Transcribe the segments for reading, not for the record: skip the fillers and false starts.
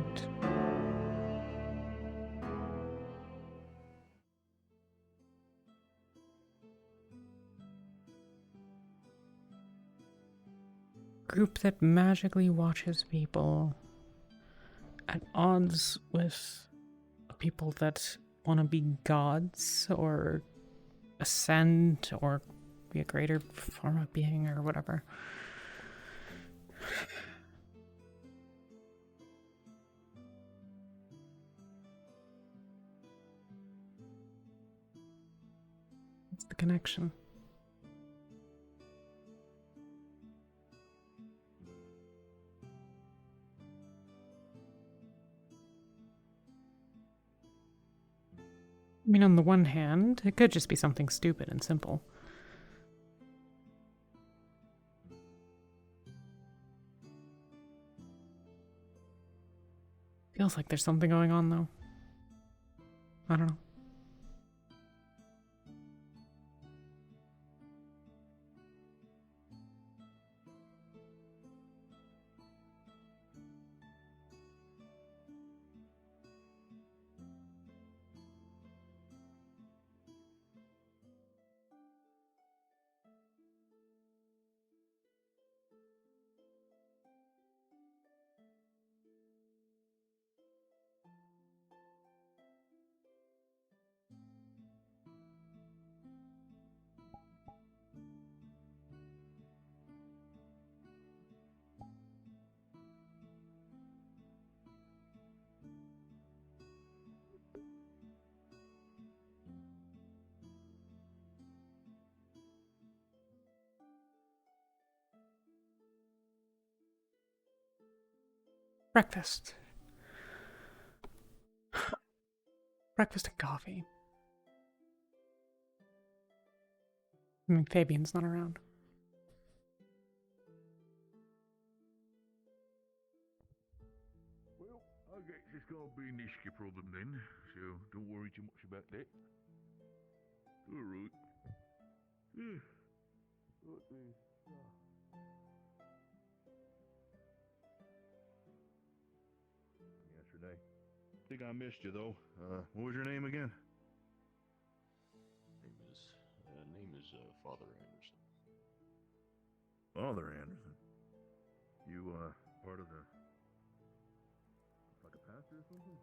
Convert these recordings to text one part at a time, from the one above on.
want. Group that magically watches people at odds with people that want to be gods or ascend or be a greater form of being or whatever. What's the connection? I mean, on the one hand, it could just be something stupid and simple. Feels like there's something going on, though. I don't know. Breakfast. Breakfast and coffee. I mean, Fabian's not around. Well, I guess it's gonna be an issue problem then, so don't worry too much about that. Alright. Yesterday. Think I missed you though. What was your name again? Name is Father Anderson. Father Anderson. You part of the like a pastor or something?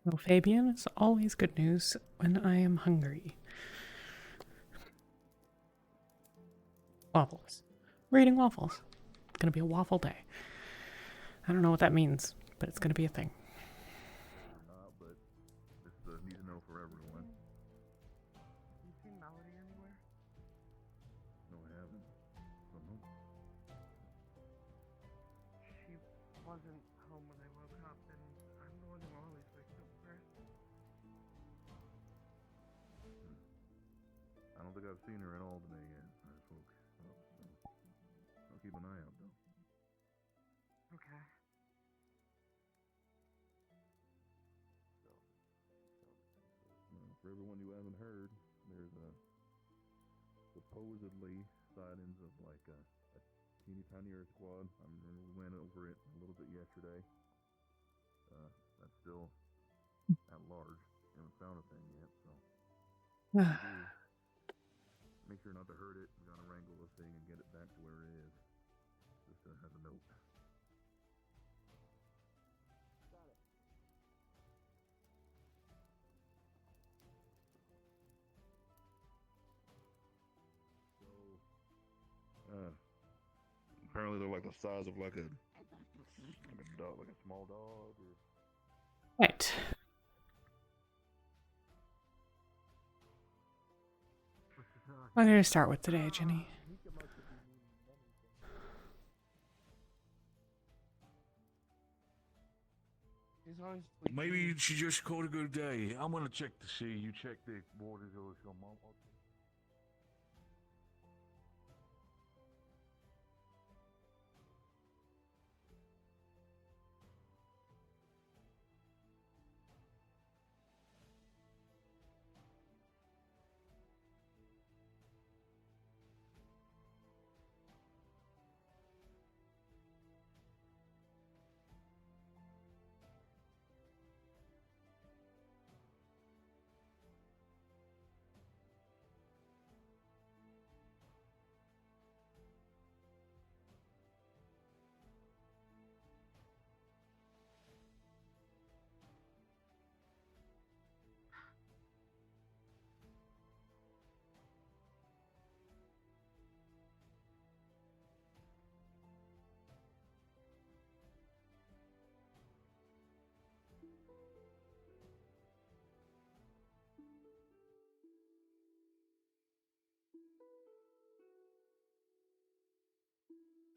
Well, Fabian, it's always good news when I am hungry. Waffles. We're eating waffles. It's gonna be a waffle day. I don't know what that means, but it's gonna be a thing. But it's need to know for everyone. You seen Melody anywhere? No, I haven't. She wasn't home when I woke up, and I'm the one who always wakes up first. I don't think I've seen her at all today yet. I just woke up, so I'll keep an eye out though. Okay. For everyone who hasn't heard, there's supposedly sightings of like a teeny tiny earth squad. I remember we went over it a little bit yesterday. That's still at large. Haven't found a thing yet, so make sure not to hurt it. We gotta wrangle the thing and get it back to where it is. Just as a note. Apparently they're like the size of like a dog, like a small dog. Or... Right. What did I start with today, Ginny? Maybe she just called a good day. I'm gonna check to see. You check the Wardens or something.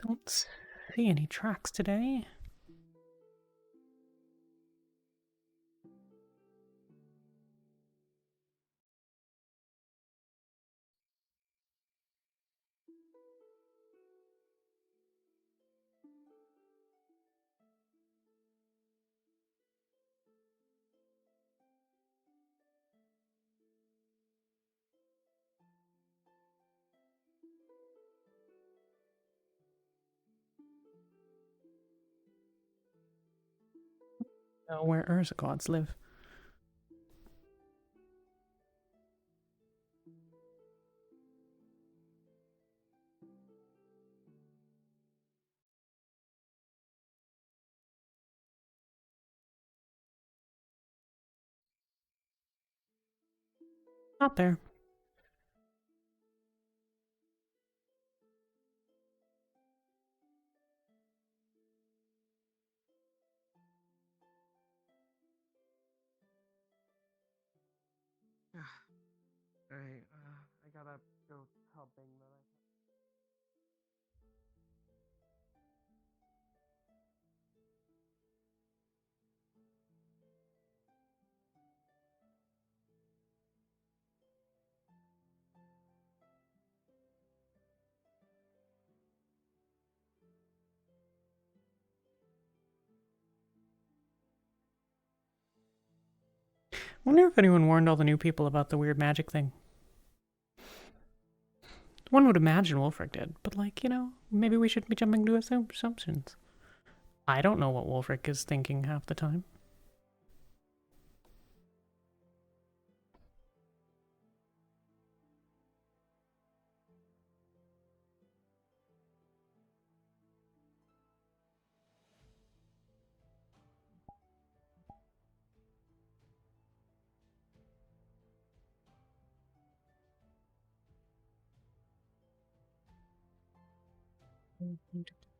Don't see any tracks today. Where Urza gods live. Not there. Alright, I gotta go tell Bing that I... Wonder if anyone warned all the new people about the weird magic thing. One would imagine Wolfric did, but maybe we shouldn't be jumping to assumptions. I don't know what Wolfric is thinking half the time.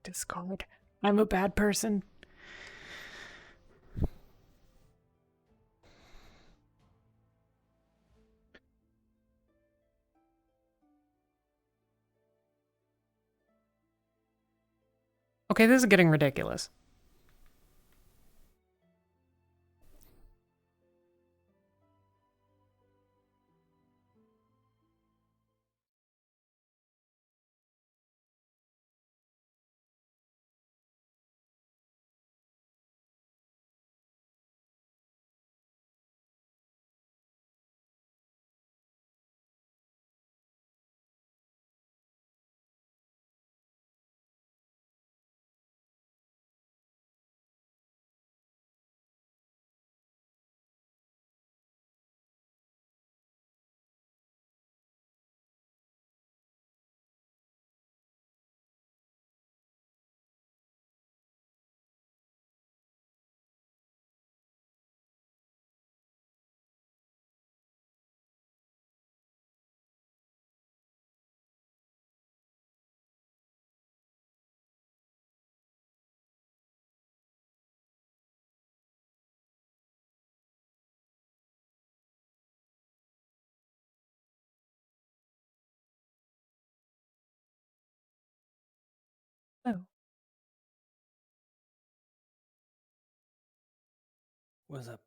Discard. I'm a bad person. Okay, this is getting ridiculous. Oh. What's up?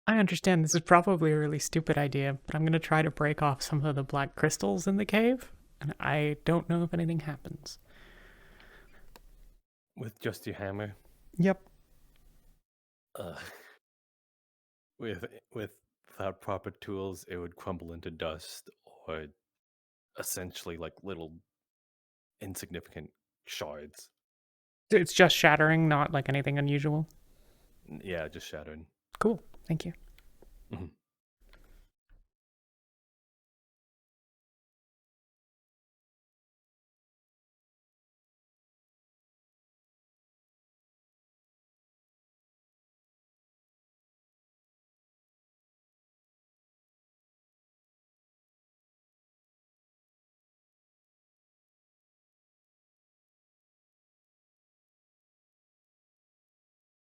I understand this is probably a really stupid idea, but I'm going to try to break off some of the black crystals in the cave, and I don't know if anything happens. With just your hammer? Yep. Without proper tools, it would crumble into dust, or essentially like little insignificant shards. It's just shattering, not like anything unusual. Yeah, just shattered. Cool. Thank you. Mhm.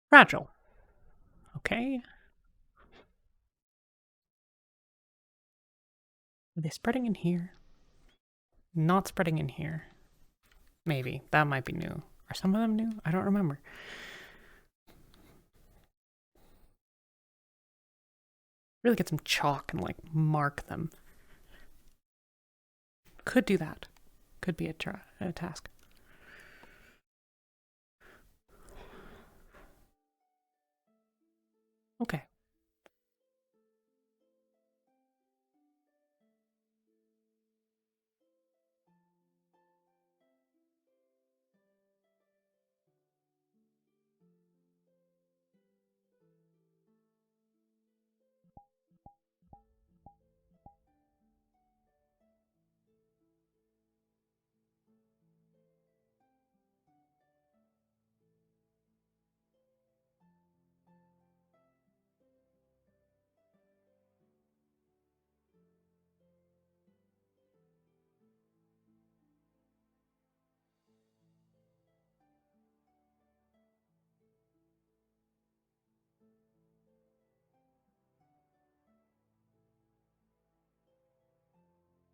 Fragile. Okay. Are they spreading in here? Not spreading in here. Maybe. That might be new. Are some of them new? I don't remember. Really get some chalk and, like, mark them. Could do that. Could be a task. Okay.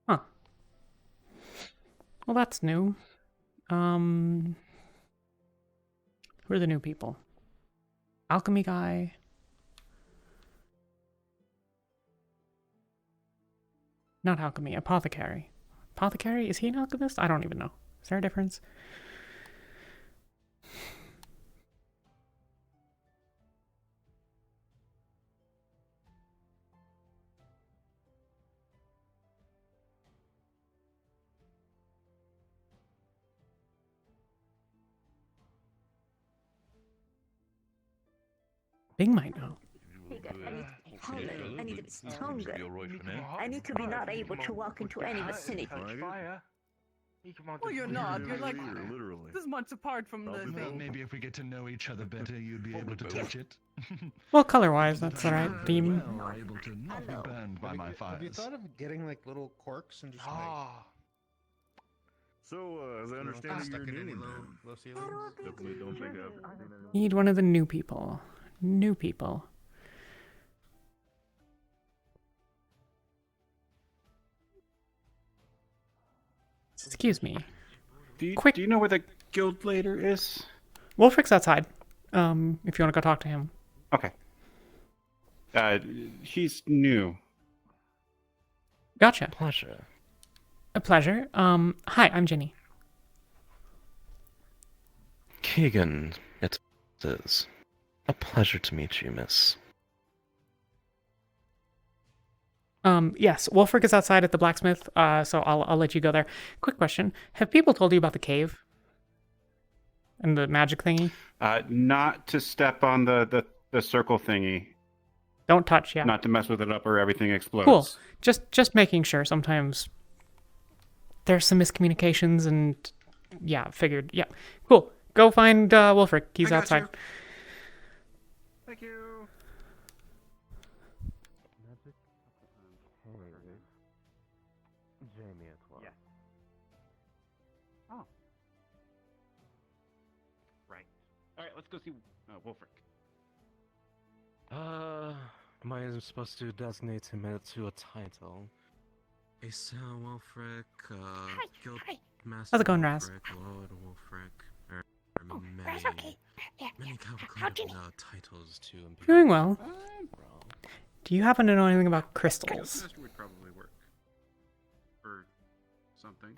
Huh. Well, that's new. Who are the new people? Alchemy guy. Not alchemy, apothecary. Apothecary? Is he an alchemist? I don't even know. Is there a difference? Bing might know. I need its tongue. I need to be not able to walk into any vicinity. Well, you're not. You're like literally. this much apart from the Well, thing. Maybe if we get to know each other better, you'd be able to touch it. Well, color-wise, that's the right theme. Well, able to not be burned by my Have you fires. thought of getting like little corks and just like So, as I understand it, you're stuck in any new. low ceilings? Definitely don't think I've seen anyone. Need one of the new people. New people. Excuse me. Do you, Quick. do you know where the guild leader is? Wolfric's outside. If you want to go talk to him. Okay. He's new. Gotcha. Pleasure. A pleasure. Hi, I'm Ginny. Keegan, it is. A pleasure to meet you, miss. Yes, Wolfric is outside at the blacksmith, so I'll let you go there. Quick question. Have people told you about the cave? And the magic thingy? Not to step on the circle thingy. Don't touch, yeah. Not to mess with it up or everything explodes. Cool. Just making sure. Sometimes there's some miscommunications and yeah, figured. Yeah. Cool. Go find Wolfric. He's outside. Thank you. Jamie as well. Yes. Oh. Right. All right, let's go see Wolfric. Am I supposed to designate him to a title? A Sir Wolfric, Guild Master How's it going, Raz? Wolfric, Lord Wolfric, Raz, okay. Yeah, many How Ginny? titles to him. Doing well. Do you happen to know anything about crystals? Master would probably work. Or something.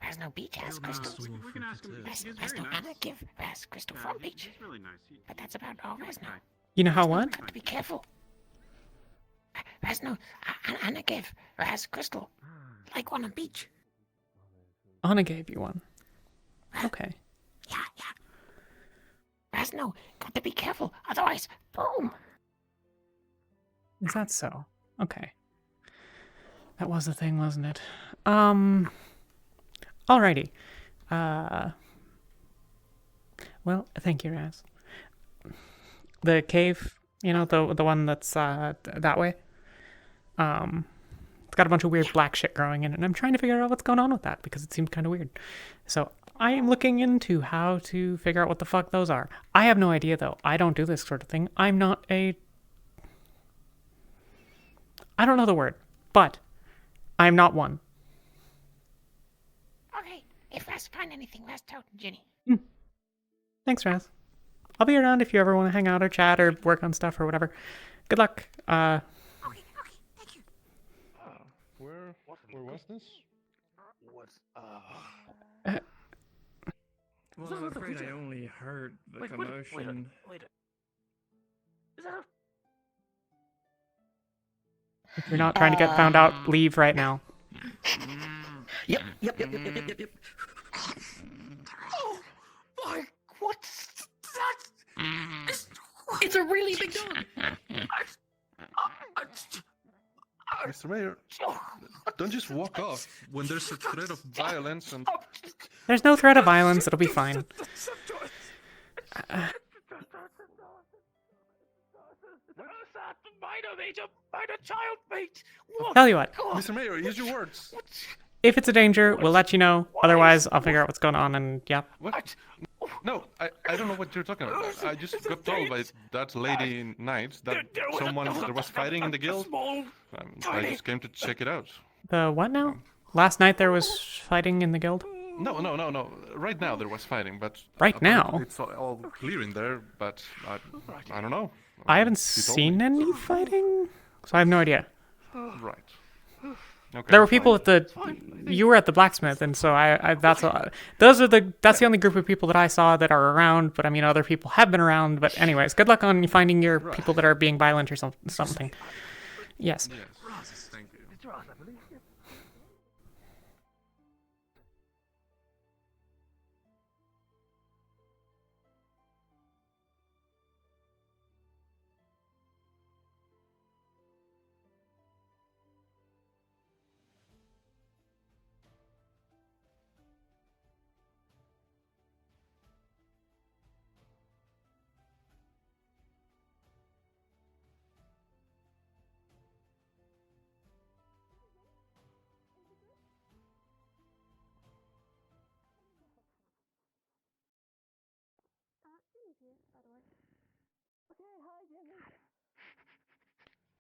Raz no beach has crystals. We can ask him. Raz, He's Raz very no nice. Anna give Raz crystal from beach. He's really nice. But that's about all Raz no. You know how what? Have to be careful. Raz no Anna give Raz crystal. Like one on beach. Anna gave you one. Okay. Yeah. Raz no, got to be careful, otherwise, boom. Is that so? Okay. That was the thing, wasn't it? Alrighty. Well, thank you, Raz. The cave, you know, the one that's that way. It's got a bunch of weird black shit growing in it, and I'm trying to figure out what's going on with that because it seems kind of weird. So I am looking into how to figure out what the fuck those are. I have no idea though. I don't do this sort of thing. I'm not a... I don't know the word, but I'm not one. Okay, if Raz find anything, Raz told Ginny. Thanks, Raz. I'll be around if you ever want to hang out or chat or work on stuff or whatever. Good luck. Okay, thank you. Where was this? Well, I'm afraid I only heard the commotion. If you're not trying to get found out, leave right now. Yep. Oh my, what's that? It's a really big dog. Mr. Mayor, don't just walk off when there's a threat of violence and... There's no threat of violence. It'll be fine. Tell you what. Mr. Mayor, use your words. If it's a danger, we'll let you know. Otherwise, I'll figure out what's going on and yeah. What? No, I don't know what you're talking about. I just got told by that lady Knight that there was fighting in the guild. I just came to check it out. The what now? Last night there was fighting in the guild? No. Right now there was fighting, but... Right now? It's all clear in there, but I don't know. I haven't seen any fighting, so I have no idea. Right. Okay, There were people at the... You were at the blacksmith, and so that's the only group of people that I saw that are around, but I mean other people have been around, but anyways, good luck on finding your people that are being violent or something. Yes. Yes, thank you.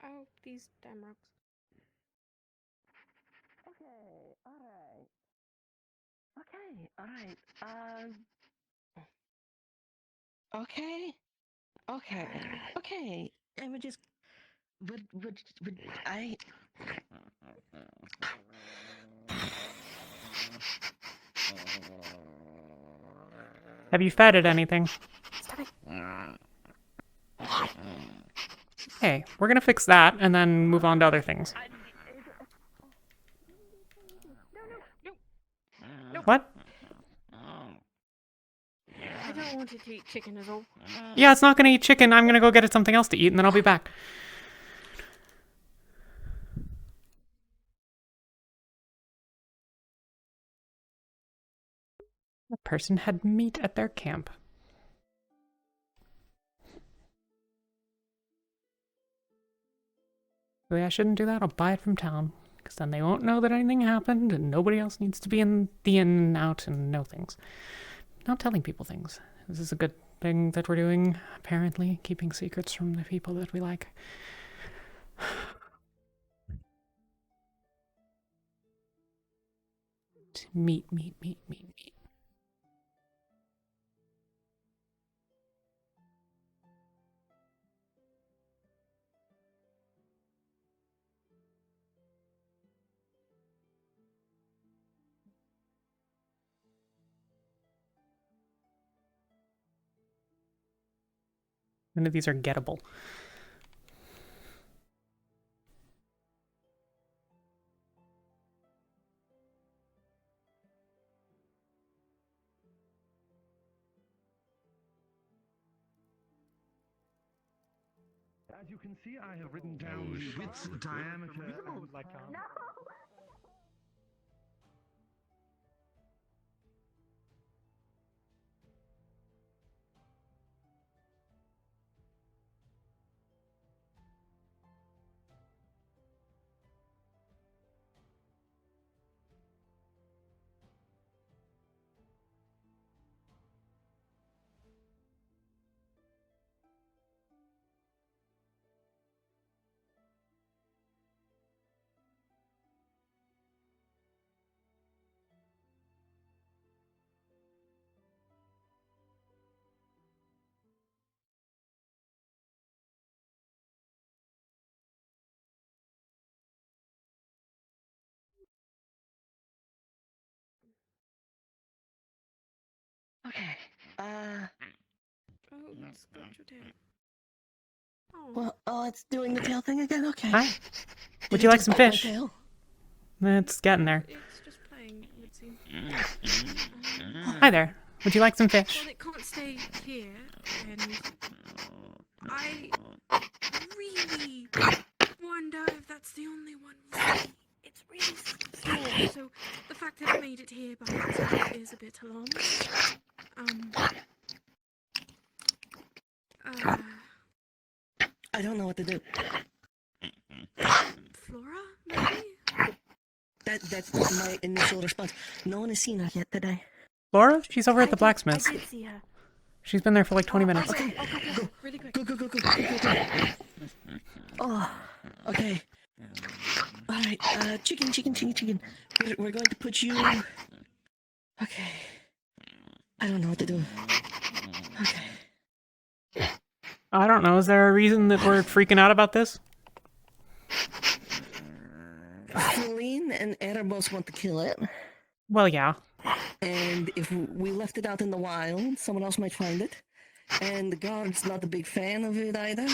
Oh, these damn rocks. Okay. And we just would I Have you fed it anything? Hey, we're gonna fix that and then move on to other things. What? I don't want it to eat chicken at all. Yeah, it's not gonna eat chicken. I'm gonna go get it something else to eat and then I'll be back. The person had meat at their camp. Really, I shouldn't do that. I'll buy it from town. Because then they won't know that anything happened and nobody else needs to be in the in and out and know things. Not telling people things. This is a good thing that we're doing, apparently. Keeping secrets from the people that we like. Meat. None of these are gettable. As you can see, I have written down the width, diameter, and like Okay. Oh, scratch your tail. Oh. Well, oh, it's doing the tail thing again? Okay. Hi. Did Would it you like just some bite my fish? tail? It's getting there. It's just playing, it would seem. Hi there. Would you like some fish? Well, it can't stay here, and I really wonder if that's the only one. Really, it's really small, so the fact that it made it here by itself is a bit alarming. I don't know what to do. Flora, maybe? That's my initial response. No one has seen her yet today. Laura? She's over at the blacksmith's. I did see her. She's been there for like 20 minutes. Okay, go. Really quick. Go. Oh, okay. Alright, chicken. We're going to put you... Okay. I don't know what to do. Okay. I don't know. Is there a reason that we're freaking out about this? Feline and Erebos want to kill it. Well, yeah. And if we left it out in the wild, someone else might find it. And the guard's not a big fan of it either.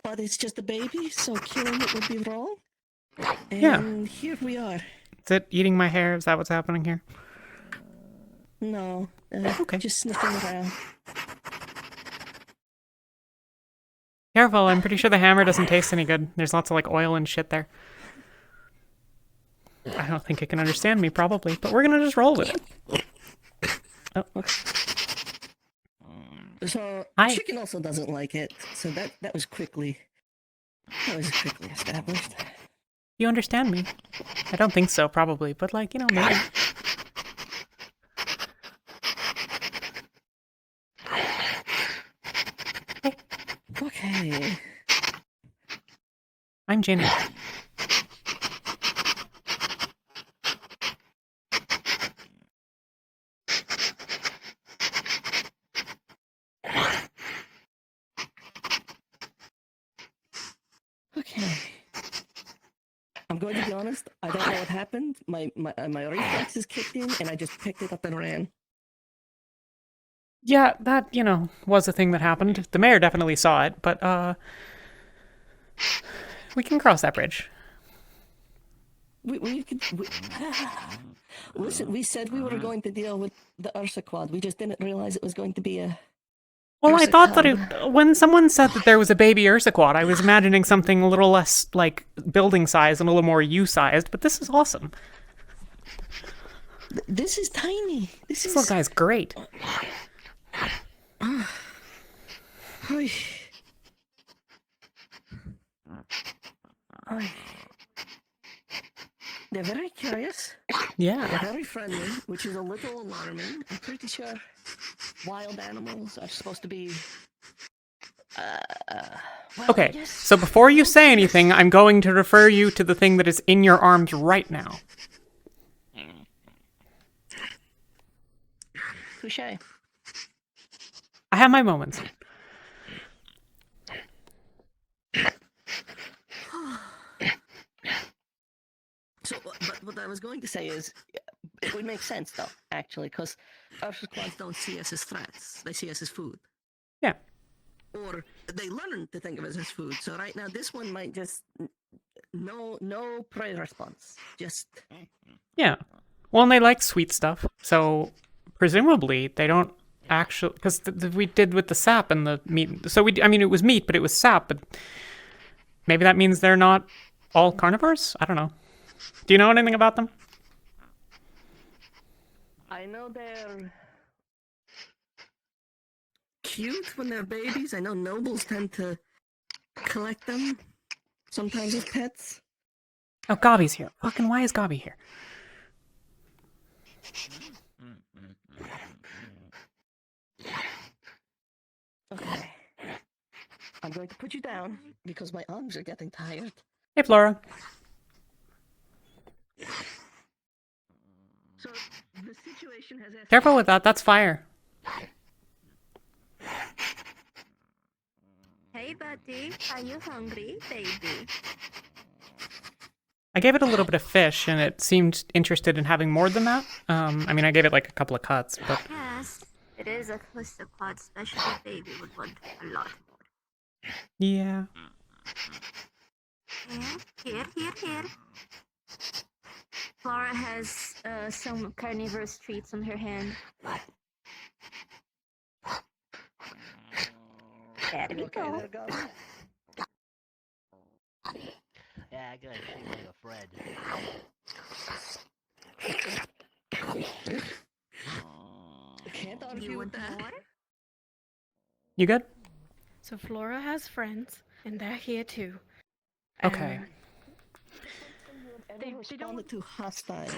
But it's just a baby, so killing it would be wrong. And Yeah. here we are. Is it eating my hair? Is that what's happening here? No. Okay. Just sniffing around. Careful, I'm pretty sure the hammer doesn't taste any good. There's lots of like oil and shit there. I don't think it can understand me, probably, but we're gonna just roll with it. Oh. So Hi. chicken also doesn't like it. So that was quickly established. You understand me? I don't think so, probably, but like, you know, maybe. Okay. I'm Ginny. Okay. I'm going to be honest. I don't know what happened. My reflexes kicked in, and I just picked it up and ran. Yeah, that, you know, was a thing that happened. The mayor definitely saw it, but, we can cross that bridge. Listen, we said we were going to deal with the Ursa Quad. We just didn't realize it was going to be a... Well, I Ursa thought that cub. when someone said that there was a baby Ursaquad, I was imagining something a little less, like, building size and a little more U-sized, but this is awesome. This is tiny. This little guy's great. Oy. They're very curious. Yeah. They're very friendly, which is a little alarming. I'm pretty sure wild animals are supposed to be... well, Okay, yes. so before you say anything, I'm going to refer you to the thing that is in your arms right now. Touché. I have my moments. So, but what I was going to say is, it would make sense though, actually, because Ursa Quads don't see us as threats; they see us as food. Yeah. Or they learn to think of us as food. So right now, this one might just no prey response. Just Yeah. Well, and they like sweet stuff, so presumably they don't actually... Because we did with the sap and the meat... So I mean, it was meat, but it was sap, but maybe that means they're not all carnivores? I don't know. Do you know anything about them? I know they're cute when they're babies. I know nobles tend to collect them, sometimes as pets. Oh, Gobby's here. Fucking why is Gobby here? Okay. I'm going to put you down because my arms are getting tired. Hey, Flora. So the situation has Careful with that, that's fire. Hey, buddy. Are you hungry, baby? I gave it a little bit of fish, and it seemed interested in having more than that. I mean, I gave it like a couple of cuts, but Yes, it is a cluster quad, especially a baby would want a lot more. yeah. Here. Flora has some carnivorous treats on her hand. There we go. Yeah, I gotta treat like a friend. Can't You argue with want that. more? You good? So Flora has friends, and they're here too. Okay. They responded to hostile.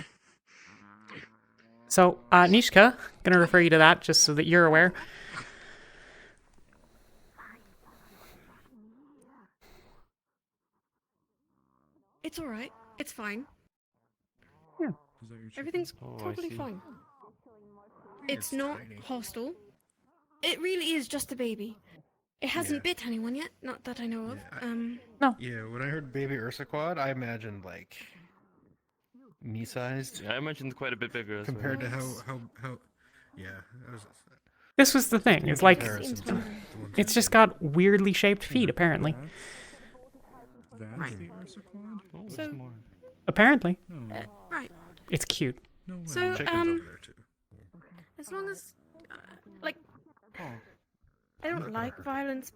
So, Nishka, gonna refer you to that just so that you're aware. It's alright. It's fine. Yeah. Everything's Oh, I totally see. fine. It's not hostile. It really is just a baby. It hasn't bit anyone yet, not that I know of. No. Yeah, when I heard baby Ursaquad, I imagined like me-sized. Yeah, I imagined quite a bit bigger. As Compared well. to how yeah. This was the thing. It's like, comparison to the ones it's I just did. got weirdly shaped feet, apparently. That's the Ursaquad? Oh, So- there's more. Apparently. No. Right. It's cute. No way. So, Chicken's over there too. as long as, like, Oh. I don't like violence.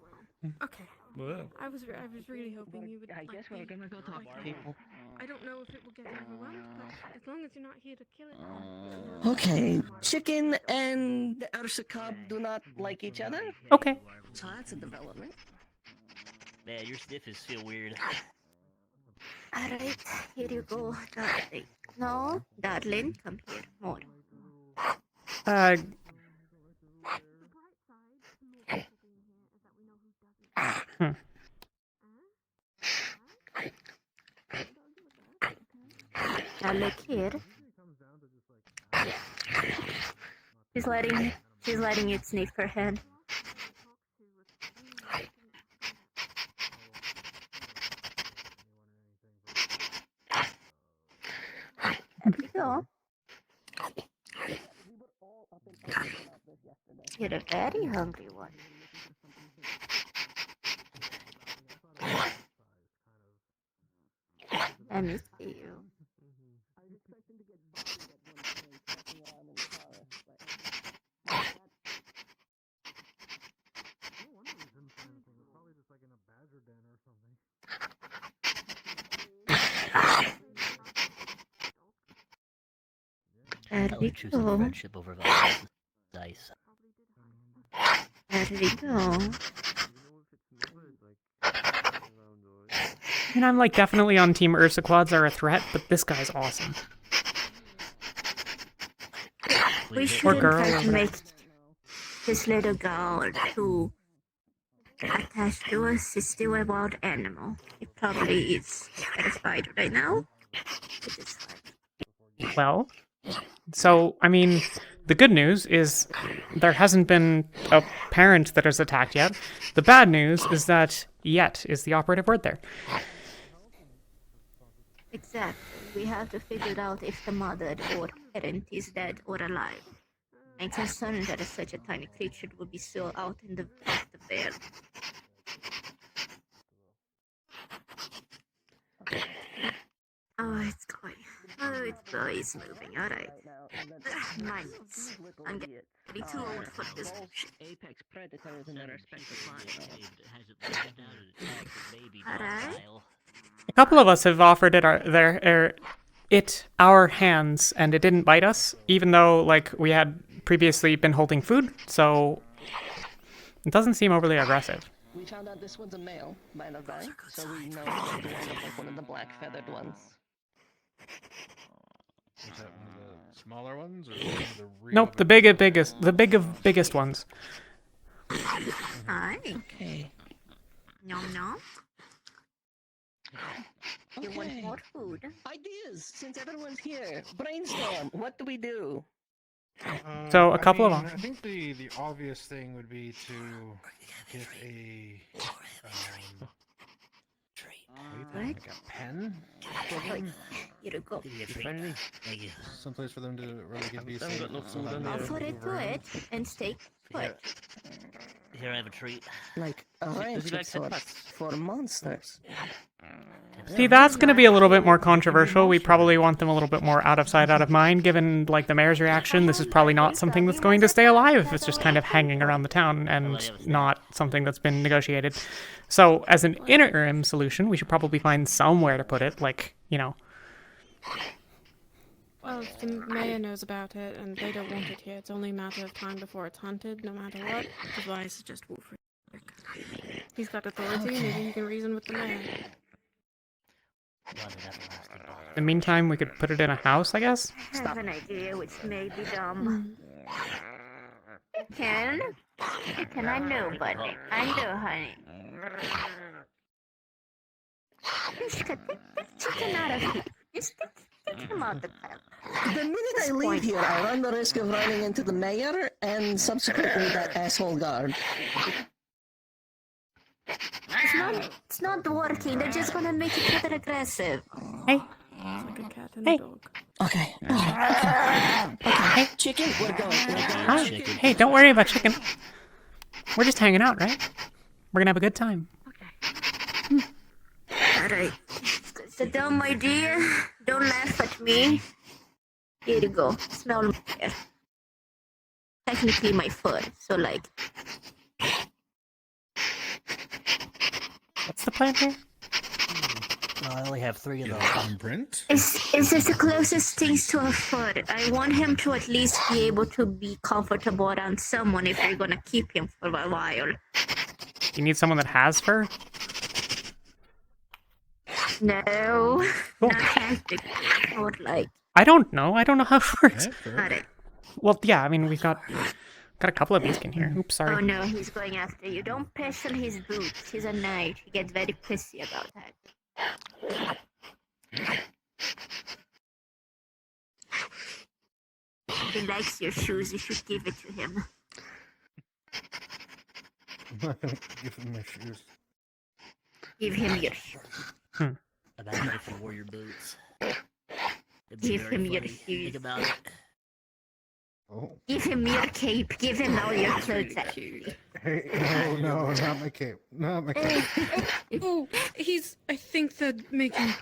Okay. Well. I was really hoping you would. I guess we're gonna go talk to people. I don't know if it will get overwhelmed, but as long as you're not here to kill it. Okay, chicken and the Ursa cub do not like each other? Okay. So that's a development. Man, your sniffers feel weird. Alright, here you go, darling. No, darling, come here. More. Now look here. She's letting it sniff her hand. There we go. You're a very hungry one. I miss you. There I we would choose a go. friendship over violence. Nice. There we go. And I'm like definitely on Team Ursa Quads are a threat, but this guy's awesome. We Or shouldn't girl, try or to whatever. make this little girl too attached to us. It's still a wild animal. It probably is satisfied right now. Which is fine. Well, so, I mean, the good news is there hasn't been a parent that has attacked yet. The bad news is that yet is the operative word there. Exactly. We have to figure out if the mother or parent is dead or alive. It's uncertain that such a tiny creature would be still out in the air. Oh, it's going. Oh, it's moving. All right. Minds. I'm getting too old for this. Apex predators in their respective Alright. A couple of us have offered it our hands, and it didn't bite us, even though, like, we had previously been holding food, so it doesn't seem overly aggressive. We found out this one's a male, by the way, so we know it's going to end up like one of the black feathered ones. Is that one of the smaller ones or one of the real Nope, the biggest ones. Hi. Okay. Nom nom. You want Okay. more food? Ideas, since everyone's here. Brainstorm. What do we do? So, a couple of I them. think the obvious thing would be to get a like a pen Here you go. Finally. Thank you. Someplace for them to really give you I've got no food on there. Offer it to it and stay put. Here, I have a treat. Like a ranch for monsters. See, that's going to be a little bit more controversial. We probably want them a little bit more out of sight, out of mind. Given, like, the mayor's reaction, this is probably not something that's going to stay alive if it's just kind of hanging around the town and not something that's been negotiated. So, as an interim solution, we should probably find somewhere to put it, like, you know. Well, the mayor knows about it, and they don't want it here. It's only a matter of time before it's hunted, no matter what. Which is why I suggest Wolfric. He's got authority, maybe he can reason with the mayor. In the meantime, we could put it in a house, I guess? I have an idea which may be dumb. Chicken? Chicken, I know, buddy. I know, honey. Just get the chicken out of here. Just take him out the pen. The minute I leave here, I run the risk of running into the mayor and subsequently that asshole guard. It's not working. They're just gonna make each other aggressive. Hey. It's like a cat and a dog. Okay. Okay. Chicken, we're going. Hi. Hey, don't worry about chicken. We're just hanging out, right? We're gonna have a good time. Alright. It's a dumb idea. Don't laugh at me. Here you go. Smell my hair. Technically my foot, so like... What's the plan here? No, I only have 3 of those. Thumbprint? Is this the closest things to a foot? I want him to at least be able to be comfortable around someone if you're gonna keep him for a while. You need someone that has fur? No, not technically. Or like... I don't know. I don't know how it works. Alright. Well, yeah, I mean, we've got a couple of beeskin here. Oops, sorry. Oh no, he's going after you. Don't piss on his boots. He's a knight. He gets very pissy about that. He likes your shoes. You should give it to him. Give him my shoes. Give him your shoes. Imagine if you wore your boots. It'd be Give very him your funny. shoes. Think about it. Oh. Give him your cape. Give him all your clothes. Hey, no, not my cape. Not my cape. Oh, I think they're making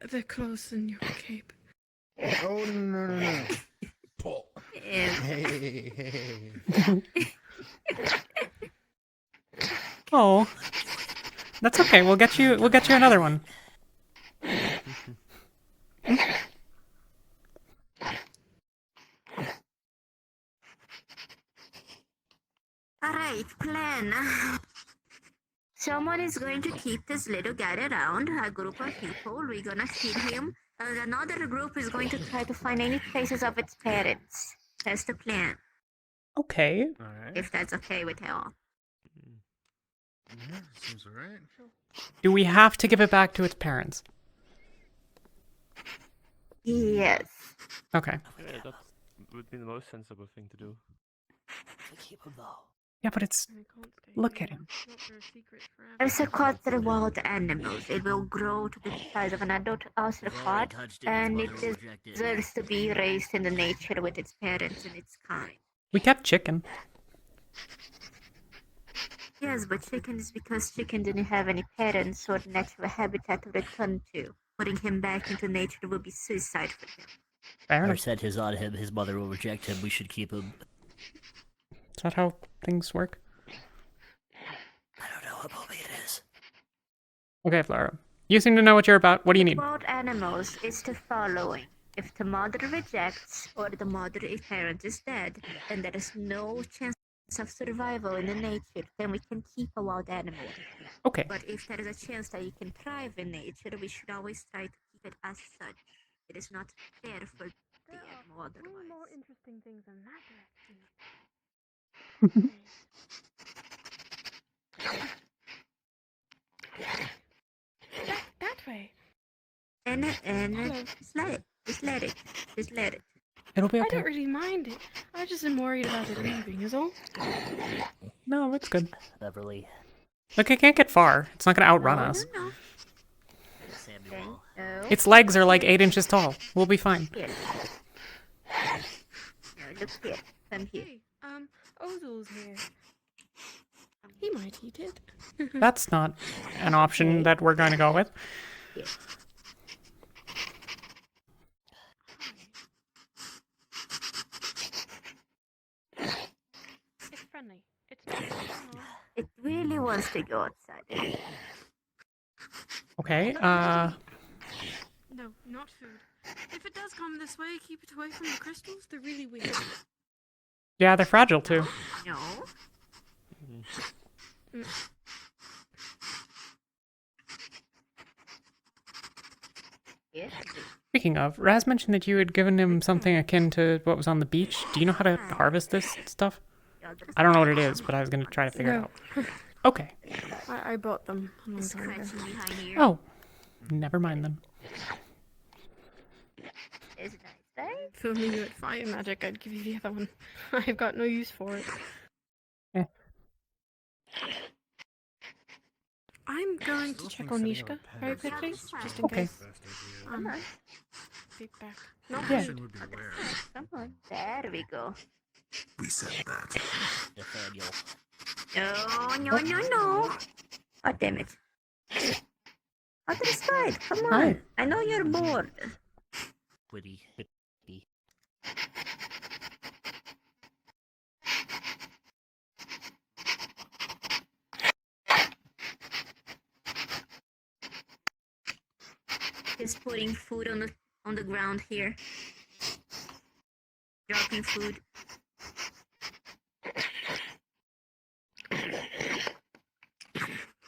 their clothes in your cape. Oh, no. Pull. Hey. Oh, that's okay. We'll get you another one. Alright, plan. Someone is going to keep this little guy around, a group of people. We're gonna feed him. And another group is going to try to find any traces of its parents. That's the plan. Okay. Alright. If that's okay with you all. Yeah, seems alright. Do we have to give it back to its parents? Yes. Okay. Yeah, that would be the most sensible thing to do. Keep him though. Yeah, but it's... Look at him. There's a quarter wild animals. It will grow to the size of an adult ocelot, and it deserves to be raised in the nature with its parents and its kind. We kept chicken. Yes, but chicken is because chicken didn't have any parents or natural habitat to return to. Putting him back into nature will be suicide for him. Fair Or enough. set his on him, his mother will reject him, we should keep him. Is that how things work? I don't know, I'm hoping it is. Okay, Flora. You seem to know what you're about. What do you need? Wild animals is the following. If the mother rejects or the mother parent is dead, and there is no chance of survival in the nature, then we can keep a wild animal. Okay. But if there is a chance that you can thrive in nature, we should always try to keep it as such. It is not fair for the animal otherwise. More interesting things than that, actually. that way. And just let it. Just let it. Just let it. It'll be I okay. don't really mind it. I just am worried about it leaving, is all. No, it's good. Beverly. Look, it can't get far. It's not going to outrun us. Samuel. No. Its legs are like 8 inches tall. We'll be fine. Here. No, look here. Come here. Hey, Ozil's here. He might eat it. That's not an option that we're going to go with. Here. It's friendly. It's nice. It really wants to go outside. Okay, No, not food. If it does come this way, keep it away from the crystals. They're really weird. yeah, they're fragile too. No. Mm. Yes. Speaking of, Raz mentioned that you had given him something akin to what was on the beach. Do you know how to harvest this stuff? I don't know what it is, but I was going to try to figure it out. Okay. I bought them. It's scratching behind here. Oh, never mind then. It's nice, right? If only you had fire magic, I'd give you the other one. I've got no use for it. Eh. I'm going to check on Nishka very quickly, just in Okay. case. Feedback. Not Yeah. food. Come on. There we go. We said that. Nathaniel. No. Oh, damn it. Other side, come on. Hi. I know you're bored. Witty. Just putting food on the ground here. Dropping food.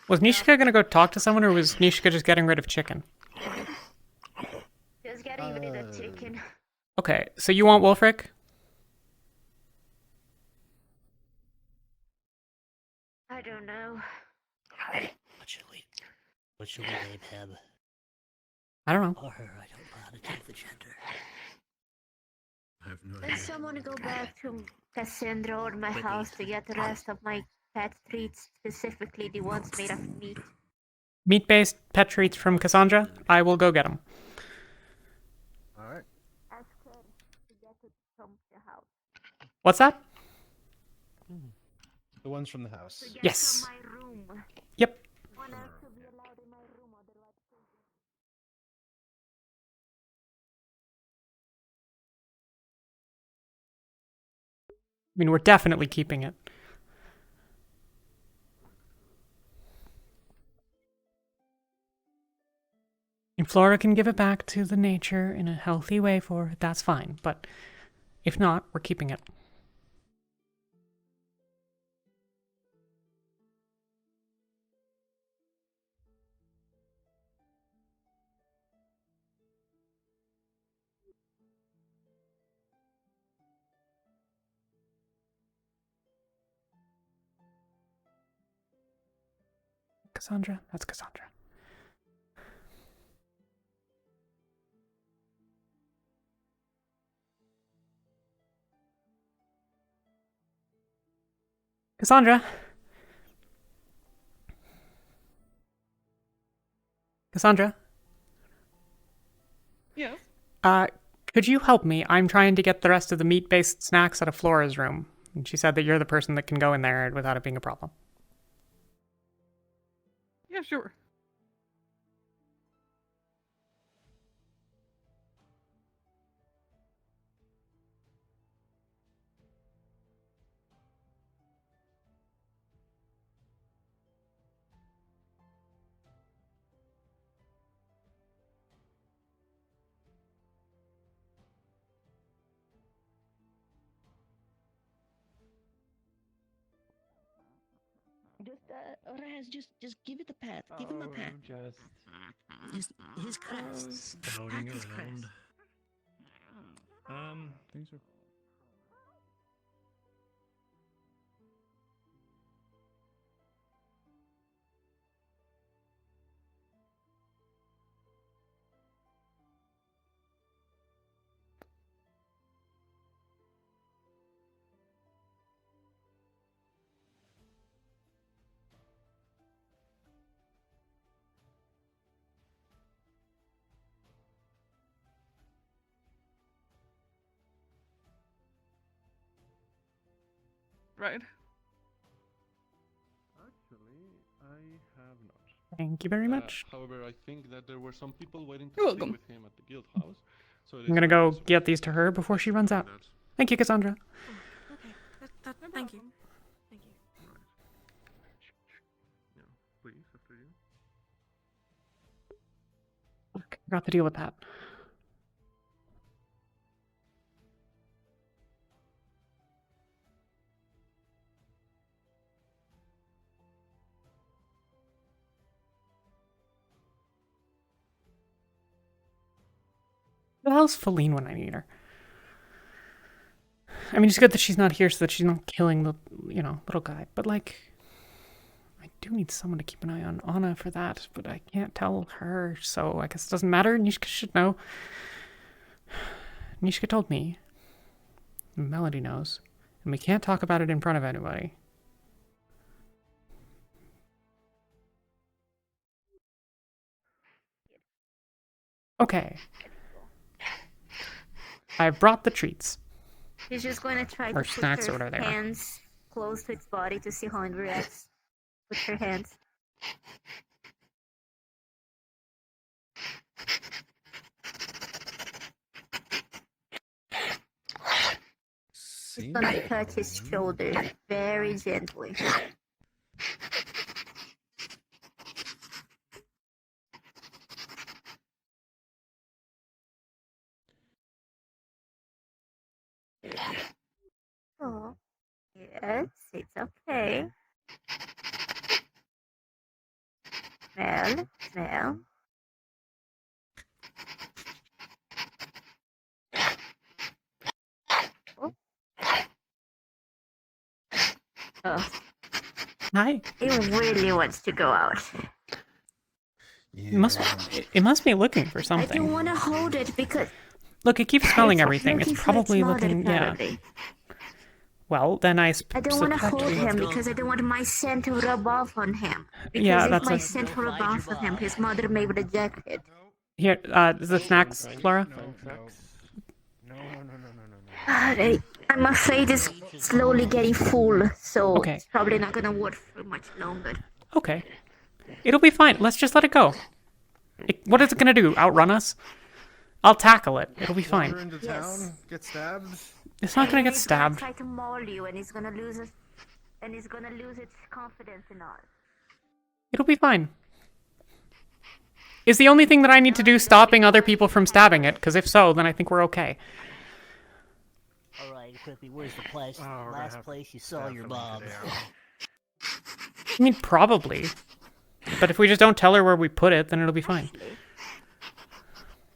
Was Nishika going to go talk to someone, or was Nishika just getting rid of chicken? Just getting rid of the chicken. Okay, so you want Wolfric? I don't know. What should we name him? I don't know. Or her, I don't know how to take the gender. I have no Does someone go back to Cassandra or my house to get the rest of my pet treats, specifically the ones made of meat? Meat-based pet treats from Cassandra? I will go get them. Alright. Ask her to get it from the house. What's that? The ones from the house. To get Yes. from my room. Yep. One has to be allowed in my room, otherwise. I mean, we're definitely keeping it. If Flora can give it back to the nature in a healthy way for it, that's fine. But if not, we're keeping it. Cassandra? That's Cassandra. Cassandra? Cassandra? Yes. Could you help me? I'm trying to get the rest of the meat-based snacks out of Flora's room. And she said that you're the person that can go in there without it being a problem. Yeah, sure. Raz, just give it a pat. Give him a pat. Just his crest. Floating Pat his around. crest. Things are. right? Actually, I have not. Thank you very much. However, I think that there were some people waiting to You're speak welcome. with him at the guild house. So I'm gonna go get these to her before she runs out. Thank you, Cassandra. Okay. Thank you. Thank you. Yeah, please, after you. Okay, got to deal with that. The hell's Feline when I need her? I mean, it's good that she's not here so that she's not killing the, little guy. But, like, I do need someone to keep an eye on Anna for that. But I can't tell her, so I guess it doesn't matter. Nishka should know. Nishka told me. Melody knows. And we can't talk about it in front of anybody. Okay. I've brought the treats. She's just going to try Or to snacks, put or her whatever they are. hands close to its body to see how it reacts with her hands. She's gonna touch his shoulder very gently. Oh, yes, it's okay. Smell. Oh. Hi. It really wants to go out. It must be looking for I something. don't want to hold it because Look, it keeps smelling it's everything. It's looking for its probably mother, looking, probably. Well, then I I don't want to suspect hold we- him because I don't want my scent to rub off on him. Because Yeah, if that's my a- scent rub off on him, his mother may reject it. Here, is the snacks, Flora? Alright, I'm afraid it's slowly getting full, so Okay. it's probably not gonna work for much longer. Okay. It'll be fine. Let's just let it go. What is it gonna do? Outrun us? I'll tackle it. It'll be Wander fine. into town, get stabbed. It's not gonna get It's stabbed. try to maul you, and it's gonna lose its confidence in us. It'll be fine. Is the only thing that I need to do stopping other people from stabbing it? Because if so, then I think we're okay. Alright, quickly, where's the place? Oh, we're gonna Last have place you to saw stab your someone mom. today, I mean, probably. But if we just don't tell her where we put it, then it'll be fine.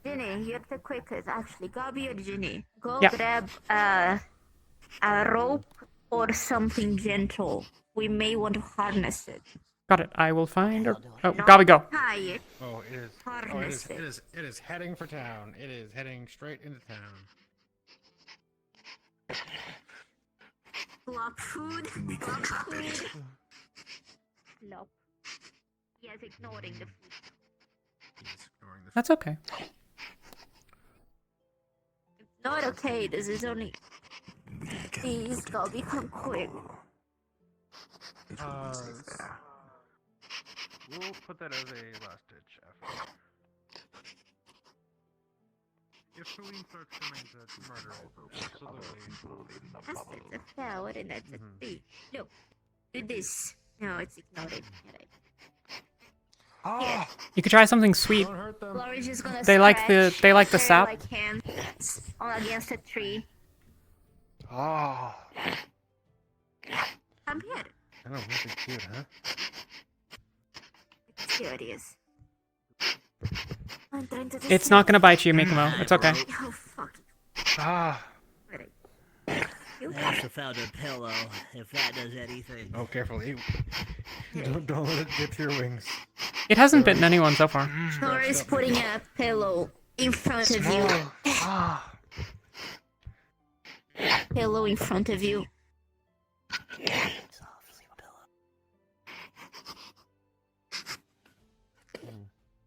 Ginny, you're the quickest. Actually, Gabby or Ginny, go Yeah. grab a rope or something gentle. We may want to harness it. Got it. I will find her. Oh, Not Gabby, go. tie it. Oh, it is. Harness it. It is heading for town. It is heading straight into town. Flop food. Flop food. Flop. Yes, ignoring the food. That's okay. Not okay. This is only. Please, Gabby, come quick. We'll put that as a last-ditch effort. If Feline starts coming to murder us, absolutely. That's a flower and that's a tree. Look, do this. No, it's ignoring. Here. You could try something sweet. Laura's just gonna They like the scratch sap. like hands against a tree. Oh. Come here. I know, really cute, huh? It's curious. I'm trying to It's not gonna bite you, Mikamo. It's okay. Oh, fuck. Ah. I also found a pillow, if that does anything. Oh, careful. Don't let it dip your wings. It hasn't bitten anyone so far. Laura is putting a pillow in front of you. Pillow in front of you.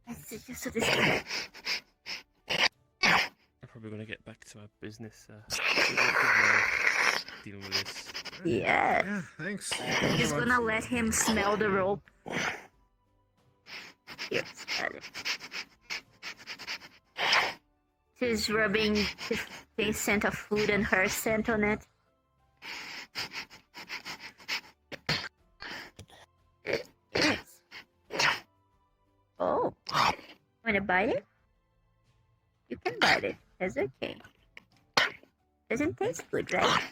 It's just so disgusting. I'm probably gonna get back to our business. Dealing with this. Yeah, Yes. thanks. He's gonna let him smell the rope. Here, smell it. She's rubbing his scent of food and her scent on it. Oh, wanna bite it? You can bite it. That's okay. Doesn't taste good, right?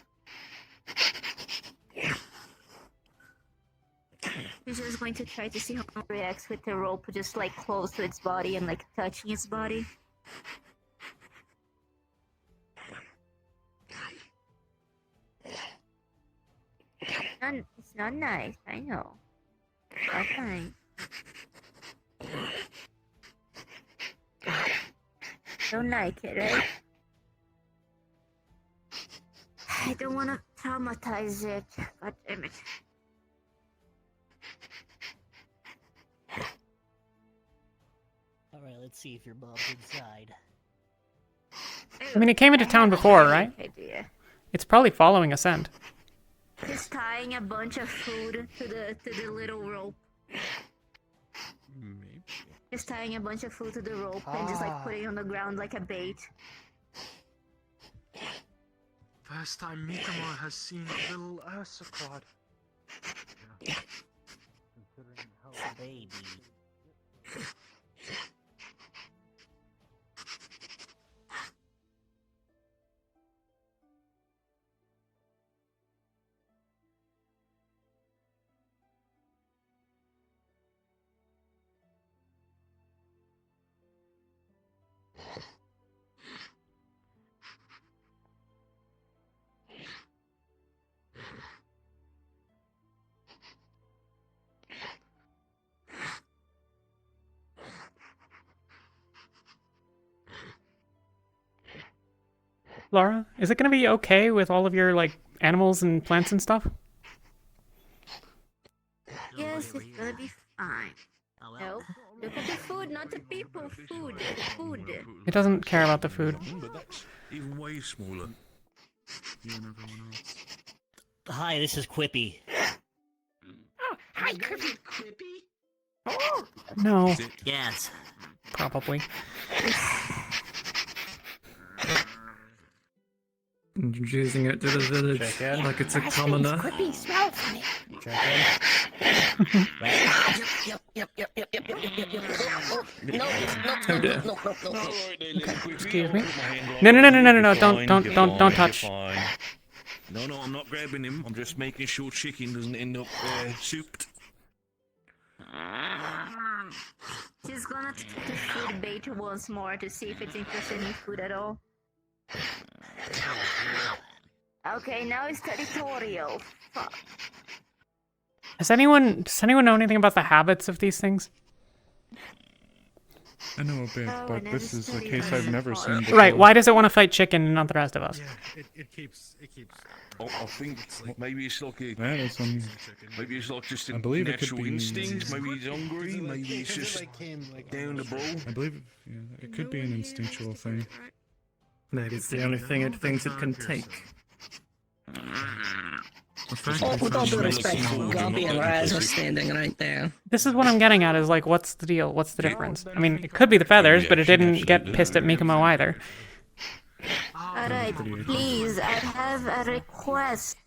He's just going to try to see how it reacts with the rope just like close to its body and like touching its body. It's not nice, I know. Not nice. Don't like it, right? I don't want to traumatize it. God damn it. Alright, let's see if your mom's inside. I mean, it came into town before, right? Idea. It's probably following a scent. He's tying a bunch of food to the little rope. Maybe. He's tying a bunch of food to the rope and just like putting it on the ground like a bait. First time Mikamo has seen a little Ursa quad. Yeah. Considering how baby. Laura, is it gonna be okay with all of your, like, animals and plants and stuff? Yes, it's gonna be fine. No, look at the food, not the people. Food, food. It doesn't care about the food. But that's even way smaller. You and everyone else. Hi, this is Quippy. Oh, hi, Quippy. Oh, No. Yes. Probably. Introducing it to the village like it's a commoner. Quippy, smell funny. Yep. Excuse me. No. Don't touch. No, I'm not grabbing him. I'm just making sure chicken doesn't end up souped. She's gonna take the food bait once more to see if it's interested in food at all. Okay, now it's territorial. Fuck. Does anyone know anything about the habits of these things? I know a bit, but this is a case I've never seen before. Right, why does it want to fight chicken and not the rest of us? Yeah, it keeps. I think maybe it's like a. That is some. Maybe it's like just a I believe it could natural be- instinct. Maybe he's hungry. Maybe it's just down the bowl. I believe it could be an instinctual thing. Maybe it's the only thing it thinks it can take. With all due respect, Gobby and Raz are standing right there. This is what I'm getting at, is like, what's the deal? What's the difference? I mean, it could be the feathers, but it didn't get pissed at Mikamo either. Alright, please, I have a request.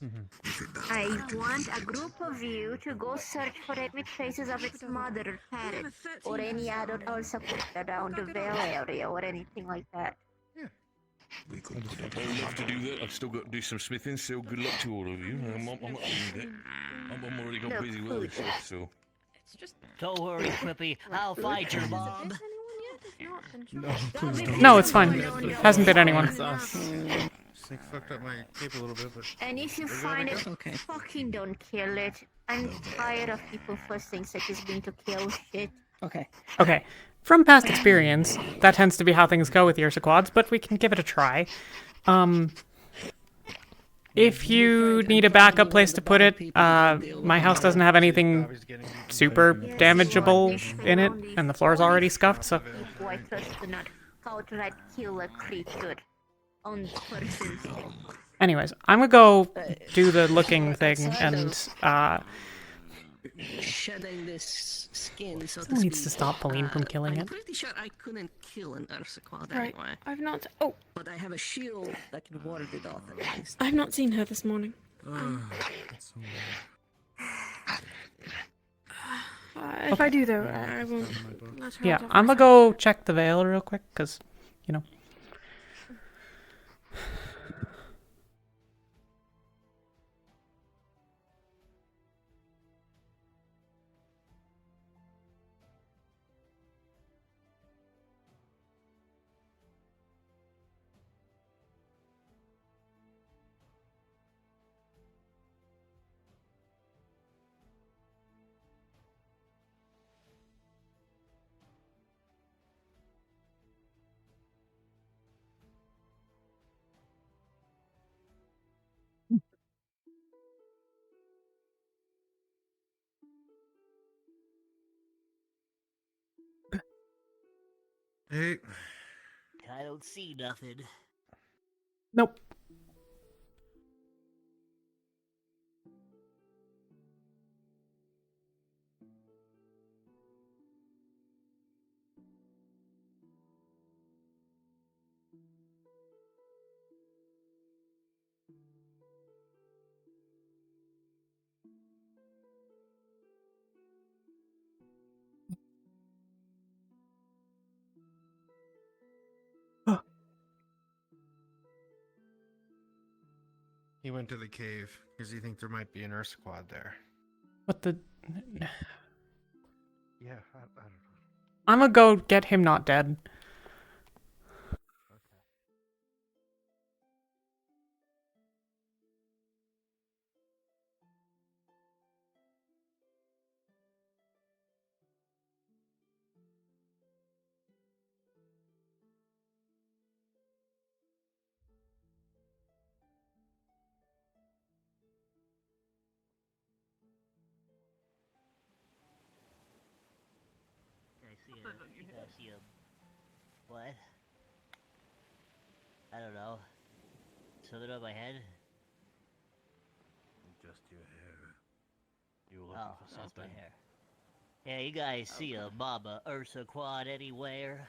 I want a group of you to go search for any traces of its mother, parrot, or any adult Ursa around the Vale area or anything like that. I'd love to do that. I've still got to do some smithing, so good luck to all of you. I'm not doing that. I'm already got busy with other stuff, so. Don't worry, Quippy. I'll fight your mom. No, please don't. No, it's fine. Hasn't been anyone. Snake fucked up my cape a little bit, but. And if you find it, fucking don't kill it. I'm tired of people first things such as being to kill shit. Okay. Okay. From past experience, that tends to be how things go with Ursa quads, but we can give it a try. If you need a backup place to put it, my house doesn't have anything super damageable in it, and the floor's already scuffed, so... I trust do not outright kill a creature on person's. Anyways, I'm gonna go do the looking thing outside and shedding this skin, so to someone needs speak. to stop Pauline from killing I'm it. pretty sure I couldn't kill an Ursaquad Right. anyway. I've not. Oh, But I have a shield that can ward it off at least. I've not seen her this morning. If I do though, I won't let her Yeah, out of I'm my gonna go check the veil real quick, cause, you know. Hey. I don't see nothing. Nope. He went to the cave because he thinks there might be an Ursaquad there. What the? Yeah, I don't know. I'm gonna go get him not dead. You guys see him? What? I don't know. Something on my head? Just your hair. You were looking Oh, for that's my something? hair. Yeah, you guys see a Mama Ursaquad anywhere?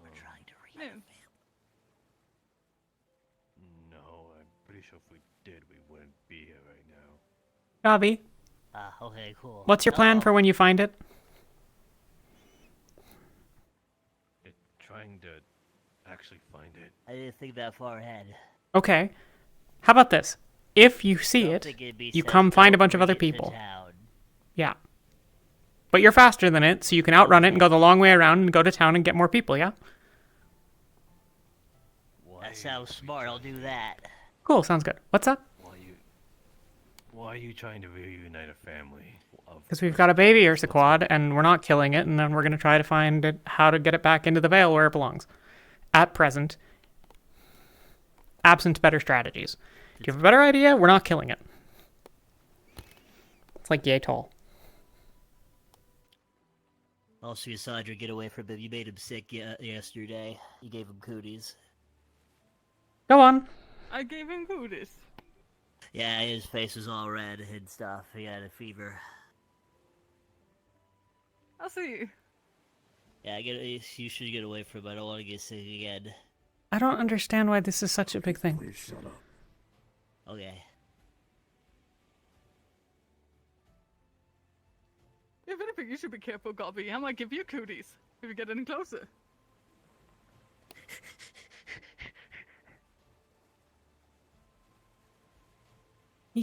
We're trying to reach him. No, I'm pretty sure if we did, we wouldn't be here right now. Gabi, Ah, okay, cool. what's your plan for when you find it? Trying to actually find it. I didn't think that far ahead. Okay. How about this? If you see Don't it, think it'd be you safe come to find a bunch of bring other it to people. town. Yeah. But you're faster than it, so you can outrun it and go the long way around and go to town and get more people, yeah? That sounds smart, I'll do that. Cool, sounds good. What's up? Why are you trying to reunite a family? Because we've got a baby Ursaquad, and we're not killing it, and then we're going to try to find it, how to get it back into the Vale where it belongs. At present, absent better strategies. Do you have a better idea? We're not killing it. It's like yay tall. Also, you saw Sandra get away from him. You made him sick yesterday. You gave him cooties. Go on. I gave him cooties. Yeah, his face was all red and stuff. He had a fever. I see. Yeah, you should get away from him. I don't want to get sick again. I don't understand why this is such a big thing. Please shut up. Okay. If anything, you should be careful, Gobby. I might give you cooties if you get any closer.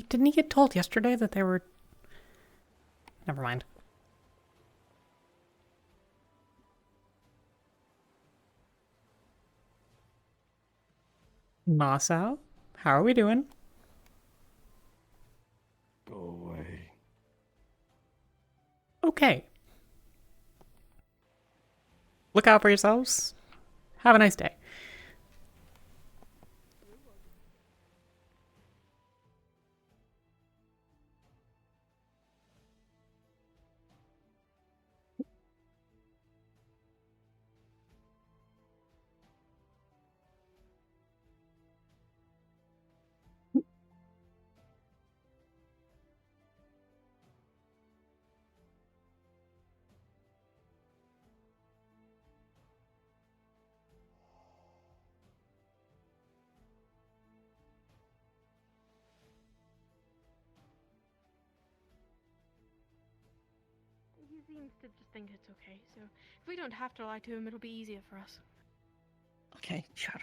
Didn't he get told yesterday that they were... Never mind. Masao, how are we doing? Go away. Okay. Look out for yourselves. Have a nice day. seems to just think it's okay, so if we don't have to lie to him, it'll be easier for us. Okay, sure.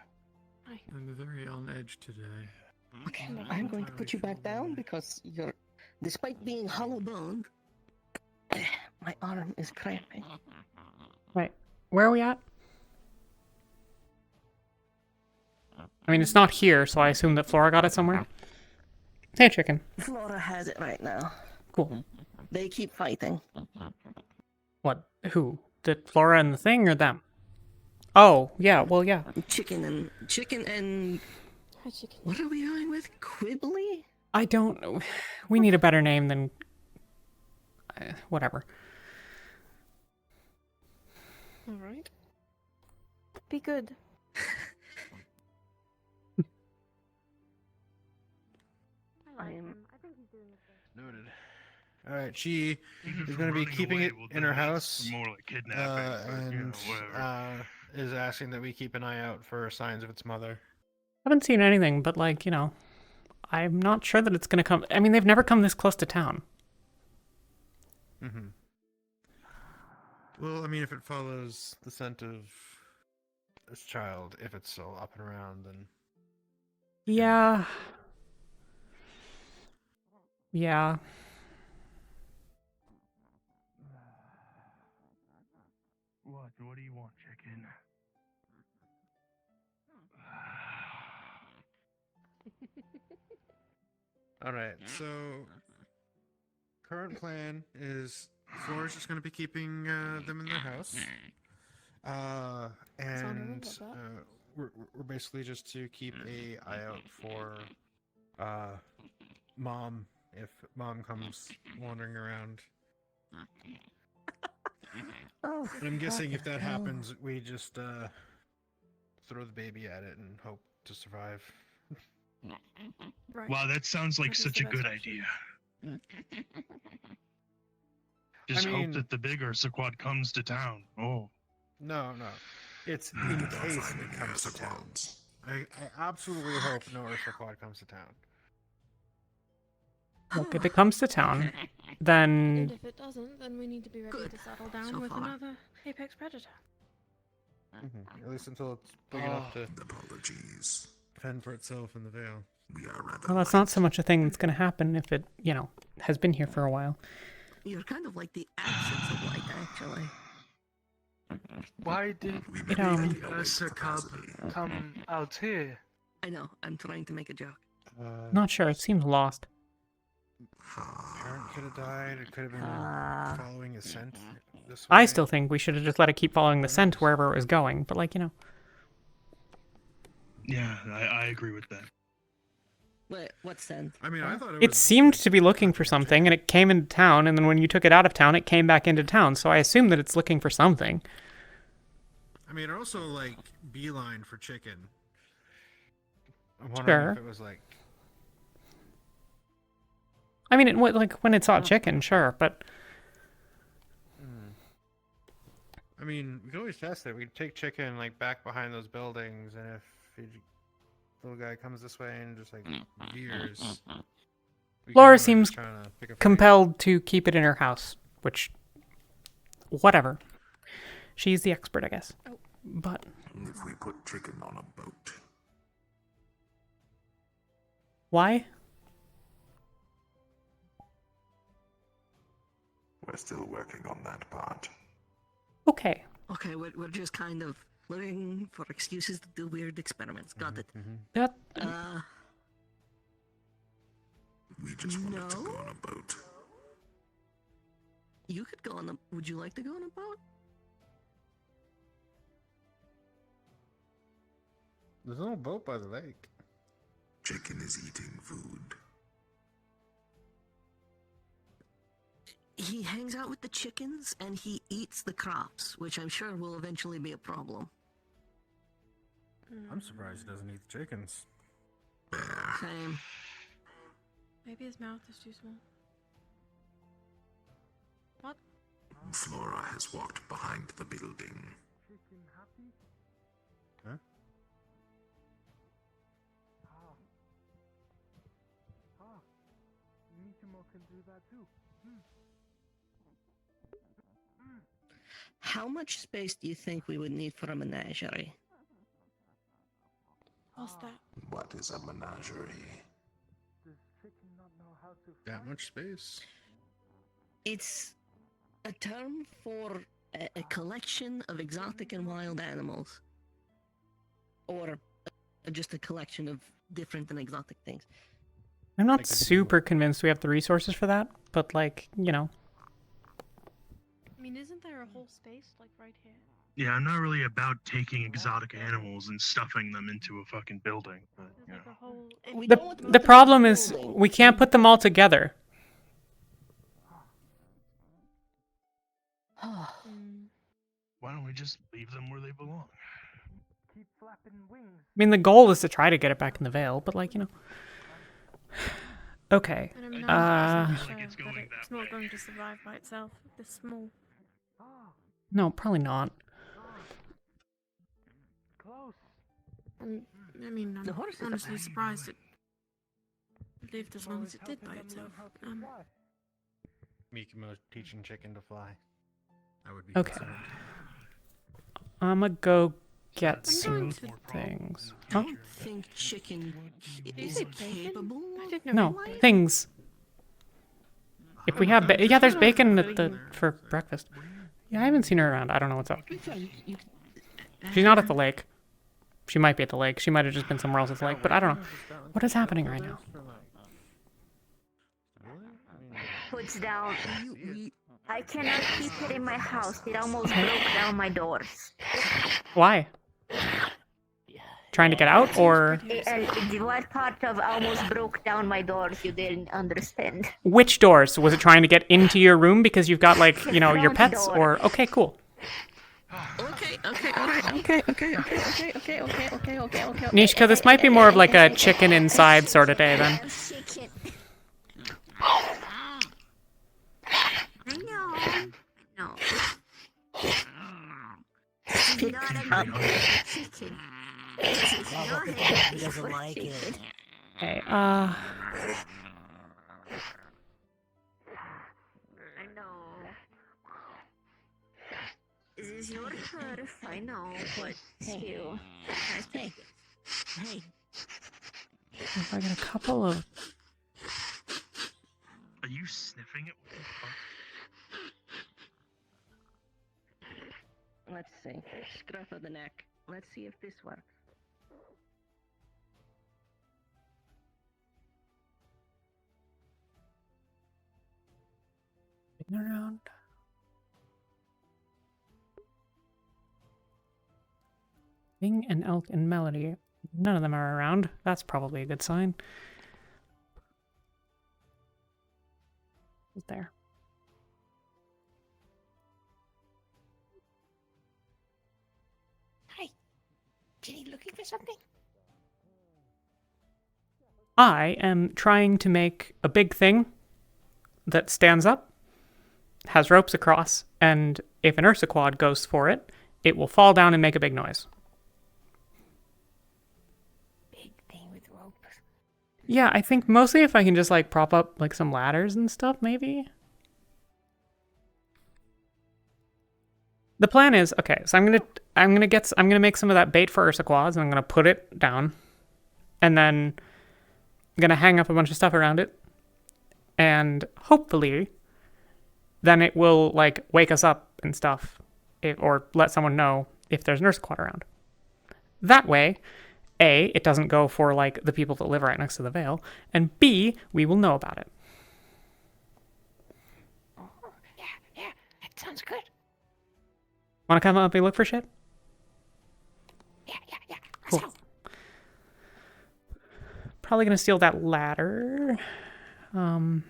I'm very on edge today. Okay, I'm going to put you back down because you're, despite being hollow boned, my arm is cramping. Right. Where are we at? I mean, it's not here, so I assume that Flora got it somewhere. Hey, chicken. Flora has it right now. Cool. They keep fighting. What? Who? The Flora and the thing, or them? Oh, yeah. Well, yeah. Chicken and Hi, chicken. what are we going with? Quibbly? I don't know. We need a better name than whatever. All right. Be good. Noted. All right, she is going to be keeping it in her house, More like kidnapping, and is asking that we keep an eye out for signs of its mother. I haven't seen anything, but like, I'm not sure that it's gonna come. I mean, they've never come this close to town. Mm-hmm. Well, I mean, if it follows the scent of this child, if it's still up and around, then Yeah. Yeah. What do you want, chicken? all right. So, current plan is Flora's just going to be keeping them in their house, and we're basically just to keep a eye out for Mom if Mom comes wandering around. Oh, And I'm guessing if that happens, we just throw the baby at it and hope to survive. Right. Wow, that sounds like That is such the a good best option. idea. Just I mean- hope that the bigger Sequad comes to town. Oh. No. It's in case it comes to town. I absolutely hope no Ursa Quad comes to town. Look, if it comes to town, And then if it doesn't, then we need to be ready Good. to settle down So with far. another apex predator. At least until it's big enough to fend for itself in the Vale. well, that's not so much a thing that's gonna happen if it, has been here for a while. You're kind of like the absence of light, actually. Why didn't It, the Ursa Cub come out here? I know, I'm trying to make a joke. Not sure. It seems lost. Parent could have died. It could have been following a scent this way. I still think we should have just let it keep following the scent wherever it was going. But like, Yeah, I agree with that. Wait, what scent? I mean, I thought it seemed to be looking for something, and it came into town. And then when you took it out of town, it came back into town. So I assume that it's looking for something. I mean, it also like beeline for chicken. I'm wondering if it was like. I mean, like when it saw chicken, sure, but I mean, we could always test it. We could take chicken like back behind those buildings, and if the little guy comes this way and just like veers, we Laura can go seems trying to pick a fight. compelled to keep it in her house, which, whatever. She's the expert, I guess. But if we put chicken on a boat, why? we're still working on that part. Okay. Okay, we're just kind of looking for excuses to do weird experiments. Got it. That. We just wanted to go on a boat. You could go on a. Would you like to go on a boat? There's no boat by the lake. Chicken is eating food. He hangs out with the chickens and he eats the crops, which I'm sure will eventually be a problem. I'm surprised he doesn't eat the chickens. Same. Maybe his mouth is too small. What? Flora has walked behind the building. Chicken happy? Huh? Nishimo can do that too. How much space do you think we would need for a menagerie? What's that? What is a menagerie? Does chicken not know how to That much space? It's a term for a collection of exotic and wild animals. Or just a collection of different and exotic things. I'm not super convinced we have the resources for that, but like, you know. I mean, isn't there a whole space like right here? Yeah, I'm not really about taking exotic animals and stuffing them into a fucking building. But, you know. The problem is we can't put them all together. Why don't we just leave them where they belong? keep flapping wings? I mean, the goal is to try to get it back in the Vale, but like, you know. Okay. And I'm 90% sure that it's not going to survive by itself. This small. No, probably not. Close. And I mean, I'm honestly surprised it lived as long as it did by itself. Mikimo teaching chicken to fly. I would be Okay. concerned. I'ma go get some things. I don't think chicken is capable. No, things. If we have, yeah, there's bacon at for breakfast. Yeah, I haven't seen her around. I don't know what's up. She's not at the lake. She might be at the lake. She might have just been somewhere else at the lake, but I don't know. What is happening right now? Puts down. I cannot keep it in my house. It almost broke down my doors. Why? Trying to get out, or And what part of almost broke down my doors you didn't understand? which doors? Was it trying to get into your room because you've got like, you know, your pets, or okay, cool. Okay, alright, okay. Nishka, this might be more of like a chicken inside sort of day then. I know. Pick up chicken. He doesn't like it. Okay, I know. This is your turf, I know, but still. Hey. if I get a couple of... Are you sniffing it? What the fuck? Let's see. Scruff of the neck. Let's see if this works. Around. Bing and Elk and Melody. None of them are around. That's probably a good sign. Who's there? Hi. Ginny looking for something? I am trying to make a big thing that stands up, has ropes across, and if an Ursa quad goes for it, it will fall down and make a big noise. Big thing with ropes. Yeah, I think mostly if I can just like prop up like some ladders and stuff, maybe. The plan is, okay, so I'm gonna make some of that bait for Ursa quads, and I'm gonna put it down, and then I'm gonna hang up a bunch of stuff around it, and hopefully then it will like wake us up and stuff, or let someone know if there's an Ursa quad around. That way, A, it doesn't go for like the people that live right next to the Vale, and B, we will know about it. Oh, yeah, that sounds good. Want to come up and look for shit? Yeah. Cool. Probably gonna steal that ladder. I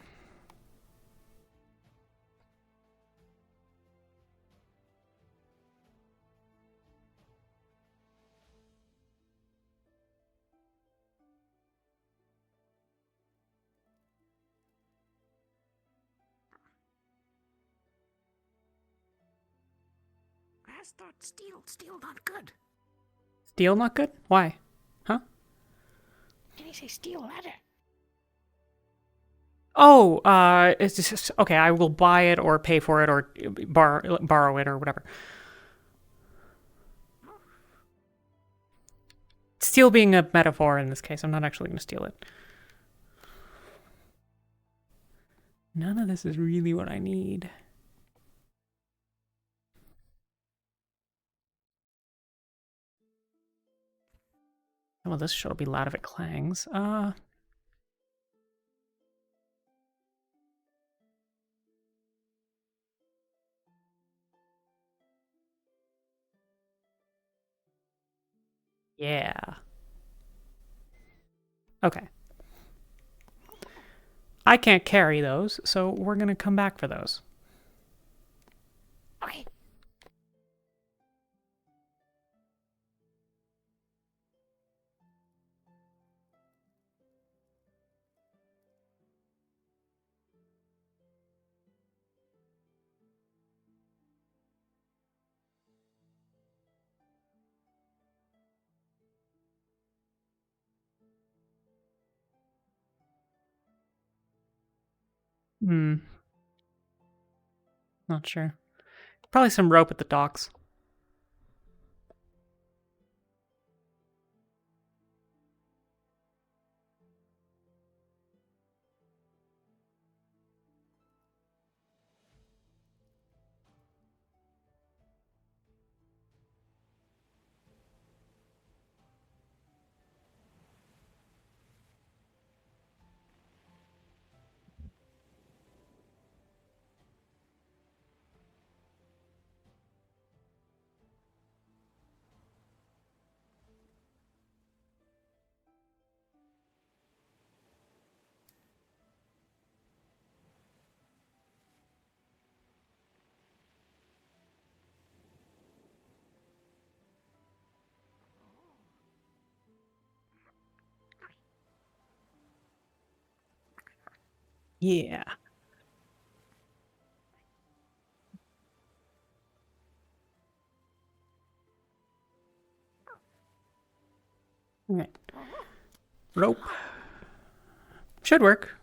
thought steel not good. Steel not good? Why? Huh? Did he say steel ladder? Oh, it's just okay. I will buy it or pay for it or borrow it or whatever. Steal being a metaphor in this case. I'm not actually going to steal it. None of this is really what I need. Well, this shit'll be loud if it clangs. Yeah. Okay. I can't carry those, so we're gonna come back for those. Okay. Hmm. Not sure. Probably some rope at the docks. Yeah. Okay. Rope. Should work.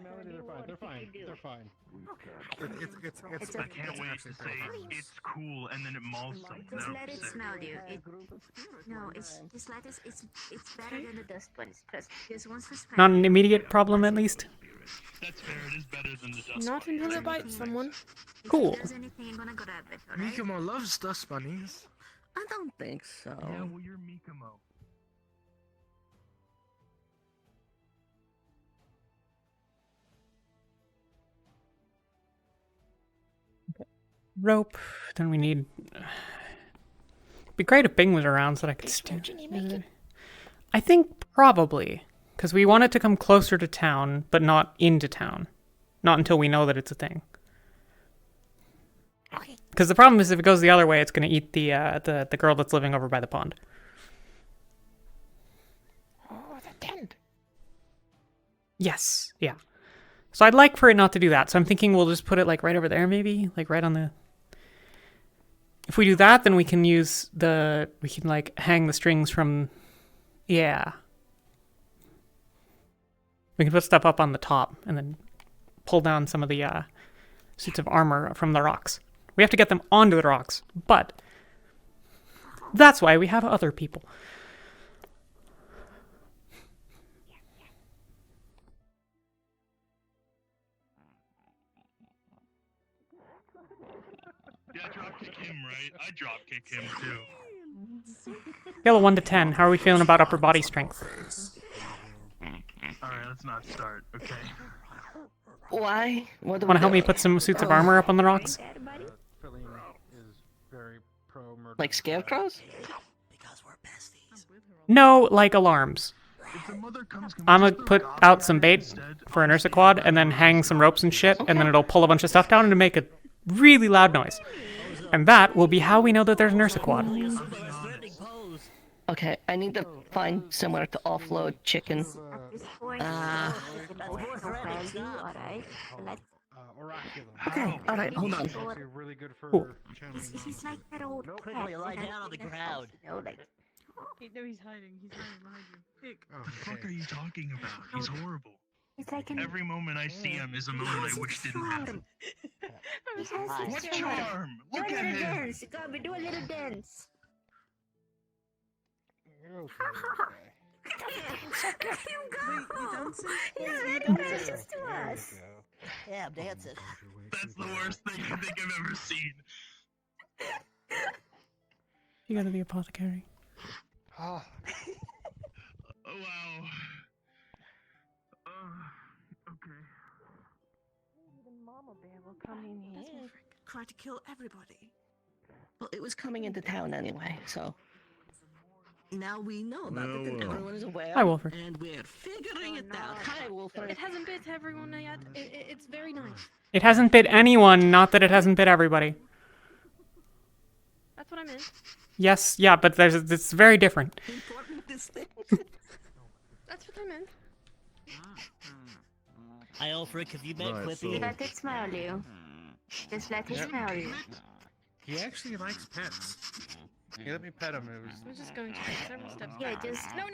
Melody, they're fine. They're fine. They're fine. It's I can't wait to say it's cool and then it mauls them. Just No, let it sick. smell you. No, it's just let it. It's better than the dust bunnies. Because once we smell Not an immediate problem, at least. That's fair. It is better than the dust. Not until it bites someone. Cool. If there's anything, I'm gonna grab it. Alright? Mikomo loves dust bunnies. I don't think so. Yeah, well, you're Mikomo. Rope. Then we need. Be great if Bing was around so that I could steal. I think probably because we want it to come closer to town, but not into town. Not until we know that it's a thing. Because the problem is if it goes the other way, it's going to eat the girl that's living over by the pond. Oh, the tent. Yes. Yeah. So I'd like for it not to do that. So I'm thinking we'll just put it like right over there, maybe like right on the. If we do that, then we can use we can like hang the strings from, yeah. We can put stuff up on the top and then pull down some of the suits of armor from the rocks. We have to get them onto the rocks, but that's why we have other people. Yeah, dropkick him, right? I dropkick him too. Scale of 1 to 10, how are we feeling about upper body strength? Alright, let's not start, okay? Why? What do Want to we help do? me put some suits of armor up on the rocks? Feline is very pro-murder. Like scarecrows? No, like alarms. If the mother comes, can we I'm gonna just put throw out goblins some bait instead? for an Ursa quad and then hang some ropes and shit, and then it'll pull a bunch of stuff down and make a really loud noise. And that will be how we know that there's an Ursa quad. Okay, I need to find somewhere to offload chicken. At this point, chicken has no value, alright? Let's Oraculum. Okay, alright, hold on. Actually really good for Cool. channeling He's like that old cat. Quickly, lie in a- down on the in a house, ground. You know, like, No, he's hiding. He's hiding behind you. Nick. What the fuck are you talking about? He's horrible. it's like an Every moment I see him is a moment I wish didn't happen. He has What his charm. charm? Do a Look at little him. dance. Gabi, do a little dance. He's very precious to us. Yeah, I'm dancing. That's the worst thing I think I've ever seen. You go to the apothecary. Oh wow. Okay. Even Mama Bear will come in here. Try to kill everybody. Well, it was coming into town anyway, so. Now we know about it, and everyone is aware. Hi, Wolford. And we're figuring it out. Hi, Wolford. It hasn't bit everyone yet. It's very nice. It hasn't bit anyone, not that it hasn't bit everybody. That's what I meant. Yes, yeah, but it's very different. That's what I meant. Hi, Ulfric, have you met Right, Clippy? Let it smell you. Just let it smell you. He actually likes pets. He let me pet him. It was... I'm just going to take several steps. Yeah, back.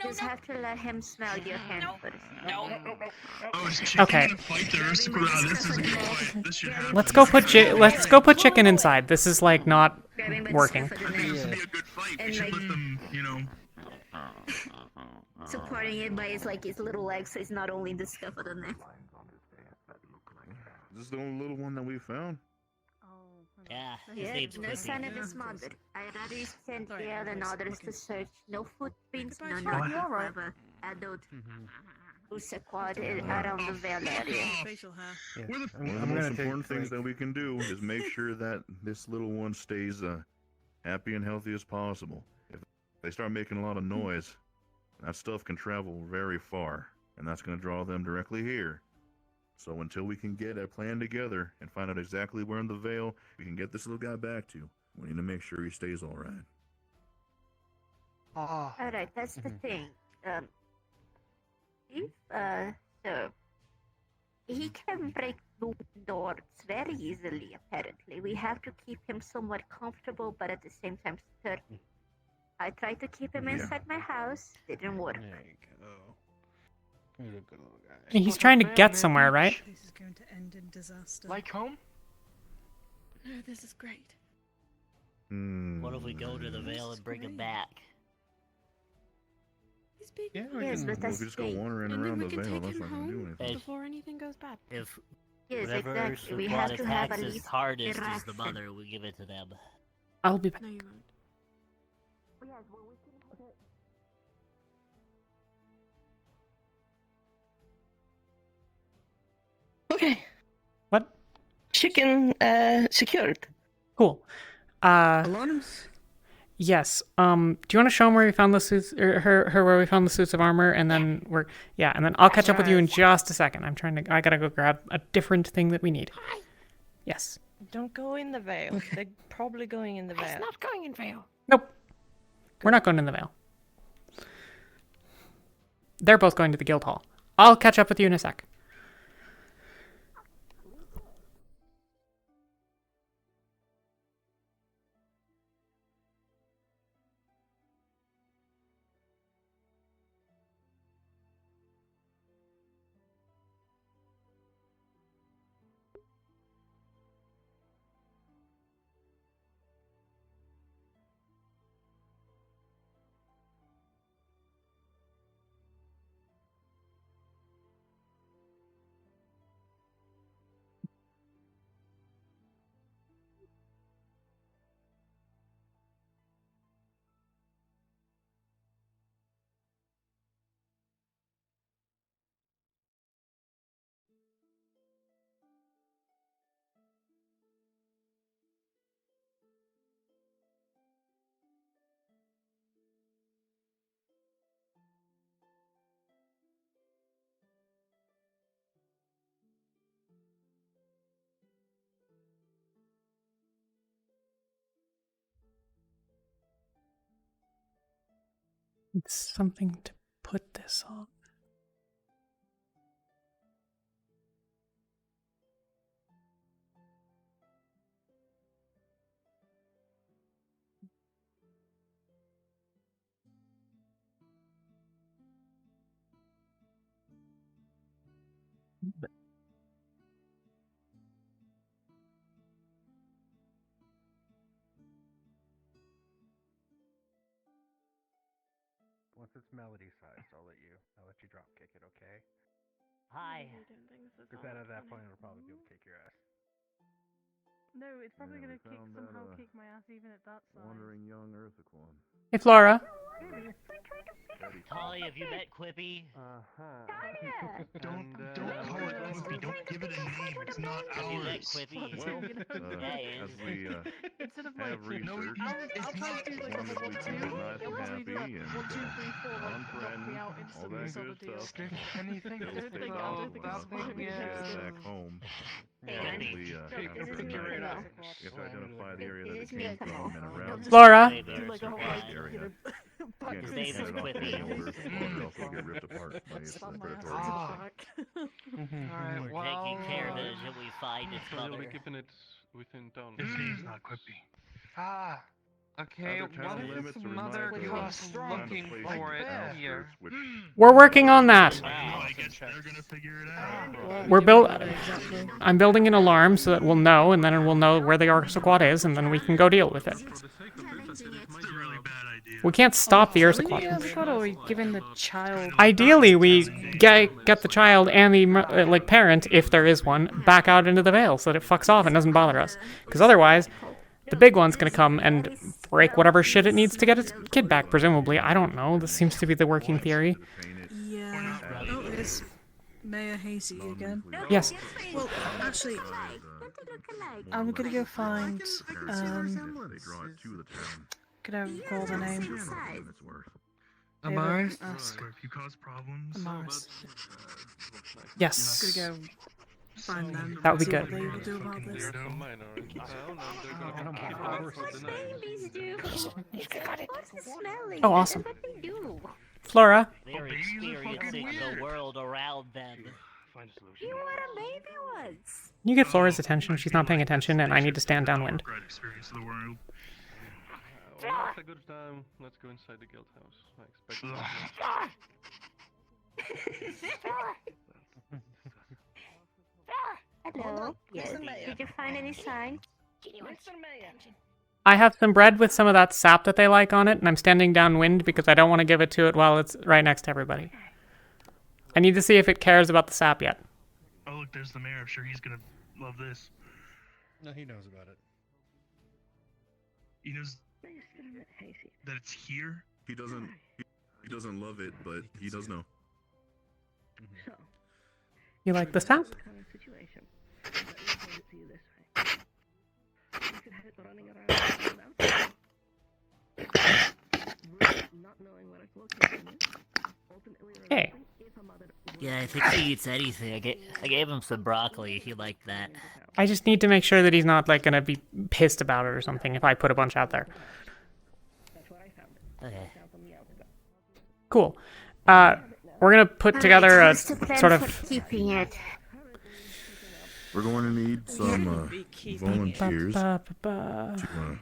just have to let him smell your hand first. Oh, is chicken Okay. gonna fight the Aristocrat? This is a good fight. This should happen. Let's go put chicken inside. This is like not working. I think this would be a good fight. We should let them, you know. Supporting it by his little legs, so it's not only the scuff of the neck. This is the only little one that we found. Yeah, his Yeah, name's no Clippy. sign of his mother. I rather sent Sorry, Gail and Alice. others to search. No footprints, no Goodbye, nothing. Charlie. However, adult who squatted around the veil area. Facial hair. Where the One of the most important things that we can do is make sure that this little one stays happy and healthy as possible. If they start making a lot of noise, that stuff can travel very far, and that's going to draw them directly here. So until we can get a plan together and find out exactly where in the Vale we can get this little guy back to, we need to make sure he stays all right. Alright, that's the thing. If, so, he can break doors very easily, apparently. We have to keep him somewhat comfortable, but at the same time certain. I tried to keep him inside my house, didn't work. There you go. He's a good little guy. He's trying to get somewhere, right? This is going to end in disaster. Like home? No, this is great. What if we go to the Vale and bring him back? He's big. Yeah, Yes, but If we that's just go big. wandering And then around we the can Vale, take that's him not going to do home anything. before anything goes bad. If Yes, whatever exactly. We squad have to have attacks at his least hardest is the interaction. mother, we give it to them. I'll be back. No, you won't. Okay. What? Chicken, secured. Cool. Alarms? Yes. Do you want to show him where we found the suits, or her where we found the suits of armor, and then and then I'll catch up with you in just a second. I gotta go grab a different thing that we need. Yes. Don't go in the Vale. They're probably going in the Vale. It's not going in Vale. Nope. We're not going in the Vale. They're both going to the guild hall. I'll catch up with you in a sec. It's something to put this on. Once it's melody sized, I'll let you drop kick it, okay? Hi. Because then at that point it'll probably be able to kick your ass. No, it's probably Yeah, we gonna found somehow that, kick my ass even at that size. Wandering young Earthquan. Hey, Flora. Holly, have you met Quippy? Don't call it Quippy. Don't give it a name. It's not Have you met ours. Quippy? Well, Yeah, as we Instead of have researched, I'll try to do like a as long as level we 2, feel nice it'll and probably do happy like and 1, 2, 3, 4, like knock me non-threatened, out all instantly, that sort good of deal. stuff, Anything it'll good? stay I valid don't think enough it's when we gonna get be it back home. Yeah. Hopefully, after the night, we have to identify the area that it came from and around Flora. area. Again, His because name you is can't off Quippy. the old Earthquan, or else it'll get ripped apart by its predatory. Alright, We're taking care of it until we find its So you'll mother. be keeping it within town. His name's not Quippy. Ah. Okay, Other town what is limits this are mother reminded cost of looking place for in it the outskirts, here? which We're working on that. I guess they're gonna figure it out. We're I'm building an alarm so that we'll know, and then we'll know where the Arsaquat is, and then we can go deal with it. We can't stop the Arsaquat. Or are we giving the child? Ideally, we get the child and the like parent, if there is one, back out into the Vale so that it fucks off and doesn't bother us. Because otherwise, the big one's gonna come and break whatever shit it needs to get its kid back. Presumably, I don't know. This seems to be the working theory. Yeah. Oh, it's Mayor Hazy again. Yes. Well, actually, I'm gonna go find. Could I recall the name? Amaris? Ask. If you cause problems. Amaris. Yes. Gonna go find them. That would be see good. What they will do about this. Oh, awesome. Flora. They're experiencing the world around them. You were a baby once. You get Flora's attention. She's not paying attention, and I need to stand downwind. Great experience of the world. Well, that's a good time. Let's go inside the guild house. I expect Hello. Yes. Did you find any sign? I have some bread with some of that sap that they like on it, and I'm standing downwind because I don't want to give it to it while it's right next to everybody. I need to see if it cares about the sap yet. Oh, look, there's the mayor. I'm sure he's gonna love this. No, he knows about it. He knows that it's here. He doesn't. He doesn't love it, but he does know. You like the sap? Hey. Yeah, I think he eats anything. I gave him some broccoli. He liked that. I just need to make sure that he's not like gonna be pissed about it or something if I put a bunch out there. Okay. Cool. We're gonna put together a sort of. Keeping it. We're going to need some volunteers to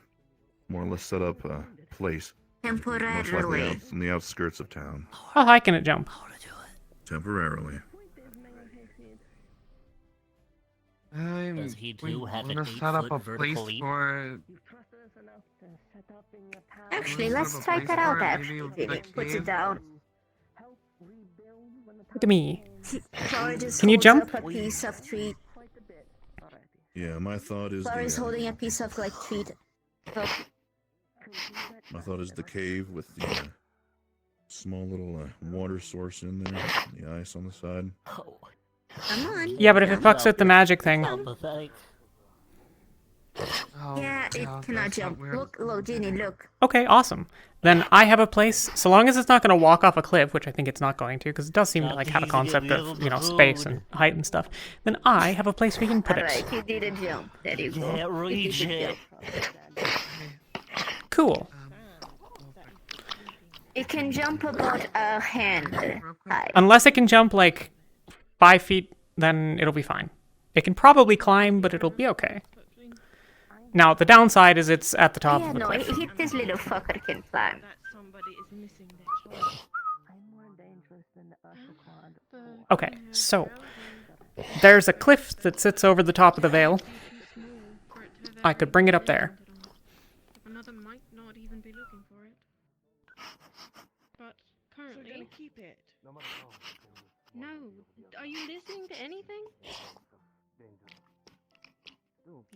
more or less set up a place. Most likely Temporarily. out in the outskirts of town. How high can it jump? Temporarily. Does he We do have an wanna set up 8-foot a place vertical leap? for. Actually, let's try that out. Actually, put it down. Look at me. Flora just Can you holds jump? up a piece of tree. Yeah, my thought is Flora is the holding a piece of like tree. my thought is the cave with the small little water source in there, the ice on the side. Come on. Yeah, but if it fucks with the magic thing. Yeah, it cannot jump. Look, Ginny, look. Okay, awesome. Then I have a place, so long as it's not going to walk off a cliff, which I think it's not going to, because it does seem to like have a concept of, you know, space and height and stuff. Then I have a place we can put it. Alright, you did a jump. There you go. Can't reach it. Cool. It can jump about a hand high. Unless it can jump like 5 feet, then it'll be fine. It can probably climb, but it'll be okay. Now, the downside is it's at the top Yeah, of the no, cliff. this little fucker can climb. Okay, so there's a cliff that sits over the top of the vale. I could bring it up there. Another might not even be looking for it. But currently... So you're gonna keep it? No. Are you listening to anything?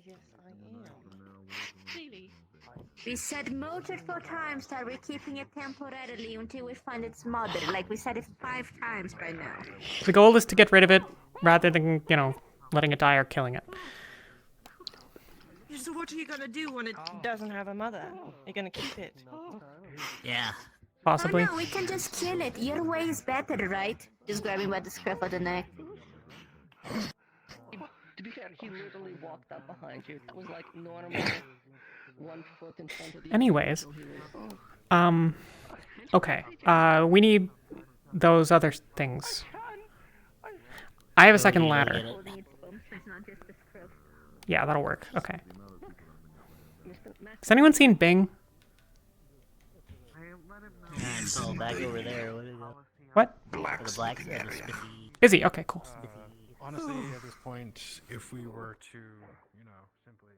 Yes, I am. Clearly. We said multiple times that we're keeping it temporarily until we find its mother. Like, we said it 5 times by now. The goal is to get rid of it rather than, you know, letting it die or killing it. So what are you gonna do when it doesn't have a mother? You're gonna keep it? Yeah. Possibly. Oh no, we can just kill it. Your way is better, right? Just grabbing by the scruff of the neck. To be fair, he literally walked up behind you. That was like normal. 1 foot in front of you. Anyways, okay. We need those other things. I have a second ladder. Yeah, that'll work. Okay. Has anyone seen Bing? It's all back over there. What is it? What? The blacksmith. Is he? Okay, cool. Honestly, at this point, if we were to, you know, simply...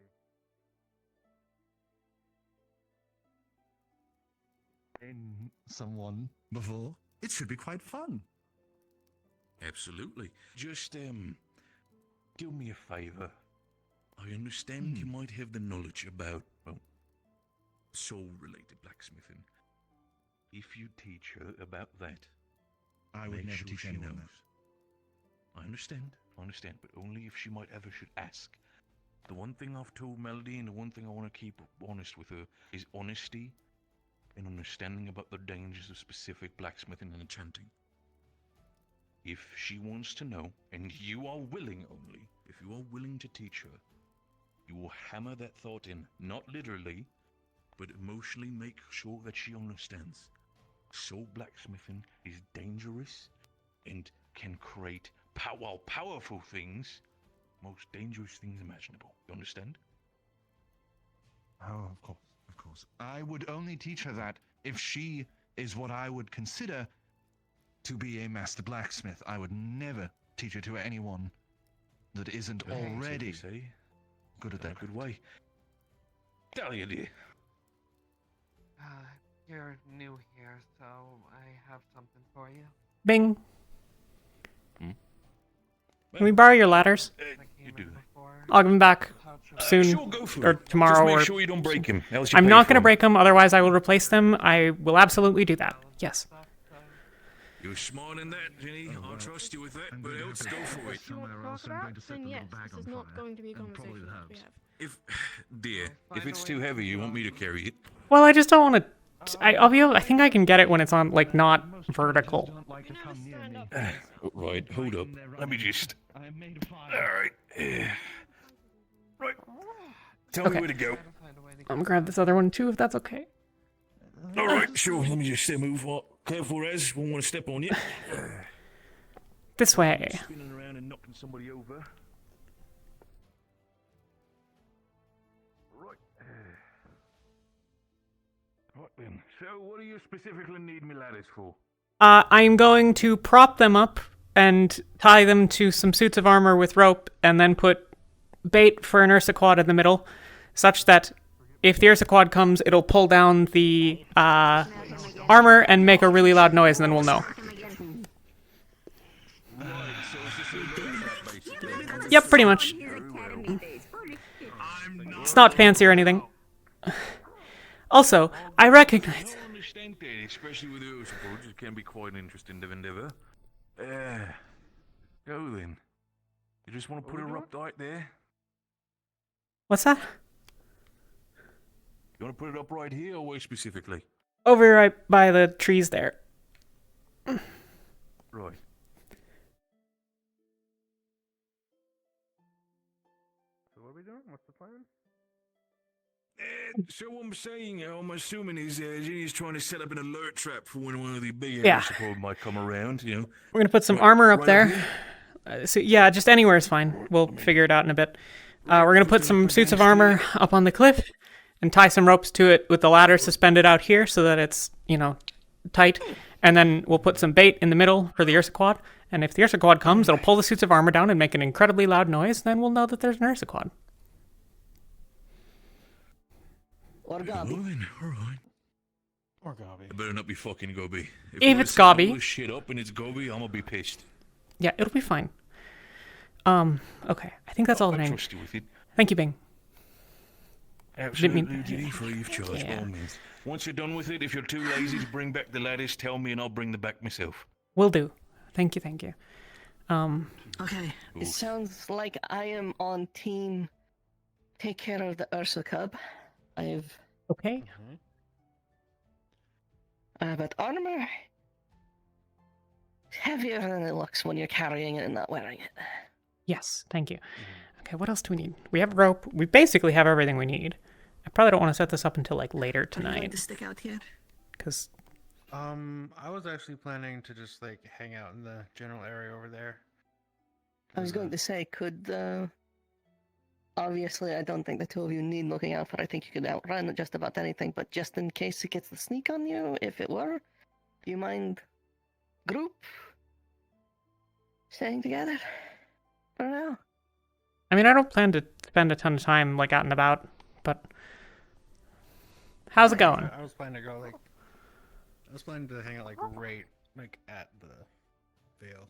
Someone before, it should be quite fun. Absolutely. Just, do me a favor. I understand you might have the knowledge about, well, soul-related blacksmithing. If you teach her about that, I would never teach anyone that. I understand, but only if she might ever should ask. The one thing I've told Melody and the one thing I want to keep honest with her is honesty and understanding about the dangers of specific blacksmithing and enchanting. If she wants to know, and you are willing only, if you are willing to teach her, you will hammer that thought in, not literally, but emotionally make sure that she understands. Soul blacksmithing is dangerous and can create powerful things, most dangerous things imaginable. You understand? Oh, of course. I would only teach her that if she is what I would consider to be a master blacksmith. I would never teach her to anyone that isn't already good at that. Good way. Dahlia, dear. You're new here, so I have something for you. Bing. Can we borrow your ladders? You do. I'll give them back soon Sure, go for or it. tomorrow. Just make or sure you don't break 'em, else you I'm pay not for going to 'em. break them, otherwise I will replace them. I will absolutely do that. Yes. You're smart in that, Ginny. I'll trust you with that, but else go for it. If you want to talk about, then yes, this is not going to be a conversation that we have. If, dear, if it's too heavy, you want me to carry it? Well, I just don't want to. I think I can get it when it's on, like, not vertical. Right, hold up. Let me just... Alright. Right. Tell me Okay. where to go. I'm gonna grab this other one too, if that's okay. Alright, sure. Let me just move. Careful, Raz. Won't want to step on you. This way. Spinning around and knocking somebody over. Right. Right then. So, what do you specifically need me ladders for? I'm going to prop them up and tie them to some suits of armor with rope, and then put bait for an Ursa quad in the middle, such that if the Ursa quad comes, it'll pull down the armor and make a really loud noise, and then we'll know. Yep, pretty much. It's not fancy or anything. Also, I recognize... I understand that, especially with the Ursa quads. It can be quite an interesting endeavor. Go then. You just want to put her up right there? What's that? You want to put it up right here, or where specifically? Over right by the trees there. Right. So what are we doing? What's the plan? So what I'm saying, I'm assuming is Ginny's trying to set up an alert trap for when one of the big Yeah. support might come around, you know. We're gonna put some Right- armor up right there. here? So yeah, just anywhere is fine. We'll figure it out in a bit. We're gonna put some suits of armor up on the cliff and tie some ropes to it with the ladder suspended out here so that it's, you know, tight. And then we'll put some bait in the middle for the Ursa quad. And if the Ursa quad comes, it'll pull the suits of armor down and make an incredibly loud noise. Then we'll know that there's an Ursa quad. Or Gobby. Alright. Or Gobby. It better not be fucking Gobby. If I it's set all Gobby- this shit up and it's Gobby, I'm gonna be pissed. Yeah, it'll be fine. Okay. I think that's all that I need. trust you with it. Thank you, Bing. Absolutely, mean- Ginny, free of charge, by all means. Once you're done with it, if you're too lazy to bring back the ladders, tell me and I'll bring them back myself. Will do. Thank you, thank you. Okay, it sounds like I am on team take care of the Ursa cub. I've... Okay. But armor... heavier than it looks when you're carrying it and not wearing it. Yes, thank you. Okay, what else do we need? We have rope. We basically have everything we need. I probably don't want to set this up until like later Are you going tonight. to stick out here? Because I was actually planning to just like hang out in the general area over there. I was going to say, obviously, I don't think the two of you need looking out for. I think you could outrun just about anything, but just in case it gets the sneak on you, if it were, do you mind group staying together for now? I mean, I don't plan to spend a ton of time like out and about, but how's it going? I was planning to go like, I was planning to hang out like right like at the Vale.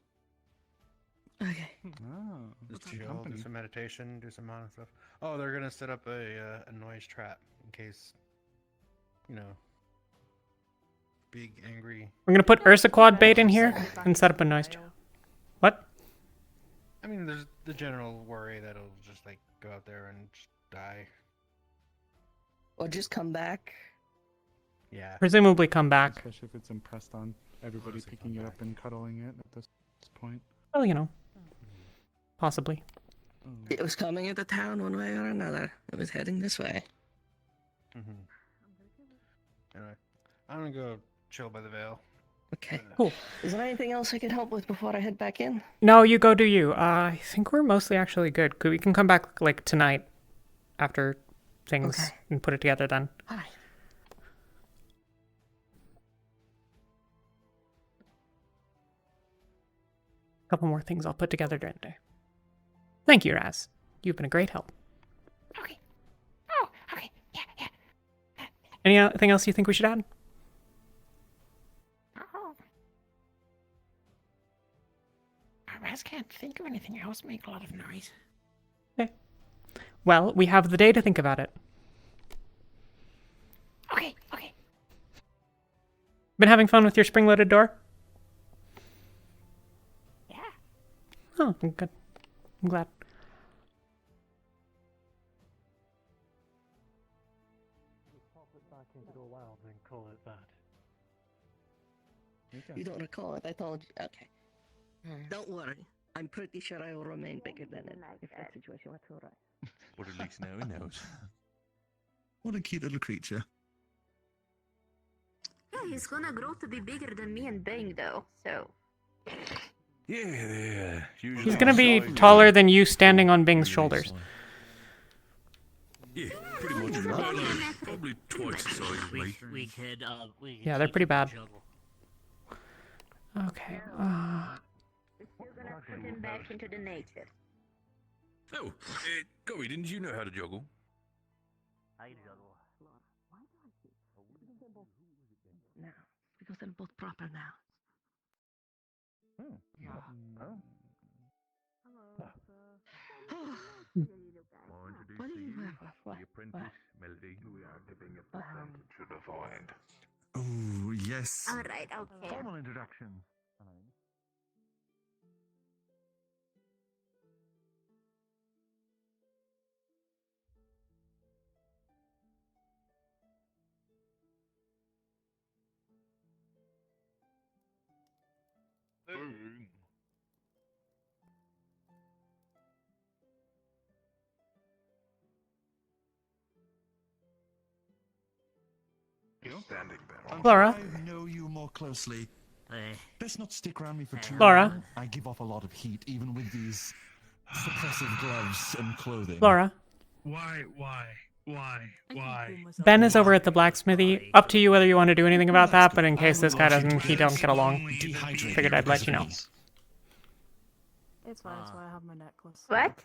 Okay. Oh, Just chill, do some meditation, do some mana stuff. Oh, they're gonna set up a noise trap in case, you know, big angry. We're gonna put Ursa quad bait in here and set up a noise trap. What? I mean, there's the general worry that it'll just like go out there and just die. Or just come back. Yeah. Presumably come back. Especially if it's impressed on everybody picking it up and cuddling it at this point. Well, you know, possibly. It was coming into town one way or another. It was heading this way. Anyway, I'm gonna go chill by the Vale. Okay. Cool. Is there anything else I could help with before I head back in? No, you go do you. I think we're mostly actually good. We can come back like tonight after things and put it together then. Alright. A couple more things I'll put together during the day. Thank you, Raz. You've been a great help. Okay. Oh, okay. Yeah. Anything else you think we should add? Oh. I just can't think of anything else make a lot of noise. Well, we have the day to think about it. Okay. Been having fun with your spring-loaded door? Yeah. Oh, good. I'm glad. Pop it back into the wild and call it that. You don't recall it, I told you. Okay. Don't worry. I'm pretty sure I will remain bigger than it if that situation were to arise. But at least now he knows. What a cute little creature. Yeah, he's gonna grow to be bigger than me and Bang, though, so. Yeah. Usually He's gonna be size, taller than you standing on Bing's shoulders. Yeah, pretty much. About, probably twice the size of me. We could, Yeah, they're pretty bad. juggle. Okay. We're still gonna put him back into the nature. Oh, Gobby, didn't you know how to juggle? I juggle. No, because they're both proper now. I'll introduce to you the apprentice, Melody. We are giving a percentage to the void. Oh, yes. Alright, okay. Formal introduction. Standing there. Laura? I know you more closely. Best not stick around me for too Laura? long. I give off a lot of heat, even with these suppressive gloves and clothing. Laura? Why? Ben is over at the blacksmithy. Up to you whether you want to do anything about that, but in case this guy he don't get along, figured I'd let you know. It's fine, that's why I have my necklace. What?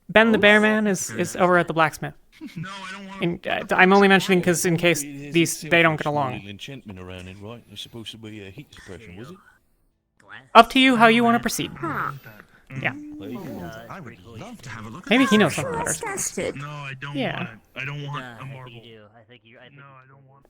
Ben the bear man is over at the blacksmith. No, I don't want. And, I'm only mentioning because in case they don't get along. Little enchantment around it, right? It's supposed to be a heat suppression, was it? Up to you how you want to proceed. Yeah. I would love to have a look. Maybe he knows something better. No, I don't Yeah. want it. I don't want a I think marble. you do. I think you. No, I don't want.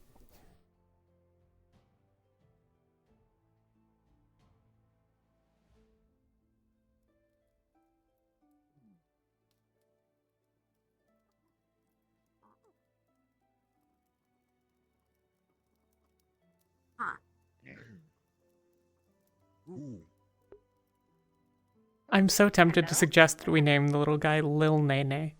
I'm so tempted to suggest that we name the little guy Lil Nene.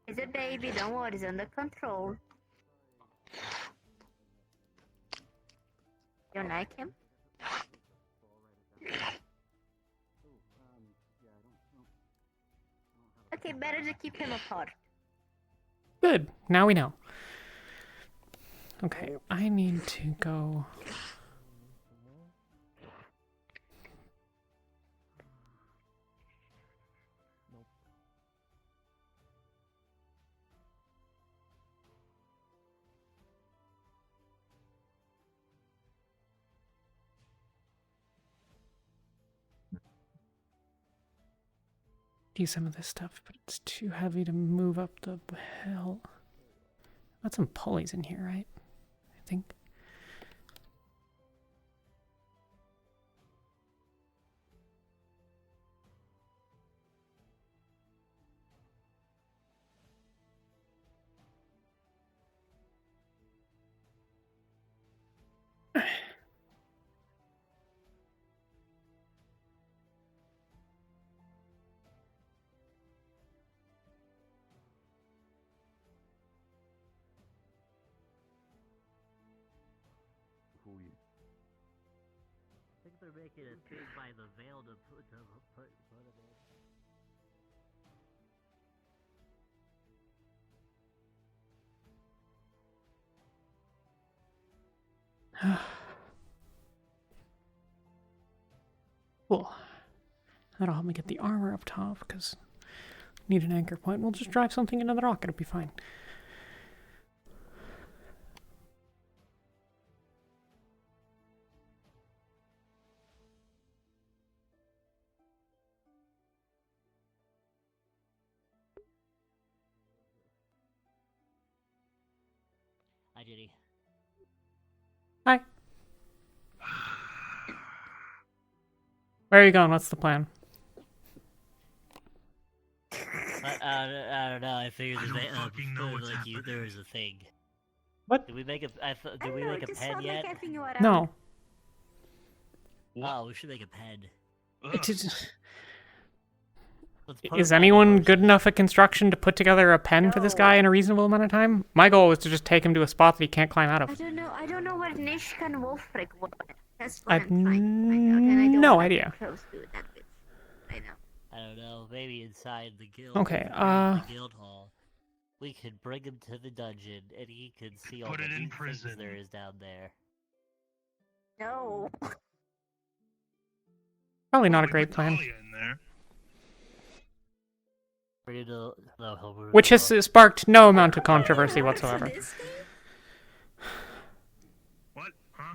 It's a baby, don't worry, it's under control. You like him? Okay, better to keep him apart. Good. Now we know. Okay, I need to go. Do some of this stuff, but it's too heavy to move up the hill. Got some pulleys in here, right? I think. I think they're making a thing by the veil to put him in. Cool. That'll help me get the armor up top, because need an anchor point. We'll just drive something into the rock, it'll be fine. Hi, Ginny. Hi. Where are you going? What's the plan? I don't know. I figured there was a thing. What? Did we make a? Did we make a pen yet? No. Oh, we should make a pen. Is anyone good enough at construction to put together a pen for this guy in a reasonable amount of time? My goal was to just take him to a spot that he can't climb out of. I don't know what Nishkan Wolfric was. That's what I've I'm trying to find out, and I don't no want to idea. be close to that bit. I know. I don't know. Maybe inside the guild. Okay, The guild hall. We could bring him to the dungeon, and he could see all Put the it in neat prison. things there is down there. No. Probably not a great plan. In there. Which has sparked no amount of controversy whatsoever. What? Huh?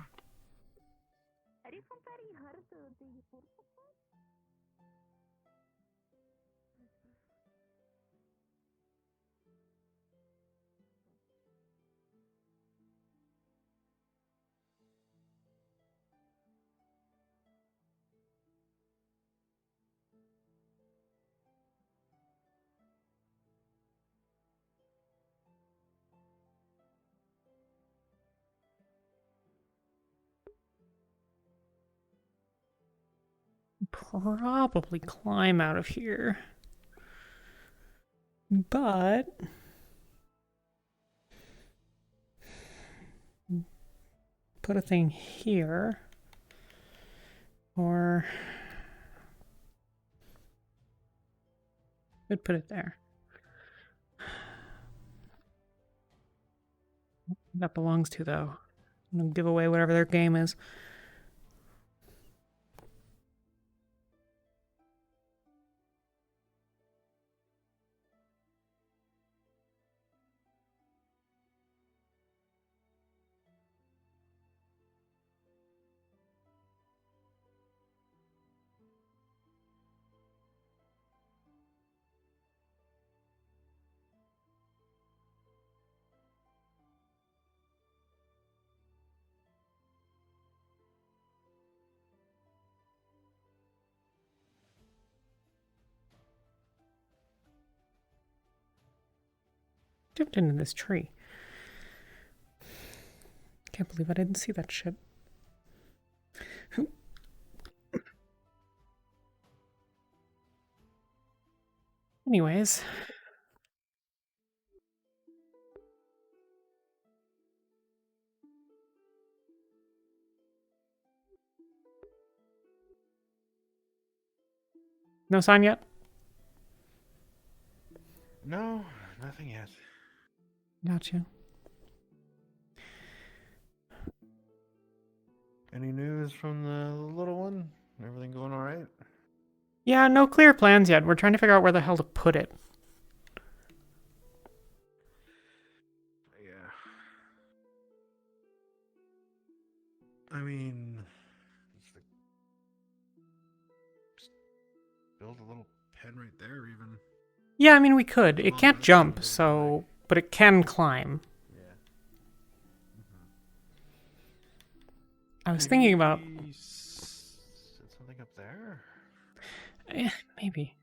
probably climb out of here. But put a thing here. Or could put it there. That belongs to, though. I'm gonna give away whatever their game is. Jumped into this tree. Can't believe I didn't see that shit. Anyways. No sign yet? No, nothing yet. Gotcha. Any news from the little one? Everything going all right? Yeah, no clear plans yet. We're trying to figure out where the hell to put it. Yeah. I mean, just build a little pen right there, even. Yeah, I mean, we could. It can't jump, so... But it can climb. Yeah. I was thinking about... Set something up there? Maybe.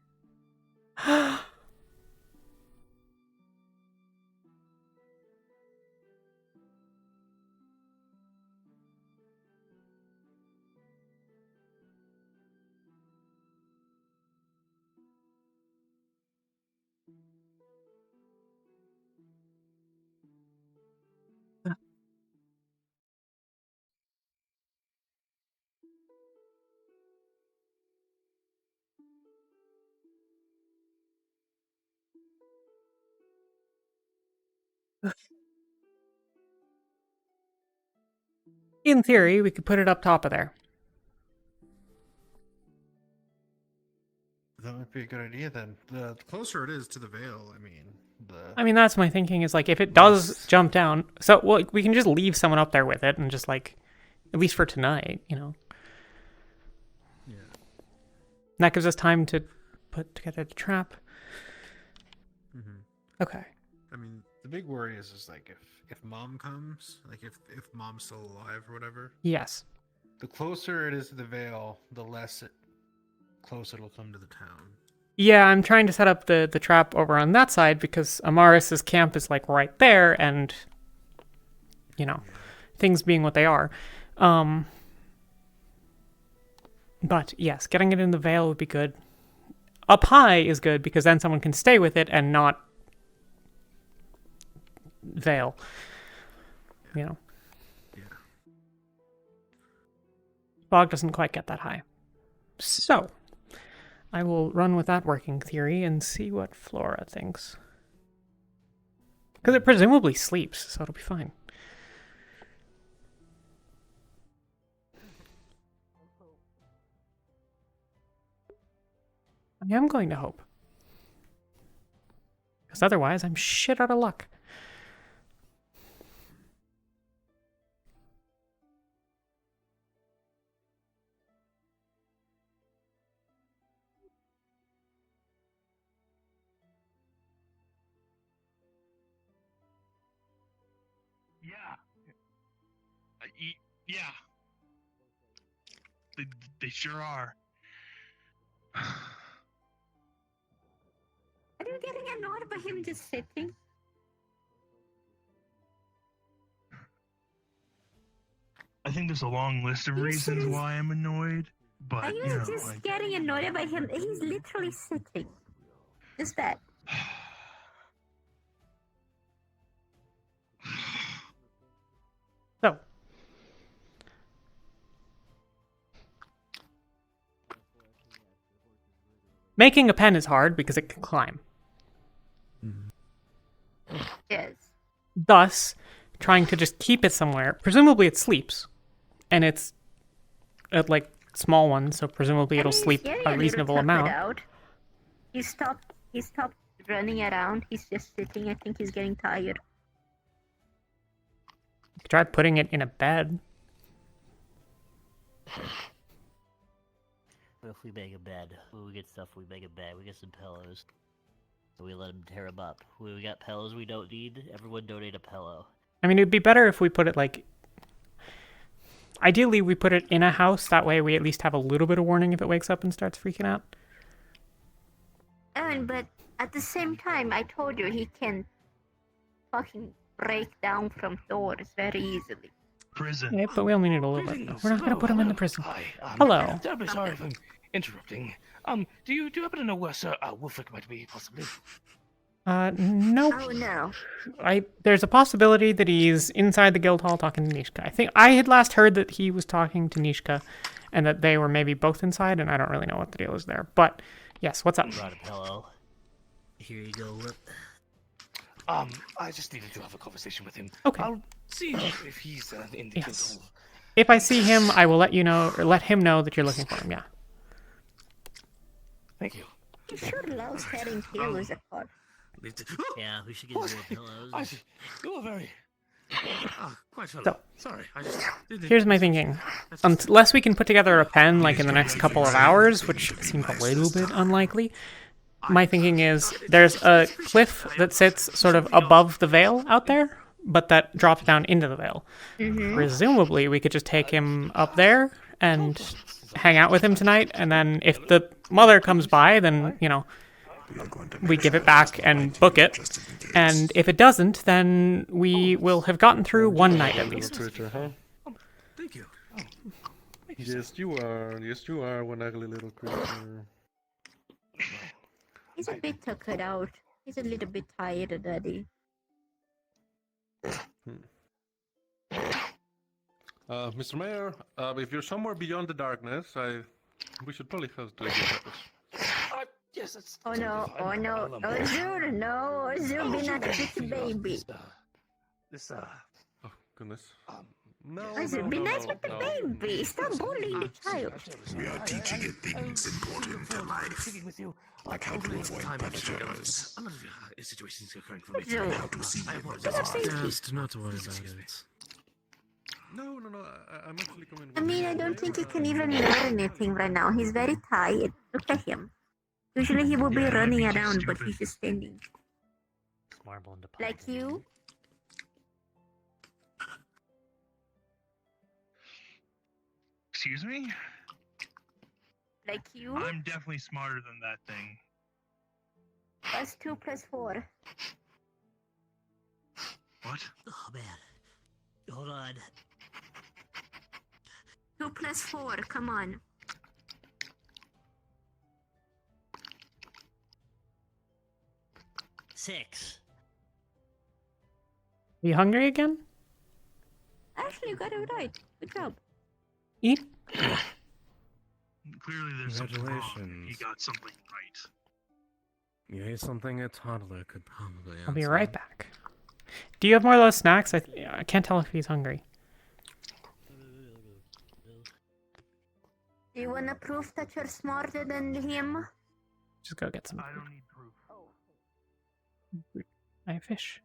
In theory, we could put it up top of there. That might be a good idea then. The closer it is to the veil, I mean, that's my thinking, is like, if it does jump down... So, well, we can just leave someone up there with it and just, like... At least for tonight, you know? Yeah. And that gives us time to put together the trap. Okay. I mean, the big worry is like if mom comes, like if mom's still alive or whatever. Yes. The closer it is to the veil, the less close it'll come to the town. Yeah, I'm trying to set up the trap over on that side because Amaris's camp is like right there, and you know, things being what they are. But yes, getting it in the veil would be good. Up high is good because then someone can stay with it and not veil. You know. Yeah. Fog doesn't quite get that high. So, I will run with that working theory and see what Flora thinks. Because it presumably sleeps, so it'll be fine. I am going to hope. Because otherwise, I'm shit out of luck. Yeah. Yeah. They sure are. Are you getting annoyed by him just sitting? I think there's a long list of reasons why I'm annoyed. But I you was know, just like, getting annoyed by him. He's literally sitting. Just that. So, making a pen is hard because it can climb. Yes. Thus, trying to just keep it somewhere. Presumably it sleeps. And it's a, like, small one, so presumably it'll sleep a reasonable amount. Out. He stopped running around. He's just sitting. I think he's getting tired. Try putting it in a bed. What if we make a bed? When we get stuff, we make a bed. We get some pillows. So we let them tear them up. When we got pillows we don't need, everyone donate a pillow. I mean, it'd be better if we put it, like... Ideally, we put it in a house. That way we at least have a little bit of warning if it wakes up and starts freaking out. But at the same time, I told you he can fucking break down from doors very easily. Prison. Yeah, but we only need a little bit. We're not going to put him in the prison. Hi, Hello. Terribly sorry if I'm interrupting. Do you happen to know where Sir Wolfric might be, possibly? Nope. Oh no. There's a possibility that he's inside the guild hall talking to Nishka. I think I had last heard that he was talking to Nishka, and that they were maybe both inside, and I don't really know what the deal is there. But yes, what's up? Brought a pillow. Here you go. I just needed to have a conversation with him. Okay. I'll see if he's in the guild hall. If I see him, I will let you know, or let him know that you're looking for him. Yeah. Thank you. He sure loves having pillows apart. Yeah, we should get more pillows. You're very... quite So, sorry. here's my thinking. Unless we can put together a pen, like, in the next couple of hours, which seems a little bit unlikely, my thinking is there's a cliff that sits sort of above the Vale out there, but that drops down into the Vale. Presumably, we could just take him up there and hang out with him tonight, and then if the mother comes by, then, you know, we give it back and book it, and if it doesn't, then we will have gotten through one night at least. Thank you. Yes, you are. Yes, you are one ugly little creature. He's a bit tuckered out. He's a little bit tired, Daddy. Mr. Mayor, if you're somewhere beyond the darkness, we should probably have to get this. Yes, it's... Oh no, oh no, Ozur, no, Ozur, be not a baby. Oh, goodness. No, Ozur, be nice with the baby. Stop bullying the child. We are teaching it things important for life, like how to avoid predators. A lot of situations occurring for me. Ozur, How to see them. Yes, do not worry about it. No, I'm actually coming. I mean, I don't think he can even learn anything right now. He's very tired. Look at him. Usually he will be running around, but he's just standing. Marble into Like you? Excuse me? Like you? I'm definitely smarter than that thing. Plus 2 plus 4. What? Oh man. Hold on. 2 plus 4, come on. Six. Are you hungry again? Actually, you got it right. Good job. Eat. Clearly there's something wrong. He Congratulations. got something right. You ate something a toddler could probably I'll be answer. right back. Do you have more of those snacks? I can't tell if he's hungry. Do you wanna prove that you're smarter than him? Just go get some. I don't need proof. I have fish.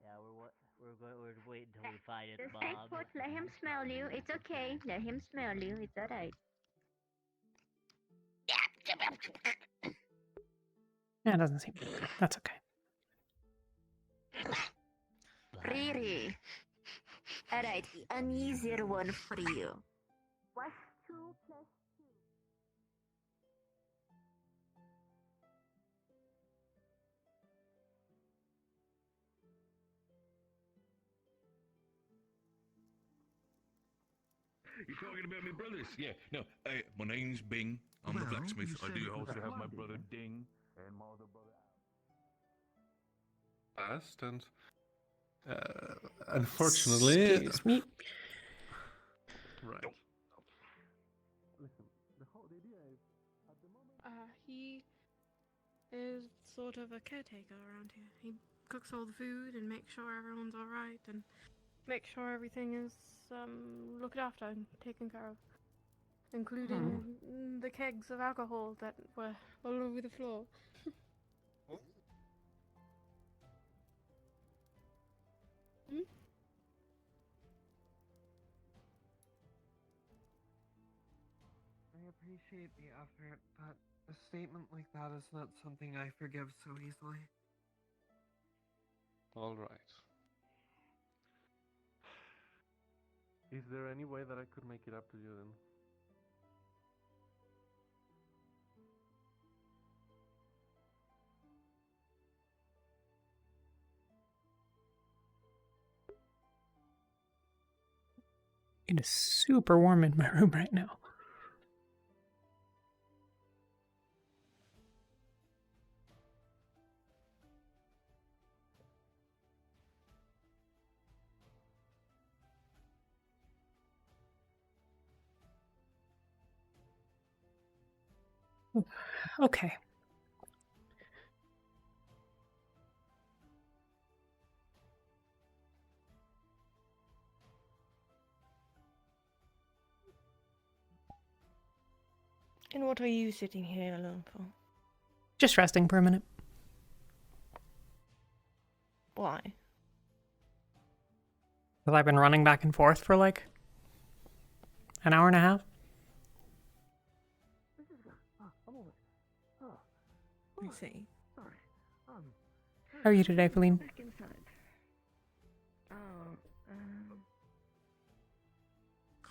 Yeah, we're waiting until we find it, Just Bob. stay put, let him smell you. It's okay. Let him smell you. It's alright. Yeah, it doesn't seem. That's okay. Really? Alright, an easier one for you. What's 2 plus You're talking about my brothers? Yeah. No, my name's Bing. I'm the Well, blacksmith. you I said do it was also have my flooded. brother Ding and my other brother. Past and unfortunately, Excuse me. right. He is sort of a caretaker around here. He cooks all the food and makes sure everyone's alright and makes sure everything is looked after and taken care of. Including the kegs of alcohol that were all over the floor. Hmm? I appreciate the effort, but a statement like that is not something I forgive so easily. All right. Is there any way that I could make it up to you then? It is super warm in my room right now. Okay. And what are you sitting here alone for? Just resting for a minute. Why? Because I've been running back and forth for like an hour and a half. I see. Sorry. How are you today, Feline? Back inside. Oh,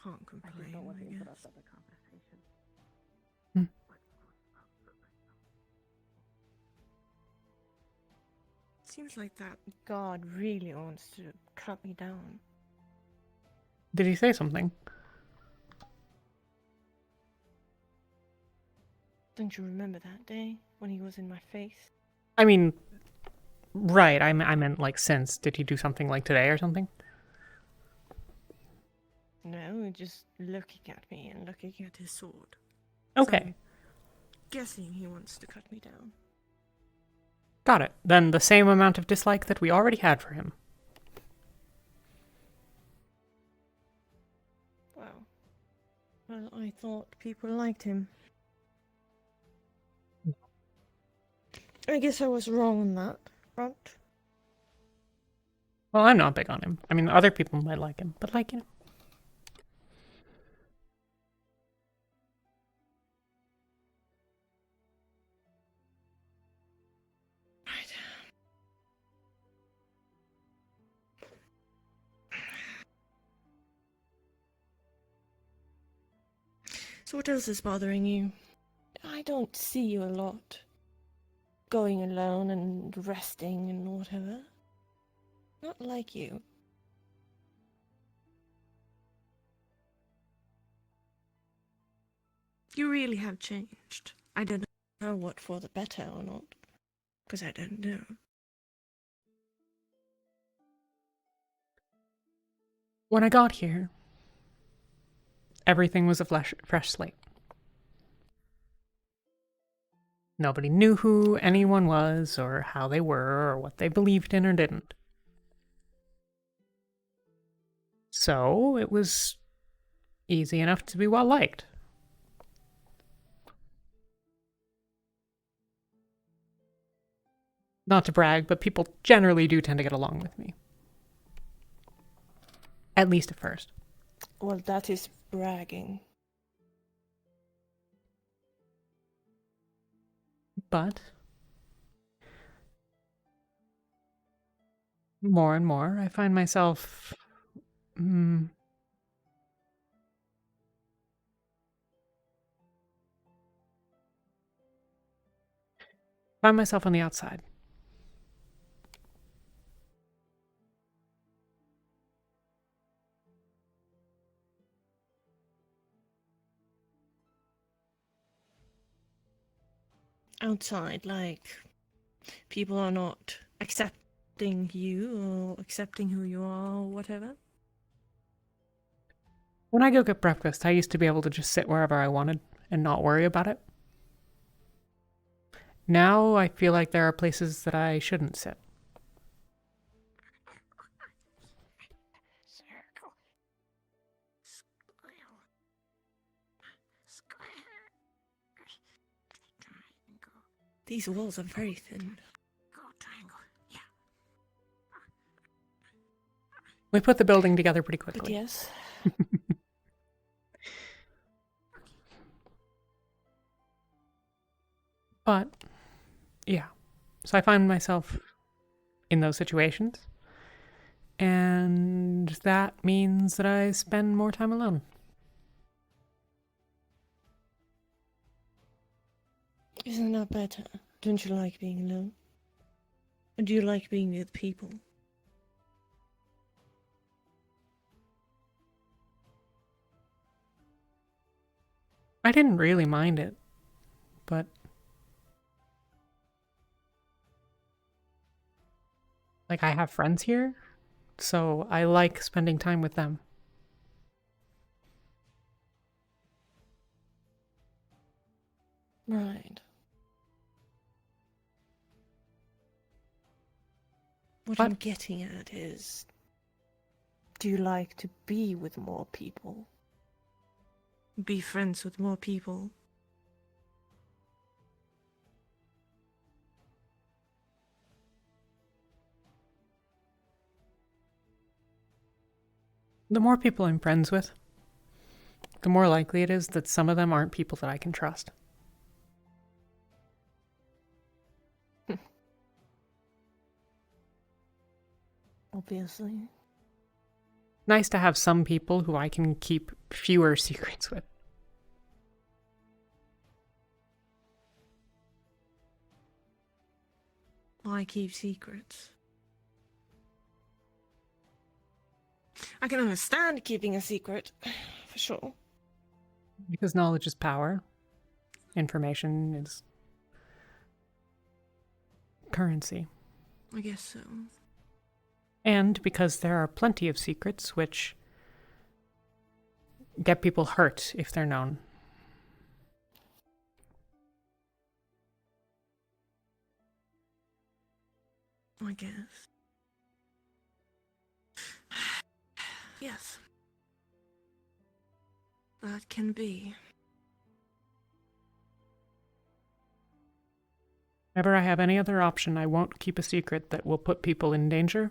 Can't complain, don't want I to put guess. up the conversation. Seems like that god really wants to cut me down. Did he say something? Don't you remember that day when he was in my face? I mean, right. I meant like since. Did he do something like today or something? No, just looking at me and looking at his sword. Okay. So I'm guessing he wants to cut me down. Got it. Then the same amount of dislike that we already had for him. Wow. Well, I thought people liked him. I guess I was wrong on that front. Well, I'm not big on him. I mean, other people might like him, but like, you know. So what else is bothering you? I don't see you a lot. Going alone and resting and whatever. Not like you. You really have changed. I don't know what for the better or not. Because I don't know. When I got here, everything was a fresh slate. Nobody knew who anyone was, or how they were, or what they believed in or didn't. So, it was easy enough to be well liked. Not to brag, but people generally do tend to get along with me. At least at first. Well, that is bragging. But more and more, I find myself on the outside. Outside, like people are not accepting you or accepting who you are or whatever. When I go get breakfast, I used to be able to just sit wherever I wanted and not worry about it. Now I feel like there are places that I shouldn't sit. These walls are very thin. We put the building together pretty quickly. But yes. But, yeah. So I find myself in those situations. And that means that I spend more time alone. Isn't that better? Don't you like being alone? Or do you like being with people? I didn't really mind it, but like I have friends here, so I like spending time with them. Right. What But- I'm getting at is, do you like to be with more people? Be friends with more people? The more people I'm friends with, the more likely it is that some of them aren't people that I can trust. Obviously. Nice to have some people who I can keep fewer secrets with. I keep secrets. I can understand keeping a secret, for sure. Because knowledge is power. Information is currency. I guess so. And because there are plenty of secrets which get people hurt if they're known. I guess. Yes. That can be. Whenever I have any other option, I won't keep a secret that will put people in danger,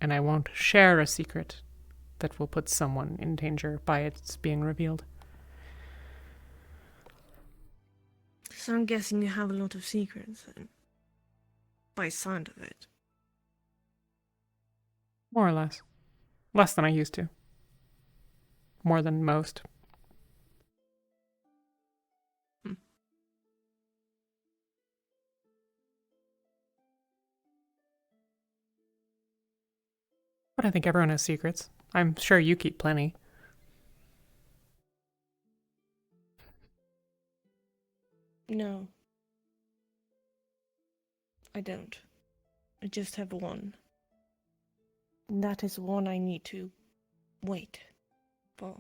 and I won't share a secret that will put someone in danger by its being revealed. So I'm guessing you have a lot of secrets, then. By sound of it. More or less. Less than I used to. More than most. But I think everyone has secrets. I'm sure you keep plenty. No. I don't. I just have one. And that is one I need to wait for.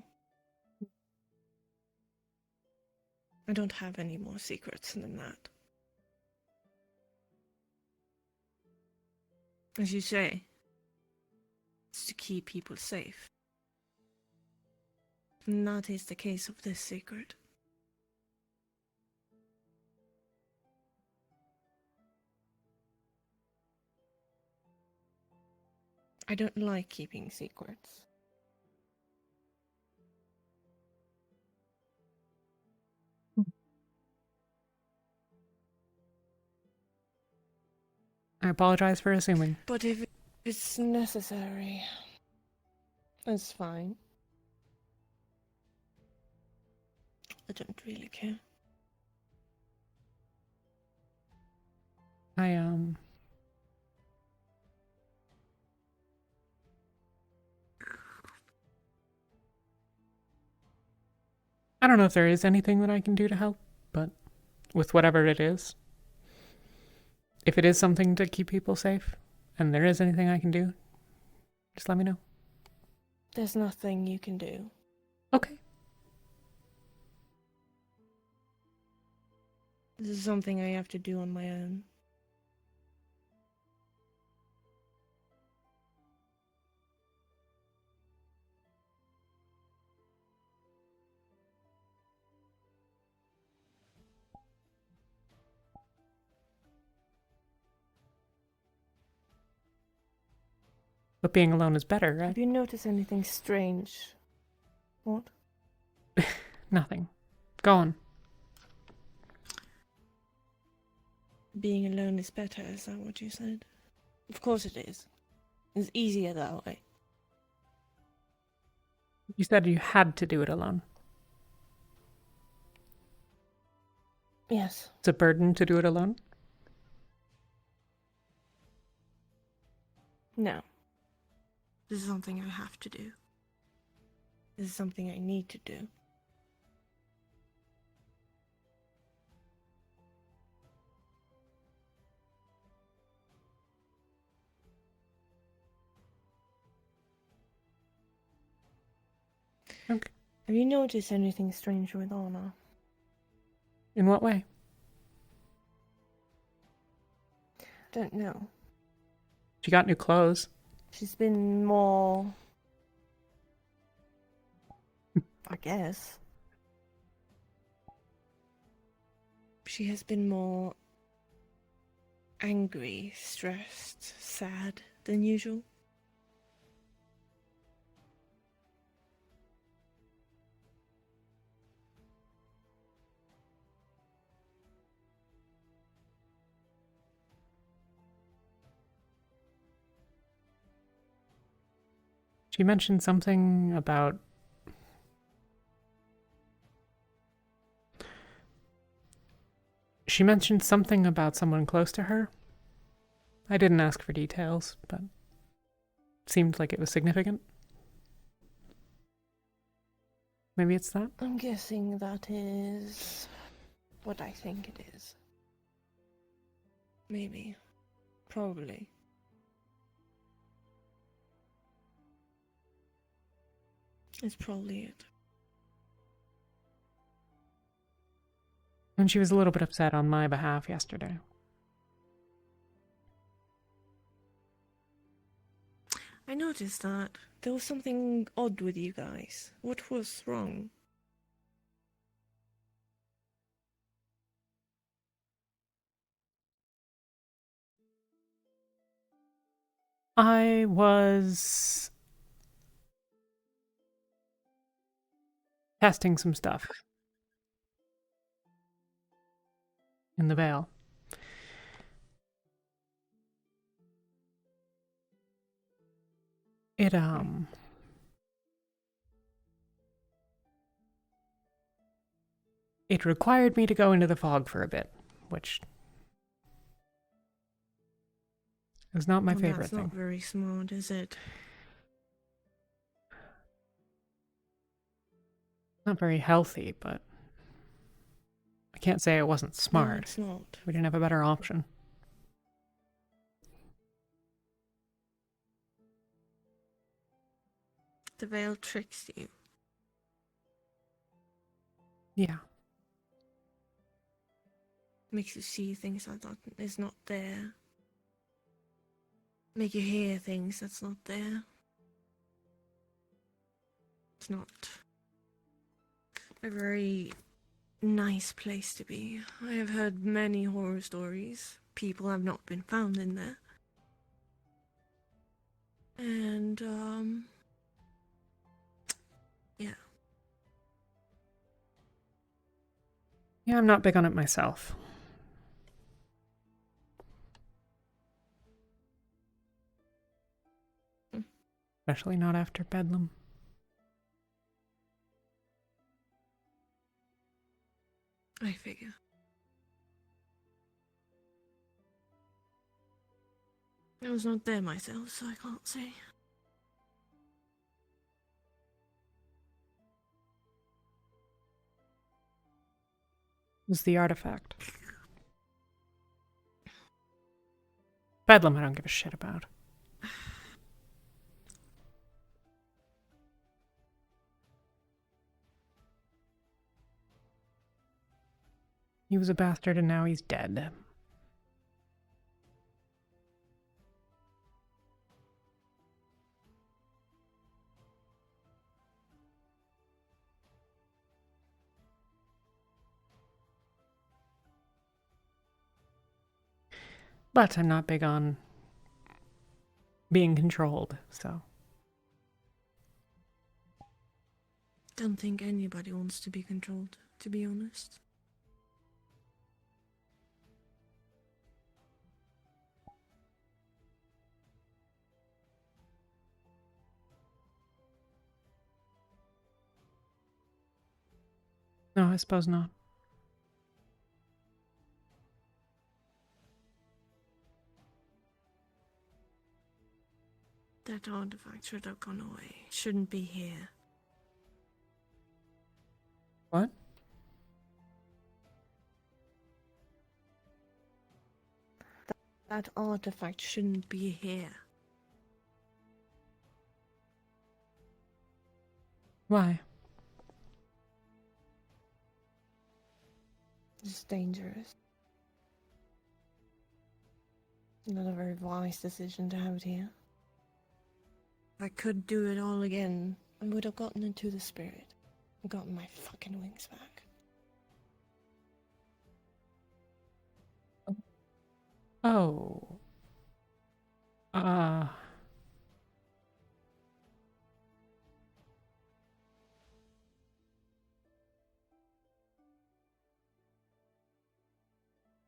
I don't have any more secrets than that. As you say, it's to keep people safe. And that is the case of this secret. I don't like keeping secrets. I apologize for assuming. But if It's necessary. It's fine. I don't really care. I don't know if there is anything that I can do to help, but with whatever it is, if it is something to keep people safe, and there is anything I can do, just let me know. There's nothing you can do. Okay. This is something I have to do on my own. But being alone is better, right? Have you noticed anything strange? What? Nothing. Go on. Being alone is better, is that what you said? Of course it is. It's easier that way. You said you had to do it alone. Yes. It's a burden to do it alone? No. This is something I have to do. This is something I need to do. Okay. Have you noticed anything strange with Anna? In what way? Don't know. She got new clothes. She's been more... I guess. She has been more angry, stressed, sad than usual. She mentioned something about... She mentioned something about someone close to her. I didn't ask for details, but it seemed like it was significant. Maybe it's that? I'm guessing that is what I think it is. Maybe. Probably. It's probably it. And she was a little bit upset on my behalf yesterday. I noticed that. There was something odd with you guys. What was wrong? I was testing some stuff in the Vale. It required me to go into the fog for a bit, which is not my favorite thing. That's not very smart, is it? Not very healthy, but I can't say it wasn't smart. No, it's not. We didn't have a better option. The veil tricks you. Yeah. Makes you see things that is not there. Make you hear things that's not there. It's not a very nice place to be. I have heard many horror stories. People have not been found in there. And, yeah. Yeah, I'm not big on it myself. Especially not after Bedlam. I figure. I was not there myself, so I can't say. Was the artifact. Bedlam I don't give a shit about. He was a bastard and now he's dead. But I'm not big on being controlled, so. Don't think anybody wants to be controlled, to be honest. No, I suppose not. That artifact should have gone away. It shouldn't be here. What? That artifact shouldn't be here. Why? It's dangerous. Not a very wise decision to have it here. If I could do it all again, I would have gotten into the spirit and gotten my fucking wings back. Oh.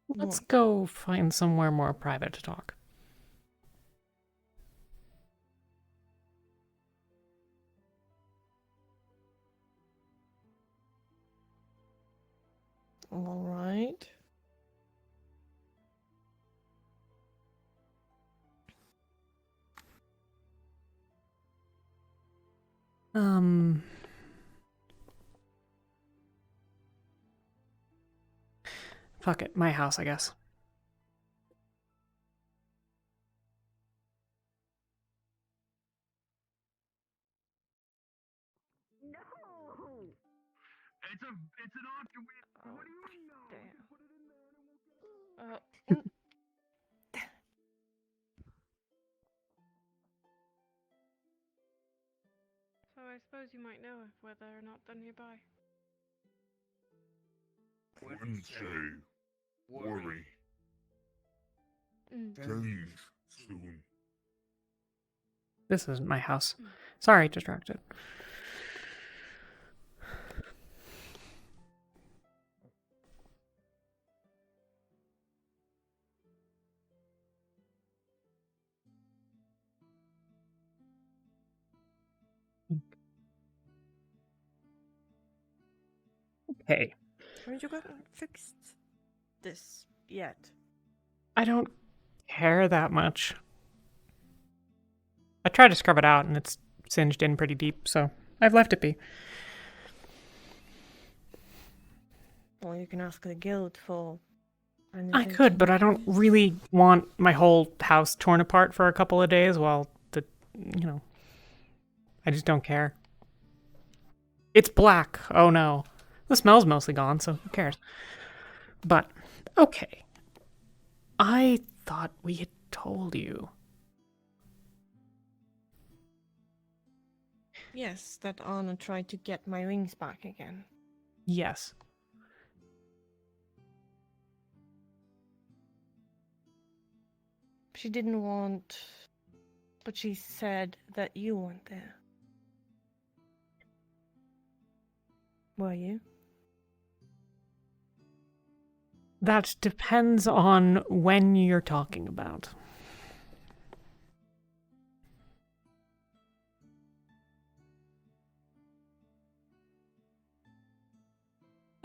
Let's go find somewhere more private to talk. All right. Fuck it, my house, I guess. No! It's an option. What do you mean no? Just put it in there and it will get So I suppose you might know if whether or not they're nearby. Wednesday. Worry. Mm. Change soon. This isn't my house. Sorry, distracted. Okay. Haven't you gotten fixed this yet? I don't care that much. I tried to scrub it out and it's singed in pretty deep, so I've left it be. Well, you can ask the guild for... I could, but I don't really want my whole house torn apart for a couple of days while I just don't care. It's black. Oh no. The smell's mostly gone, so who cares? But, okay. I thought we had told you. Yes, that Anna tried to get my wings back again. Yes. She didn't want... But she said that you weren't there. Were you? That depends on when you're talking about.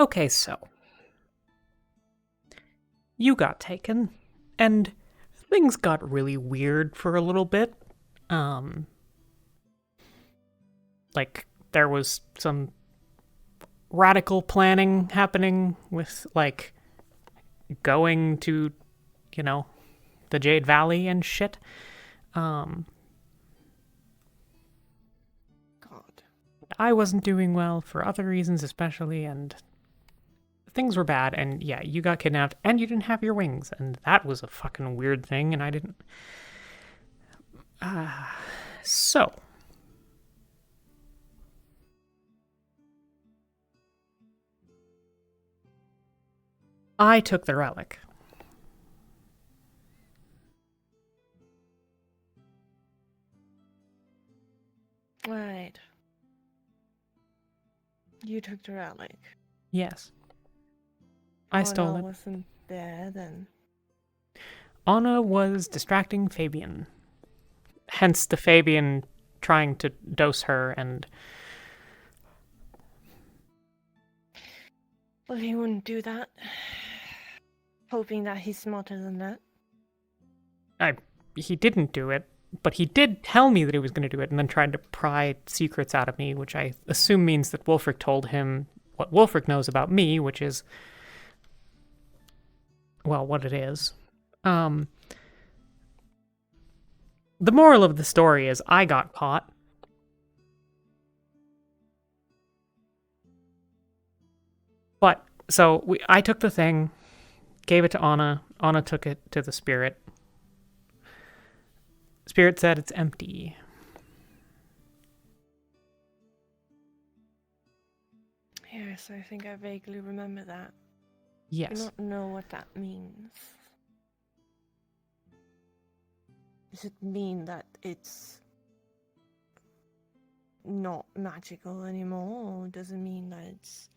Okay, so. You got taken, and things got really weird for a little bit. Like, there was some radical planning happening with, like, going to, you know, the Jade Valley and shit. God. I wasn't doing well for other reasons, especially, and things were bad, and yeah, you got kidnapped, and you didn't have your wings, and that was a fucking weird thing, and I didn't... So... I took the relic. Right. You took the relic. Yes. I stole it. Wasn't there then. Anna was distracting Fabian. Hence the Fabian trying to dose her and... Well, he wouldn't do that. Hoping that he's smarter than that. He didn't do it, but he did tell me that he was going to do it and then tried to pry secrets out of me, which I assume means that Wulfric told him what Wulfric knows about me, which is... well, what it is. The moral of the story is I got caught. But, so, I took the thing, gave it to Anna. Anna took it to the spirit. Spirit said it's empty. Yes, I think I vaguely remember that. Yes. I don't know what that means. Does it mean that it's not magical anymore, or does it mean that it's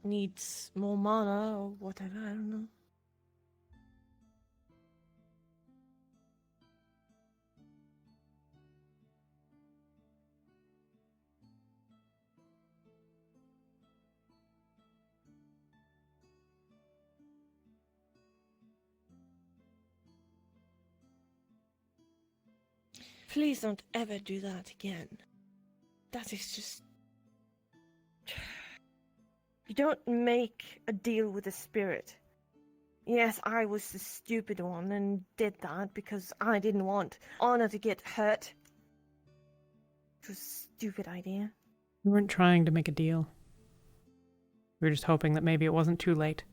needs more mana or whatever? I don't know. Please don't ever do that again. That is just... You don't make a deal with the spirit. Yes, I was the stupid one and did that because I didn't want Anna to get hurt. It was a stupid idea. We weren't trying to make a deal. We were just hoping that maybe it wasn't too late.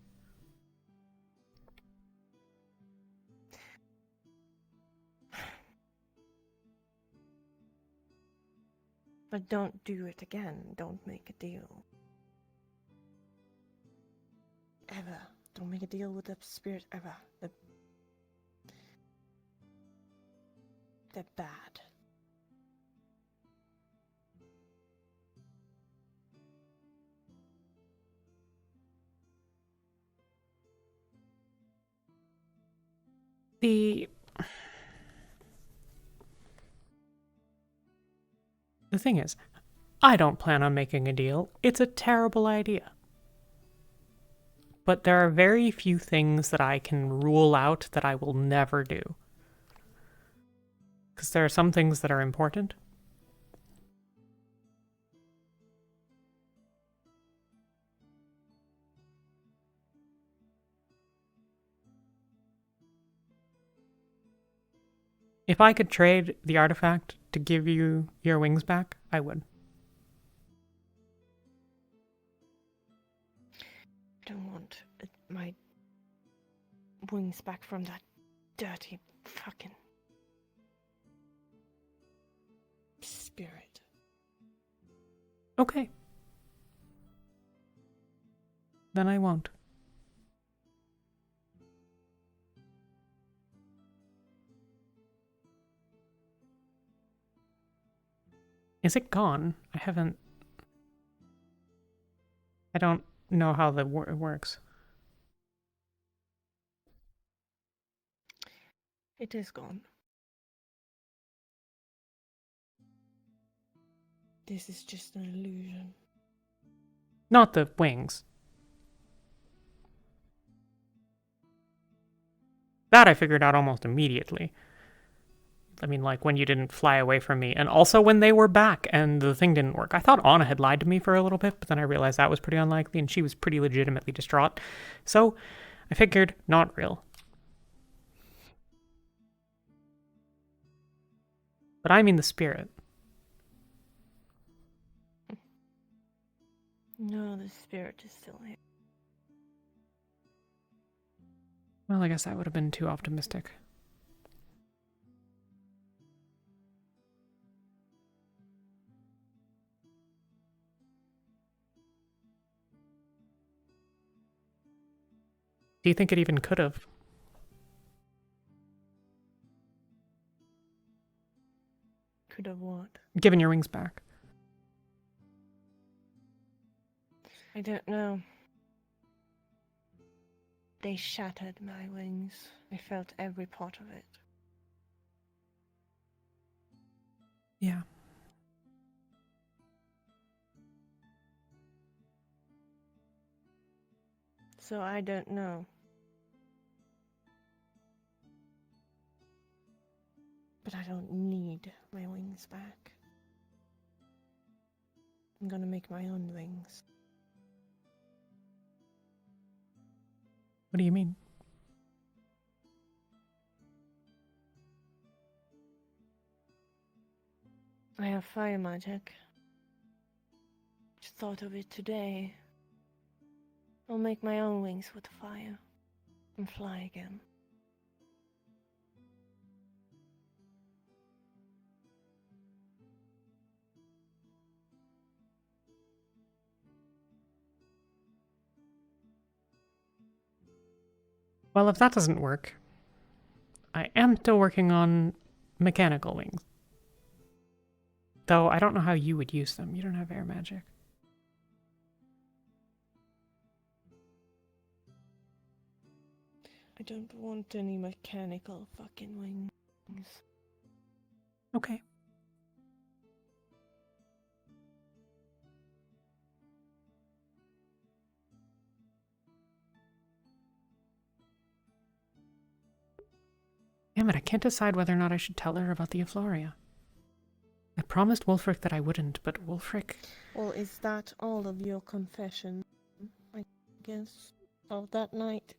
But don't do it again. Don't make a deal. Ever. Don't make a deal with the spirit ever. They're bad. The thing is, I don't plan on making a deal. It's a terrible idea. But there are very few things that I can rule out that I will never do. Because there are some things that are important. If I could trade the artifact to give you your wings back, I would. I don't want my wings back from that dirty fucking spirit. Okay. Then I won't. Is it gone? I don't know how it works. It is gone. This is just an illusion. Not the wings. That I figured out almost immediately. I mean, like, when you didn't fly away from me, and also when they were back and the thing didn't work. I thought Anna had lied to me for a little bit, but then I realized that was pretty unlikely, and she was pretty legitimately distraught. So, I figured, not real. But I mean the spirit. No, the spirit is still here. Well, I guess that would have been too optimistic. Do you think it even could have? Could have what? Given your wings back. I don't know. They shattered my wings. I felt every part of it. Yeah. So I don't know. But I don't need my wings back. I'm gonna make my own wings. What do you mean? I have fire magic. Just thought of it today. I'll make my own wings with fire and fly again. Well, if that doesn't work, I am still working on mechanical wings. Though I don't know how you would use them. You don't have air magic. I don't want any mechanical fucking wings. Okay. Damn it, I can't decide whether or not I should tell her about the Effloria. I promised Wulfric that I wouldn't, but Wulfric... Well, is that all of your confession, I guess, of that night?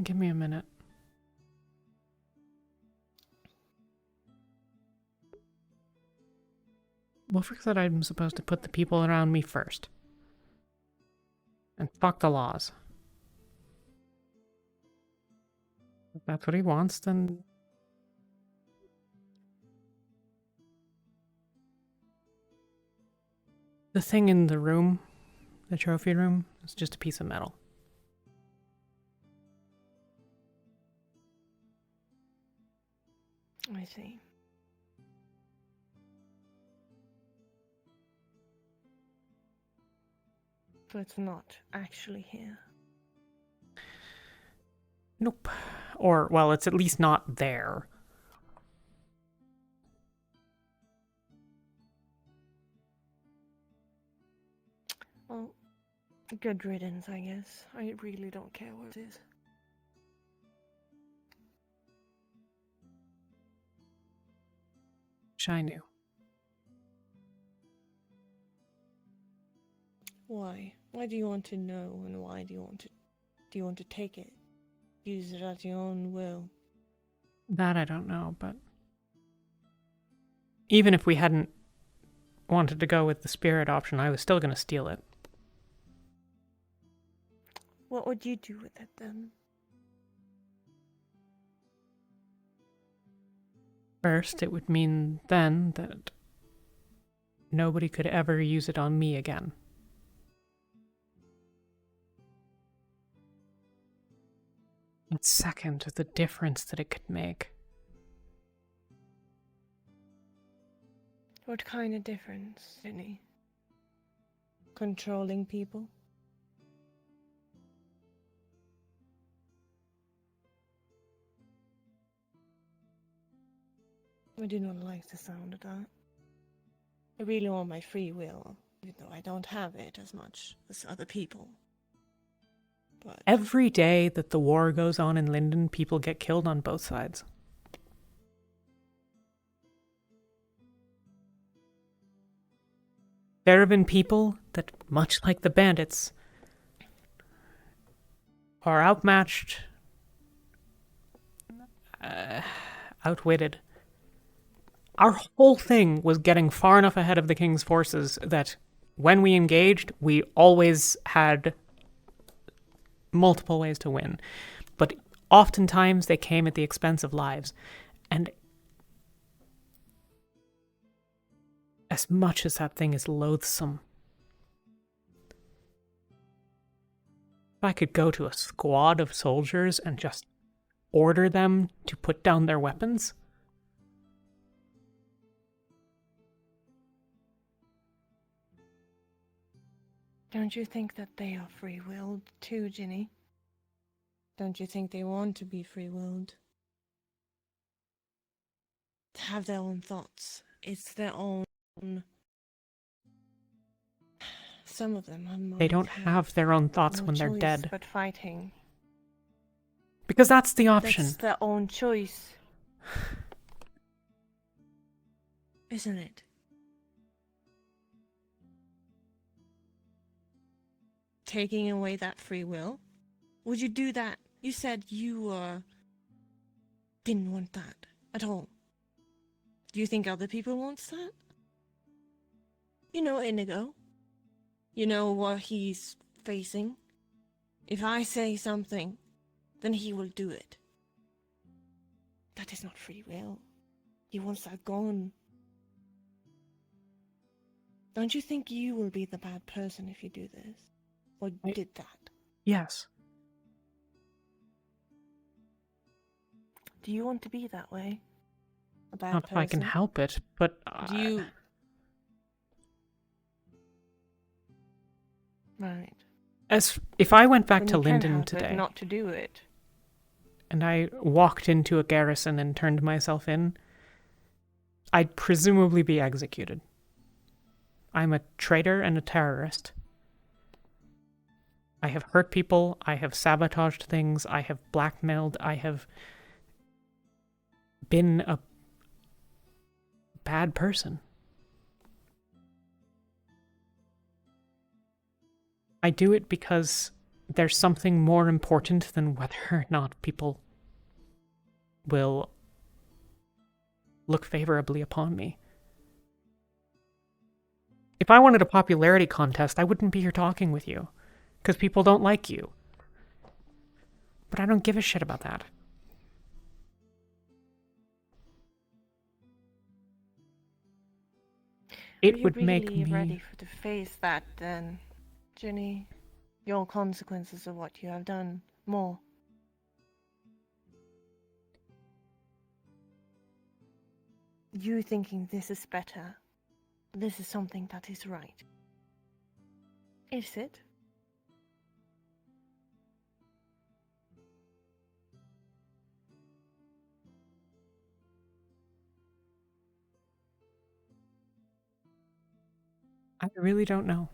Give me a minute. Wulfric said I'm supposed to put the people around me first. And fuck the laws. If that's what he wants, then... The thing in the room, the trophy room, is just a piece of metal. I see. So it's not actually here. Nope. Or, well, it's at least not there. Well, good riddance, I guess. I really don't care where it is. Wish I knew. Why? Why do you want to know, and why do you want to take it? Use it at your own will. That I don't know, but... Even if we hadn't wanted to go with the spirit option, I was still going to steal it. What would you do with it then? First, it would mean then that nobody could ever use it on me again. And second, the difference that it could make. What kind of difference, Ginny? Controlling people? I do not like the sound of that. I really want my free will, even though I don't have it as much as other people. but Every day that the war goes on in Linden, people get killed on both sides. There have been people that, much like the bandits, are outmatched, outwitted. Our whole thing was getting far enough ahead of the king's forces that when we engaged, we always had multiple ways to win. But oftentimes they came at the expense of lives. And as much as that thing is loathsome, if I could go to a squad of soldiers and just order them to put down their weapons, don't you think that they are free-willed too, Ginny? Don't you think they want to be free-willed? To have their own thoughts. It's their own... Some of them they don't have their own thoughts no when they're choice dead. but fighting. Because that's the option. That's their own choice. Isn't it? Taking away that free will? Would you do that? You said you, didn't want that at all. Do you think other people want that? You know Inigo. You know what he's facing. If I say something, then he will do it. That is not free will. He wants that gone. Don't you think you will be the bad person if you do this? Or did that? Yes. Do you want to be that way? A bad Not person? if I can help it, but... Do you... Right. As if I went back Then to you can Linden help today, it not to do it. and I walked into a garrison and turned myself in, I'd presumably be executed. I'm a traitor and a terrorist. I have hurt people, I have sabotaged things, I have blackmailed, I have been a bad person. I do it because there's something more important than whether or not people will look favorably upon me. If I wanted a popularity contest, I wouldn't be here talking with you, because people don't like you. But I don't give a shit about that. It would make me... Are you really ready to face that then, Ginny? Your consequences of what you have done more. You thinking this is better. This is something that is right. Is it? I really don't know.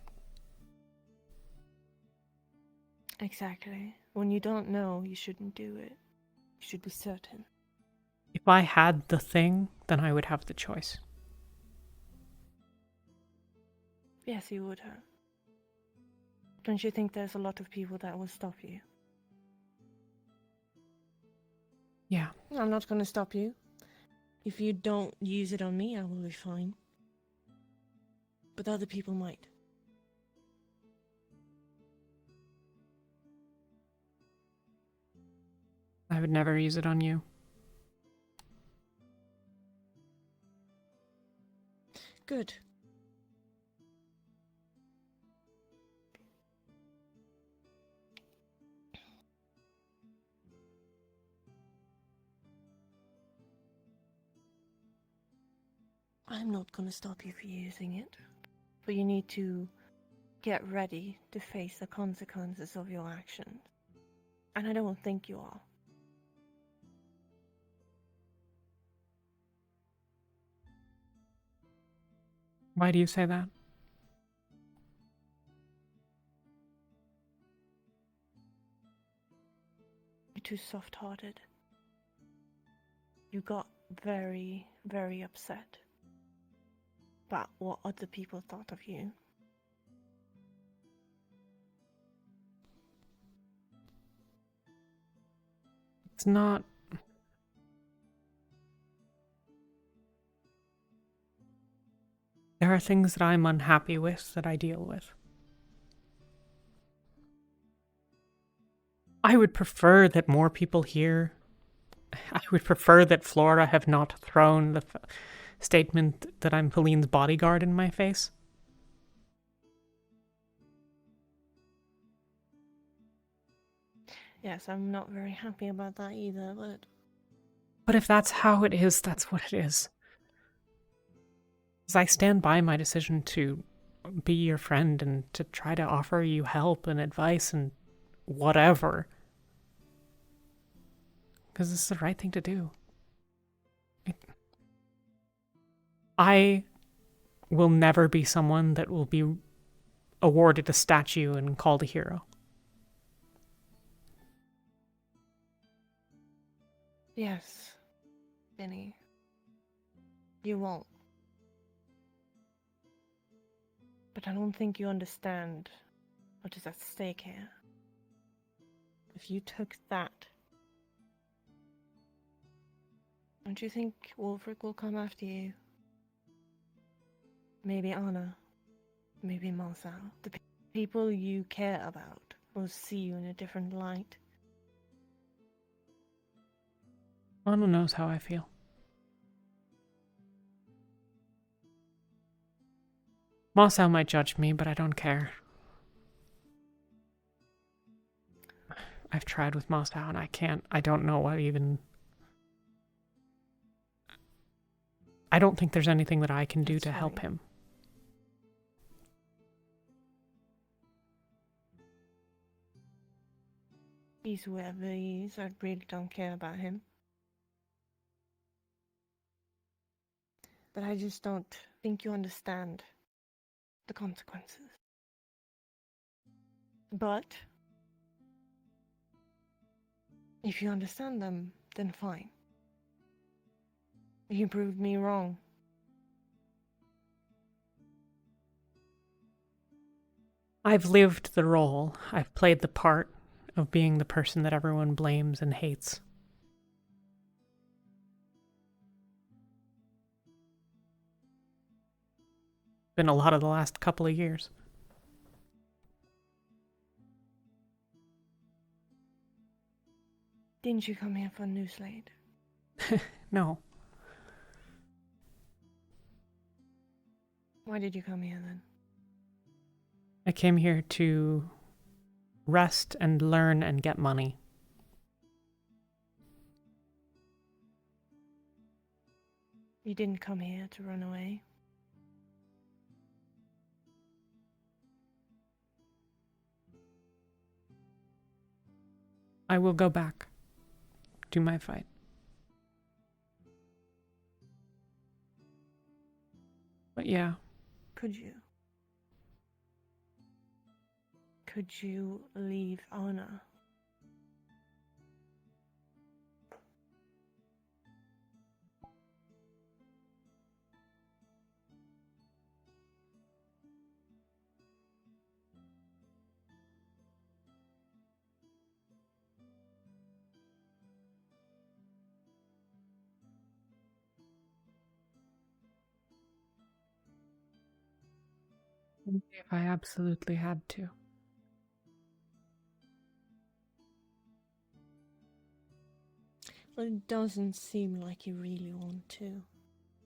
Exactly. When you don't know, you shouldn't do it. You should be certain. If I had the thing, then I would have the choice. Yes, you would have. Don't you think there's a lot of people that will stop you? Yeah. I'm not going to stop you. If you don't use it on me, I will be fine. But other people might. I would never use it on you. Good. I'm not going to stop you from using it. But you need to get ready to face the consequences of your actions. And I don't think you are. Why do you say that? too soft-hearted. You got very, very upset about what other people thought of you. It's not... There are things that I'm unhappy with that I deal with. I would prefer that more people here... I would prefer that Flora have not thrown the statement that I'm Pauline's bodyguard in my face. Yes, I'm not very happy about that either, but... But if that's how it is, that's what it is. As I stand by my decision to be your friend and to try to offer you help and advice and whatever. Because this is the right thing to do. I will never be someone that will be awarded a statue and called a hero. Yes, Ginny. You won't. But I don't think you understand what is at stake here. If you took that, don't you think Wolfric will come after you? Maybe Anna. Maybe Marcel. The people you care about will see you in a different light. Anna knows how I feel. Marcel might judge me, but I don't care. I've tried with Marcel and I don't know what even... I don't think there's anything that I can do to help him. He's whoever he is, I really don't care about him. But I just don't think you understand the consequences. But if you understand them, then fine. You proved me wrong. I've lived the role. I've played the part of being the person that everyone blames and hates. Been a lot of the last couple of years. Didn't you come here for New Slate? No. Why did you come here then? I came here to rest and learn and get money. You didn't come here to run away. I will go back to my fight. But yeah. Could you? Could you leave Anna? If I absolutely had to. Well, it doesn't seem like you really want to.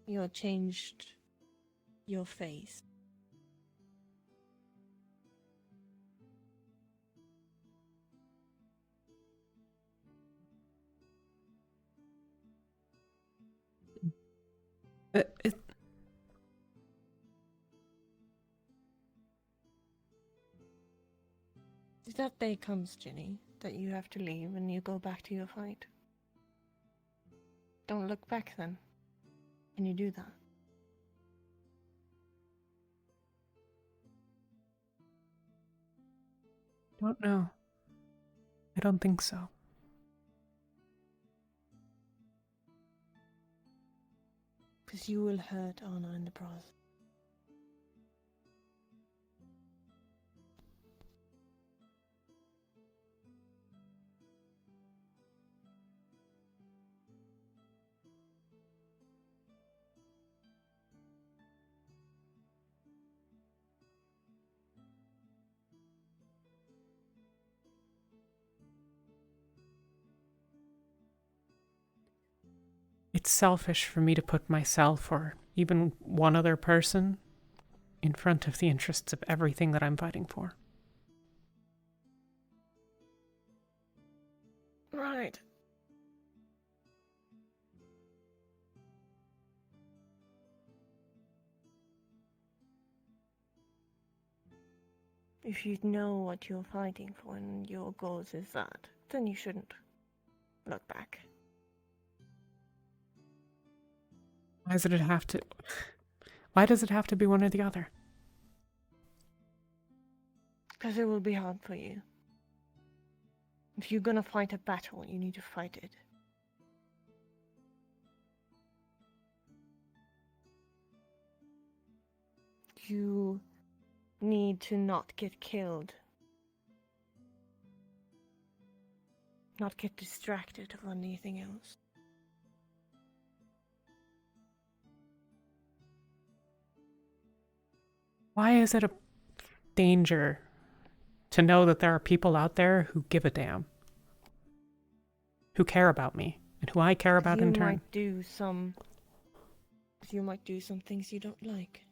You've changed your face. That day comes, Ginny, that you have to leave and you go back to your fight. Don't look back then. Can you do that? Don't know. I don't think so. Because you will hurt Anna in the process. It's selfish for me to put myself or even one other person in front of the interests of everything that I'm fighting for. Right. If you know what you're fighting for and your goals is that, then you shouldn't look back. Why does it have to... Why does it have to be one or the other? Because it will be hard for you. If you're gonna fight a battle, you need to fight it. You need to not get killed. Not get distracted of anything else. Why is it a danger to know that there are people out there who give a damn? Who care about me, and who I care about in turn? You might do some things you don't like.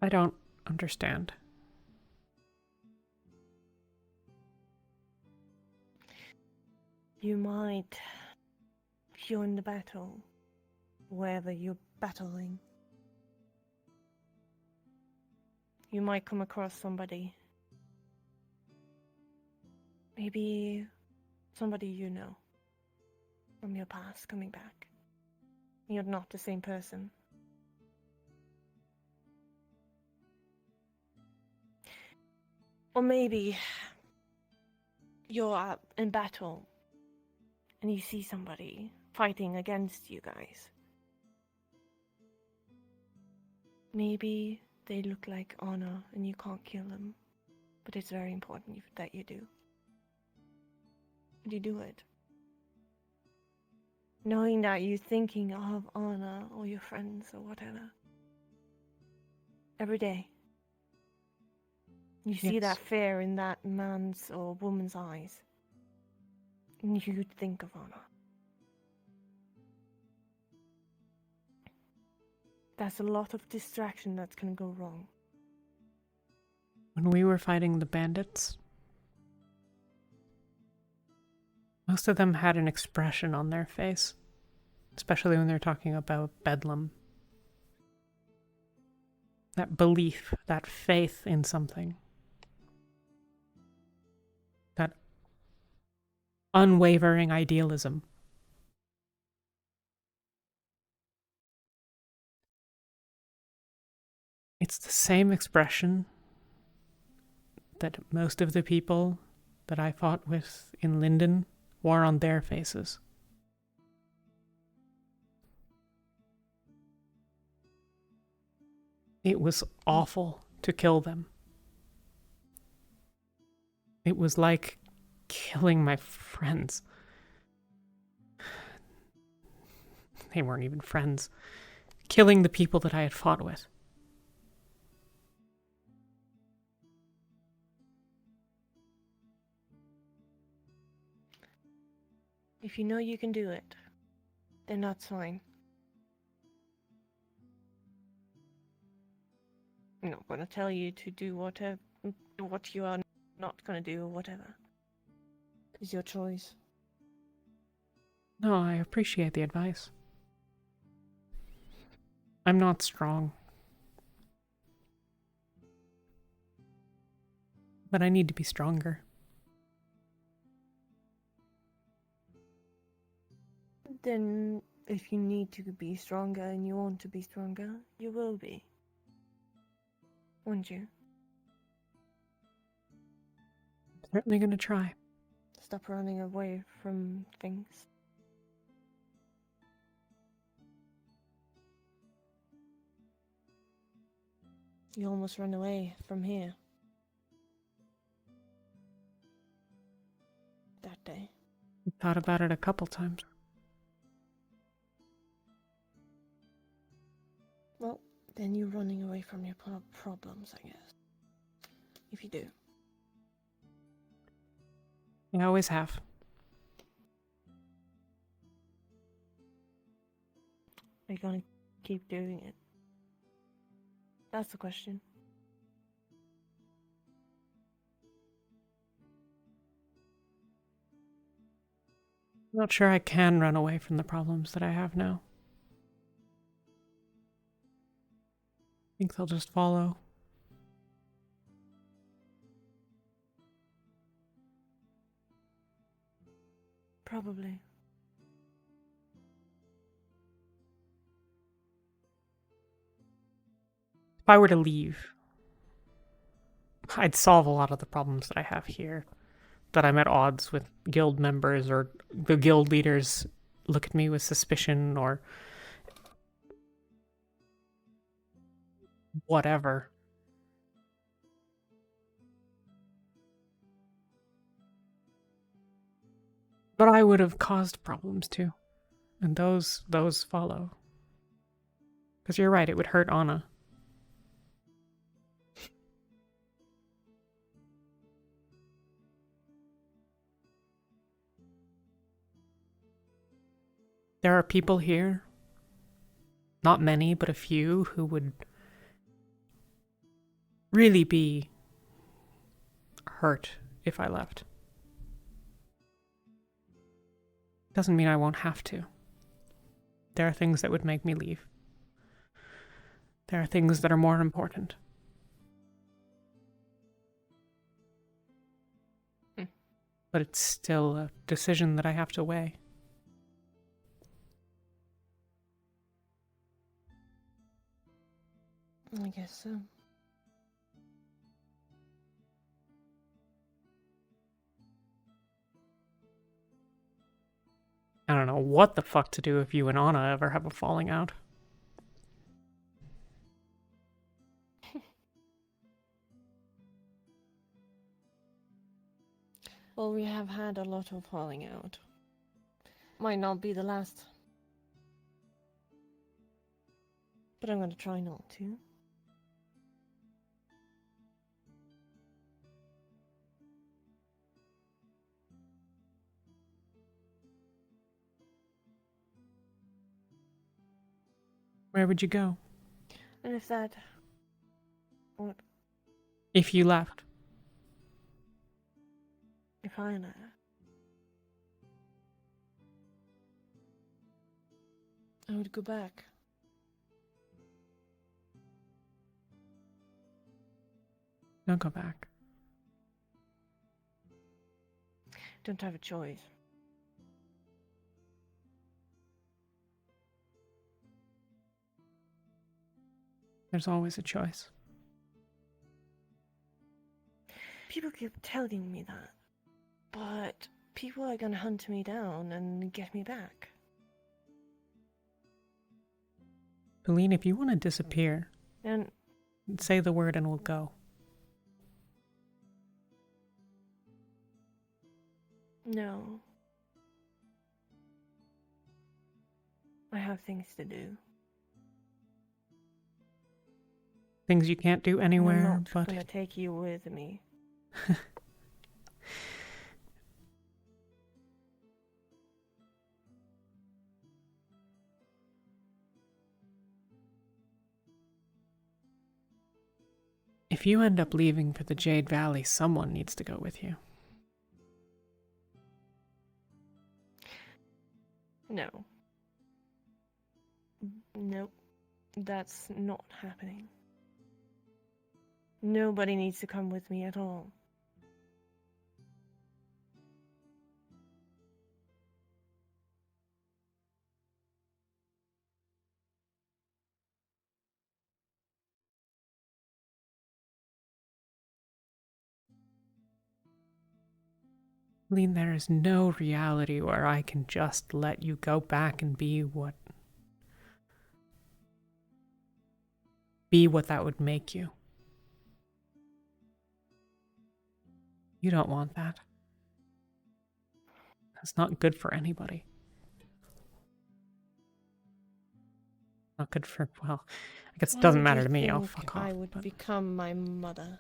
I don't understand. You might join the battle, wherever you're battling. You might come across somebody. Maybe somebody you know from your past coming back. You're not the same person. Or maybe you're in battle and you see somebody fighting against you guys. Maybe they look like Anna and you can't kill them, but it's very important that you do. And you do it. Knowing that you're thinking of Anna or your friends or whatever. Every day. You see that fear in that man's or woman's eyes. And you think of Anna. That's a lot of distraction that's gonna go wrong. When we were fighting the bandits, most of them had an expression on their face, especially when they're talking about Bedlam. That belief, that faith in something. That unwavering idealism. It's the same expression that most of the people that I fought with in Linden wore on their faces. It was awful to kill them. It was like killing my friends. They weren't even friends. Killing the people that I had fought with. If you know you can do it, then that's fine. I'm not gonna tell you to do what you are not gonna do or whatever. It's your choice. No, I appreciate the advice. I'm not strong. But I need to be stronger. Then, if you need to be stronger and you want to be stronger, you will be. Won't you? Certainly gonna try. Stop running away from things. You almost ran away from here. That day. Thought about it a couple times. Well, then you're running away from your problems, I guess. If you do. I always have. Are you gonna keep doing it? That's the question. I'm not sure I can run away from the problems that I have now. I think they'll just follow. Probably. If I were to leave, I'd solve a lot of the problems that I have here. That I'm at odds with guild members, or the guild leaders look at me with suspicion, or whatever. But I would have caused problems too. And those follow. Because you're right, it would hurt Anna. There are people here, not many, but a few, who would really be hurt if I left. Doesn't mean I won't have to. There are things that would make me leave. There are things that are more important. But it's still a decision that I have to weigh. I guess so. I don't know what the fuck to do if you and Anna ever have a falling out. Well, we have had a lot of falling out. Might not be the last. But I'm gonna try not to. Where would you go? And if that... What? If you left. If I left... I would go back. Don't go back. Don't have a choice. There's always a choice. People keep telling me that. But people are gonna hunt me down and get me back. Pauline, if you want to disappear, And say the word and we'll go. no. I have things to do. Things you can't do And anywhere, I'm not but... gonna take you with me. If you end up leaving for the Jade Valley, someone needs to go with you. No. Nope. That's not happening. Nobody needs to come with me at all. Lean, there is no reality where I can just let you go back and be what that would make you. You don't want that. That's not good for anybody. Not good for, well, I guess it doesn't matter to me. I'll fuck off. I would become my mother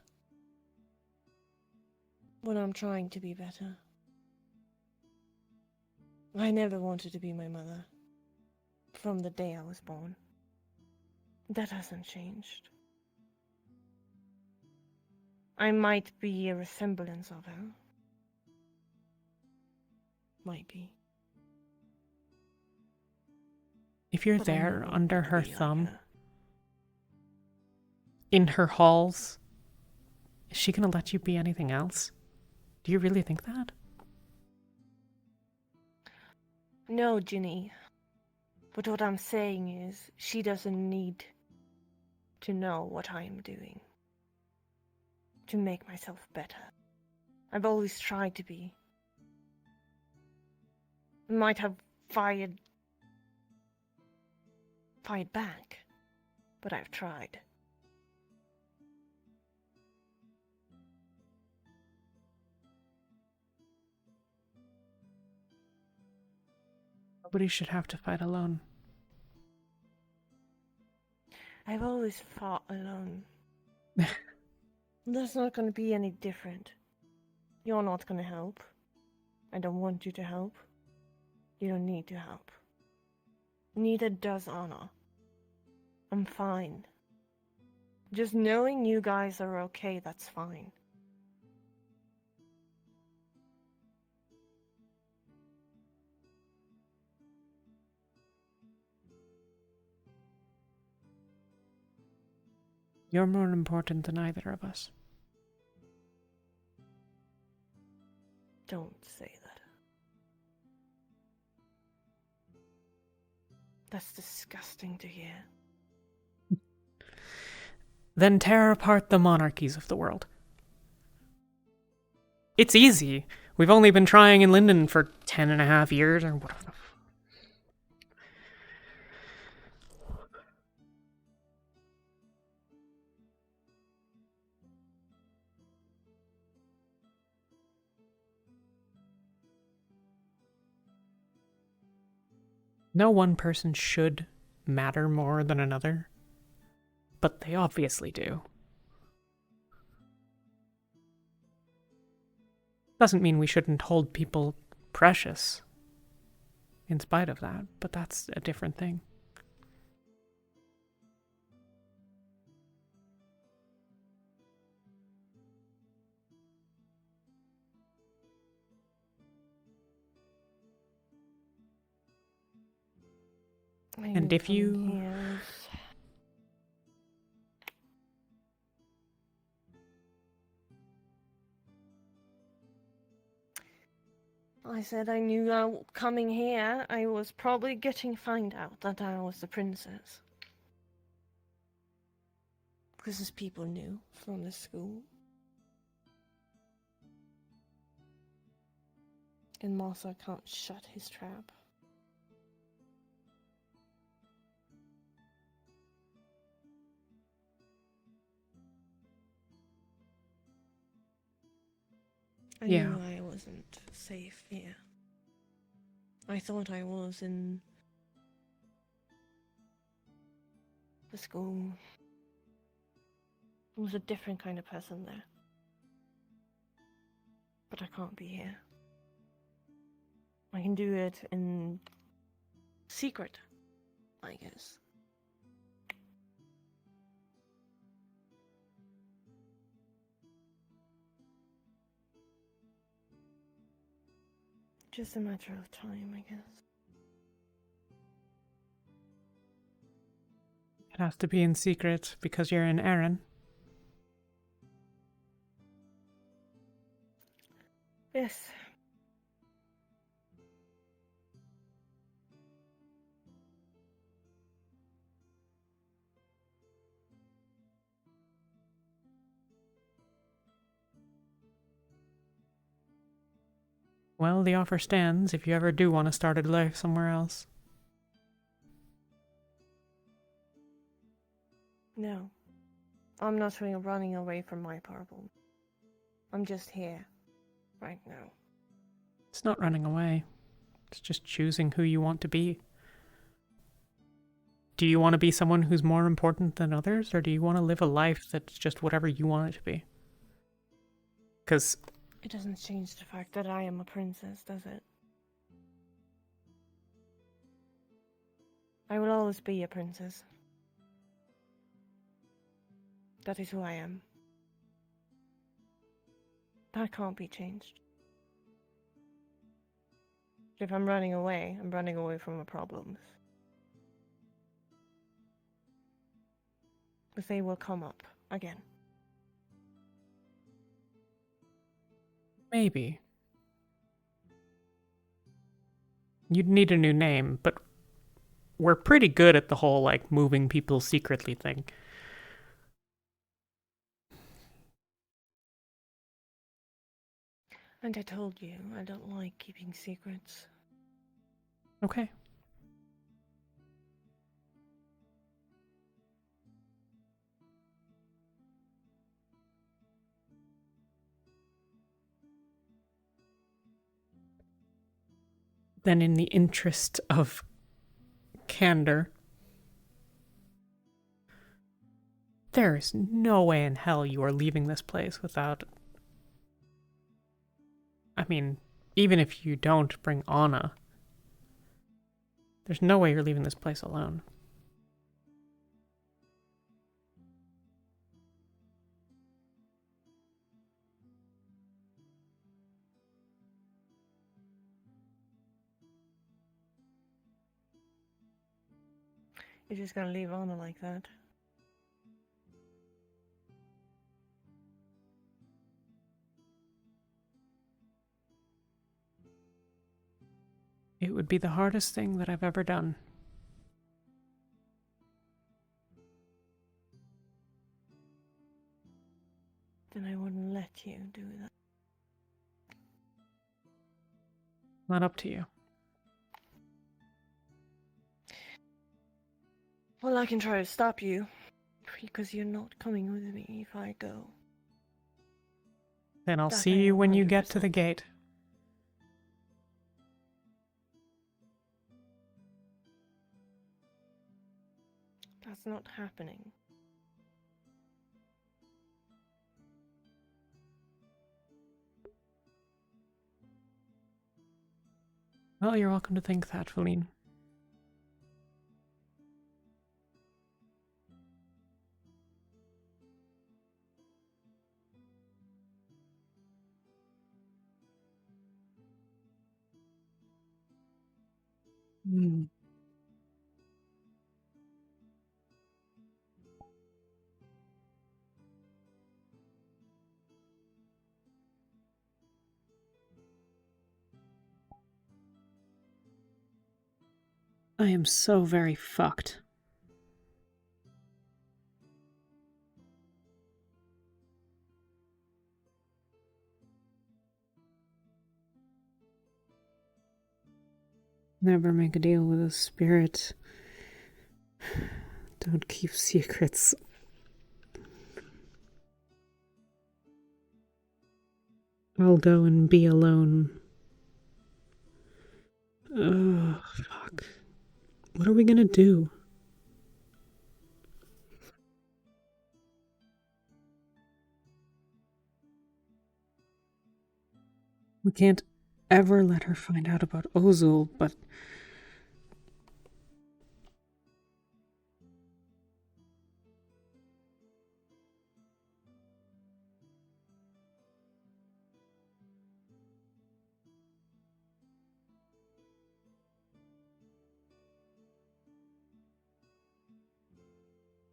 when I'm trying to be better. I never wanted to be my mother from the day I was born. That hasn't changed. I might be a resemblance of her. Might be. If you're But I there never under wanted to her be like thumb, her. in her halls, is she gonna let you be anything else? Do you really think that? No, Ginny. But what I'm saying is, she doesn't need to know what I am doing to make myself better. I've always tried to be. I might have fired back, but I've tried. Nobody should have to fight alone. I've always fought alone. That's not going to be any different. You're not going to help. I don't want you to help. You don't need to help. Neither does Anna. I'm fine. Just knowing you guys are okay, that's fine. You're more important than either of us. Don't say that. That's disgusting to hear. Then tear apart the monarchies of the world. It's easy. We've only been trying in Linden for 10.5 years or whatever. No one person should matter more than another, but they obviously do. Doesn't mean we shouldn't hold people precious in spite of that, but that's a different thing. And if you... I said I knew coming here, I was probably getting find out that I was the princess. Because as people knew from the school. And Martha can't shut his trap. I knew I wasn't safe here. I thought I was in the school. I was a different kind of person there. But I can't be here. I can do it in secret, I guess. Just a matter of time, I guess. It has to be in secret because you're in Erin. Yes. Well, the offer stands if you ever do want to start a life somewhere else. No. I'm not really running away from my problem. I'm just here. Right now. It's not running away. It's just choosing who you want to be. Do you want to be someone who's more important than others, or do you want to live a life that's just whatever you want it to be? Because it doesn't change the fact that I am a princess, does it? I will always be a princess. That is who I am. That can't be changed. If I'm running away, I'm running away from my problems. But they will come up again. maybe. You'd need a new name, but we're pretty good at the whole, like, moving people secretly thing. And I told you, I don't like keeping secrets. Okay. Then in the interest of candor, there is no way in hell you are leaving this place without... I mean, even if you don't bring Anna, there's no way you're leaving this place alone. You're just gonna leave Anna like that? It would be the hardest thing that I've ever done. Then I wouldn't let you do that. Not up to you. Well, I can try to stop you, because you're not coming with me if I go. Then I'll That see I you am when you get to 100%. the gate. That's not happening. Well, you're welcome to think that, Feline. Hmm. I am so very fucked. Never make a deal with a spirit. Don't keep secrets. I'll go and be alone. Oh, fuck. What are we gonna do? We can't ever let her find out about Ozul, but...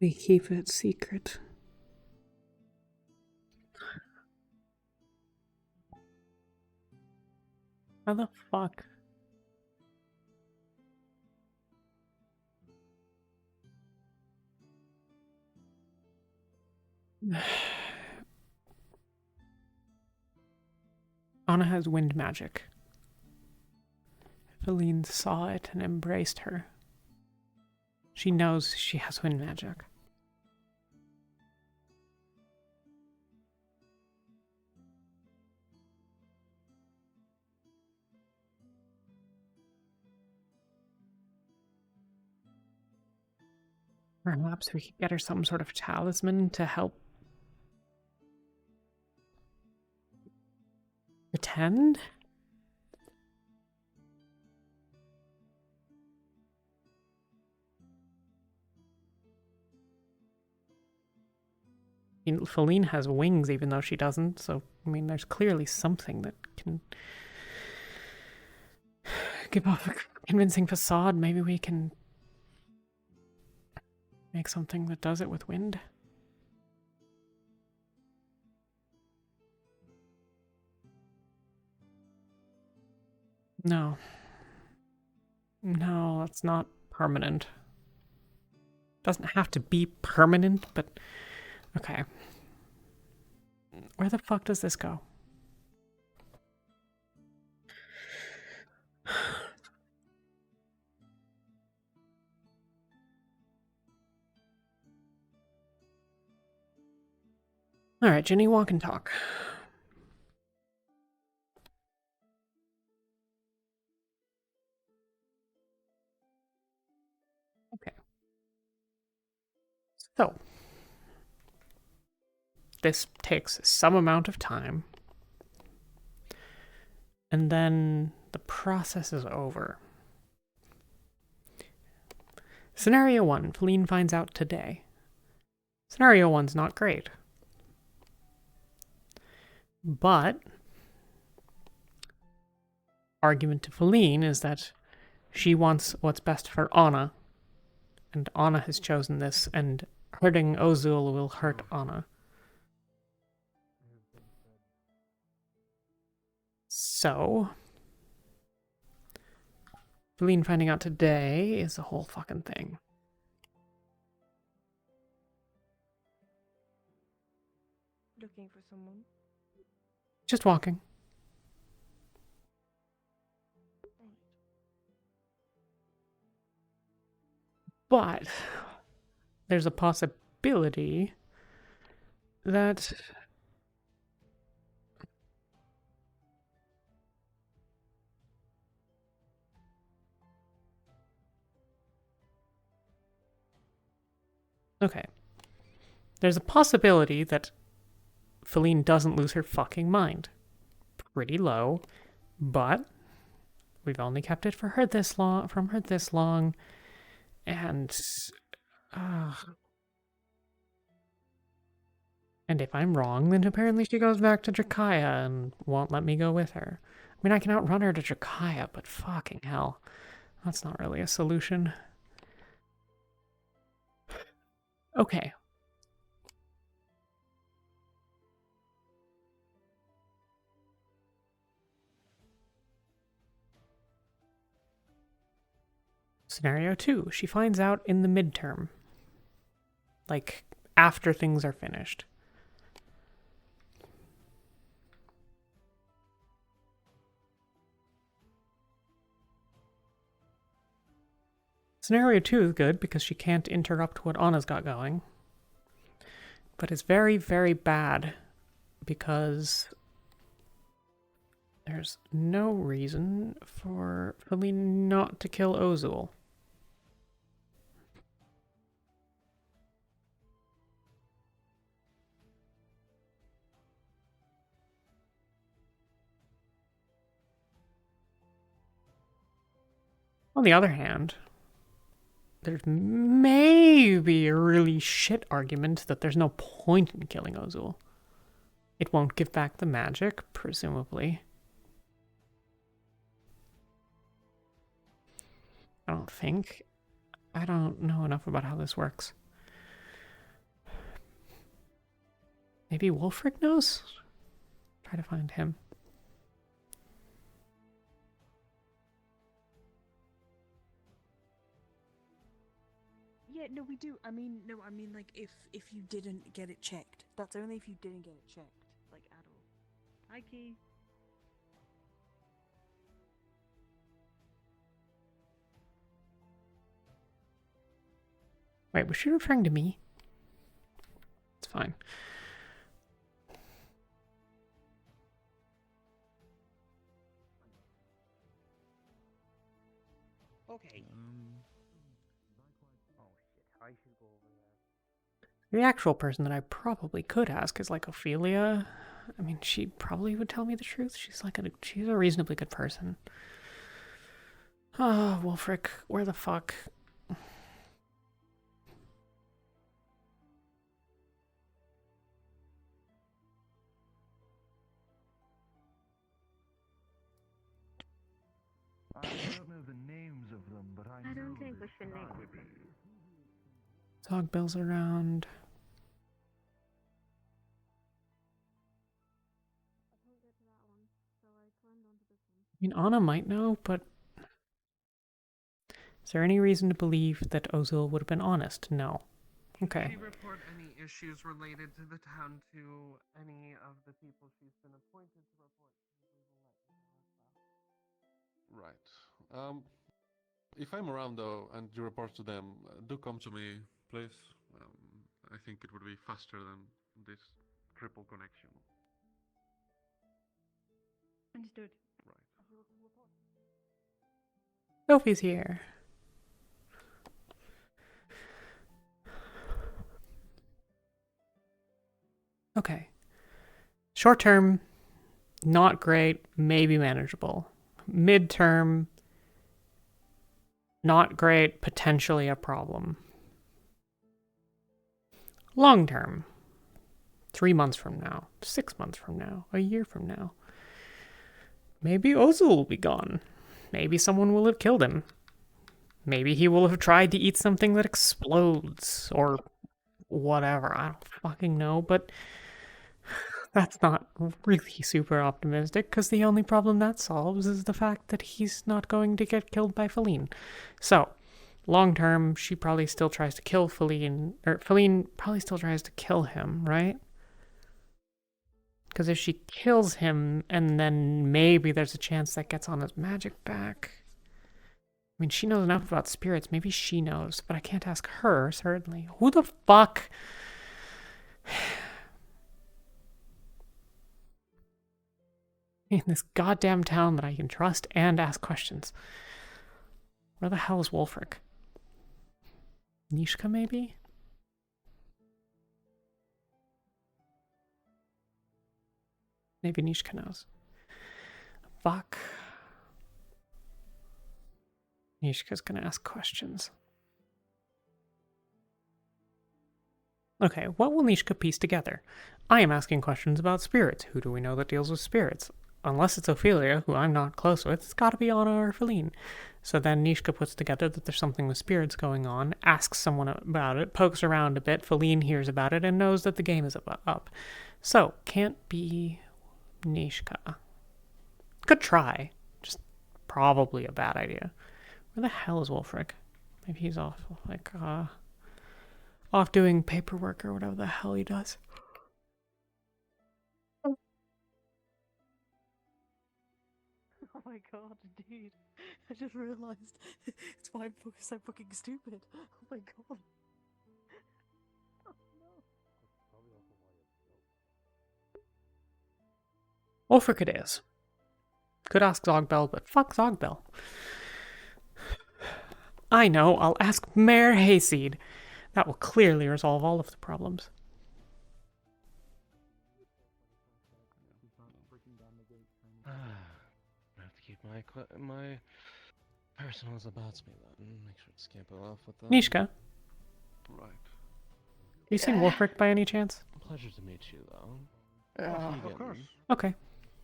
we keep it secret. How the fuck? Anna has wind magic. Feline saw it and embraced her. She knows she has wind magic. Perhaps we could get her some sort of talisman to help pretend? I mean, Feline has wings even though she doesn't, so, I mean, there's clearly something that can give off a convincing facade. Maybe we can make something that does it with wind. No. No, it's not permanent. Doesn't have to be permanent, but... Okay. Where the fuck does this go? Alright, Ginny, walk and talk. Okay. So, this takes some amount of time, and then the process is over. Scenario 1, Feline finds out today. Scenario 1's not great. But, argument to Feline is that she wants what's best for Anna, and Anna has chosen this, and hurting Ozul will hurt Anna. So, Feline finding out today is the whole fucking thing. Looking for someone. Just walking. But there's a possibility that okay. There's a possibility that Feline doesn't lose her fucking mind. Pretty low, but we've only kept it for her this long, from her this long, and if I'm wrong, then apparently she goes back to Drakaya and won't let me go with her. I mean, I can outrun her to Drakaya, but fucking hell, that's not really a solution. Okay. Scenario 2, she finds out in the midterm. Like, after things are finished. Scenario 2 is good because she can't interrupt what Anna's got going. But it's very, very bad because there's no reason for Feline not to kill Ozul. On the other hand, there's maybe a really shit argument that there's no point in killing Ozul. It won't give back the magic, presumably. I don't think. I don't know enough about how this works. Maybe Wulfric knows? Try to find him. Yeah, no, we do. I mean, no, I mean, like, if you didn't get it checked. That's only if you didn't get it checked, like, at all. Hi, Keay. Wait, was she referring to me? It's fine. Okay. Oh shit, I should go over there. The actual person that I probably could ask is like Ophelia. I mean, she probably would tell me the truth. She's a reasonably good person. Oh, Wolfric, where the fuck? I don't know the names of them, but I don't think we should name Dog Bill's around. I mean, Anna might know, but is there any reason to believe that Ozil would have been honest? No. Okay. Did she report any issues related to the town to any of the people she's been appointed to report? Right. If I'm around though, and you report to them, do come to me, please. I think it would be faster than this triple connection. Understood. Sophie's here. Okay. Short term, not great, maybe manageable. Midterm, not great, potentially a problem. Long term, 3 months from now, 6 months from now, a year from now. Maybe Ozil will be gone. Maybe someone will have killed him. Maybe he will have tried to eat something that explodes, or whatever. I don't fucking know, but that's not really super optimistic, because the only problem that solves is the fact that he's not going to get killed by Feline. So, long term, she probably still tries to kill Feline, or Feline probably still tries to kill him, right? Because if she kills him, and then maybe there's a chance that gets on his magic back. I mean, she knows enough about spirits. Maybe she knows, but I can't ask her, certainly. Who the fuck? In this goddamn town that I can trust and ask questions. Where the hell is Wolfric? Nishka, maybe? Maybe Nishka knows. Fuck. Nishka's gonna ask questions. Okay, what will Nishka piece together? I am asking questions about spirits. Who do we know that deals with spirits? Unless it's Ophelia, who I'm not close with, it's gotta be Anna or Feline. So then Nishka puts together that there's something with spirits going on, asks someone about it, pokes around a bit, Feline hears about it, and knows that the game is up. So, can't be Nishka. Could try. Just probably a bad idea. Where the hell is Wolfric? Maybe he's off, off doing paperwork or whatever the hell he does. Oh my god, dude. I just realised it's why I'm so fucking stupid. Oh my god. Wolfric it is. Could ask Zogbel, but fuck Zogbel. I know, I'll ask Mayor Hayseed. That will clearly resolve all of the problems. I have to keep my personals about me then. Make sure to skip it off with them. Nishka, Right. have you seen Wolfric by any chance? Pleasure to meet you, though. Of course. Okay.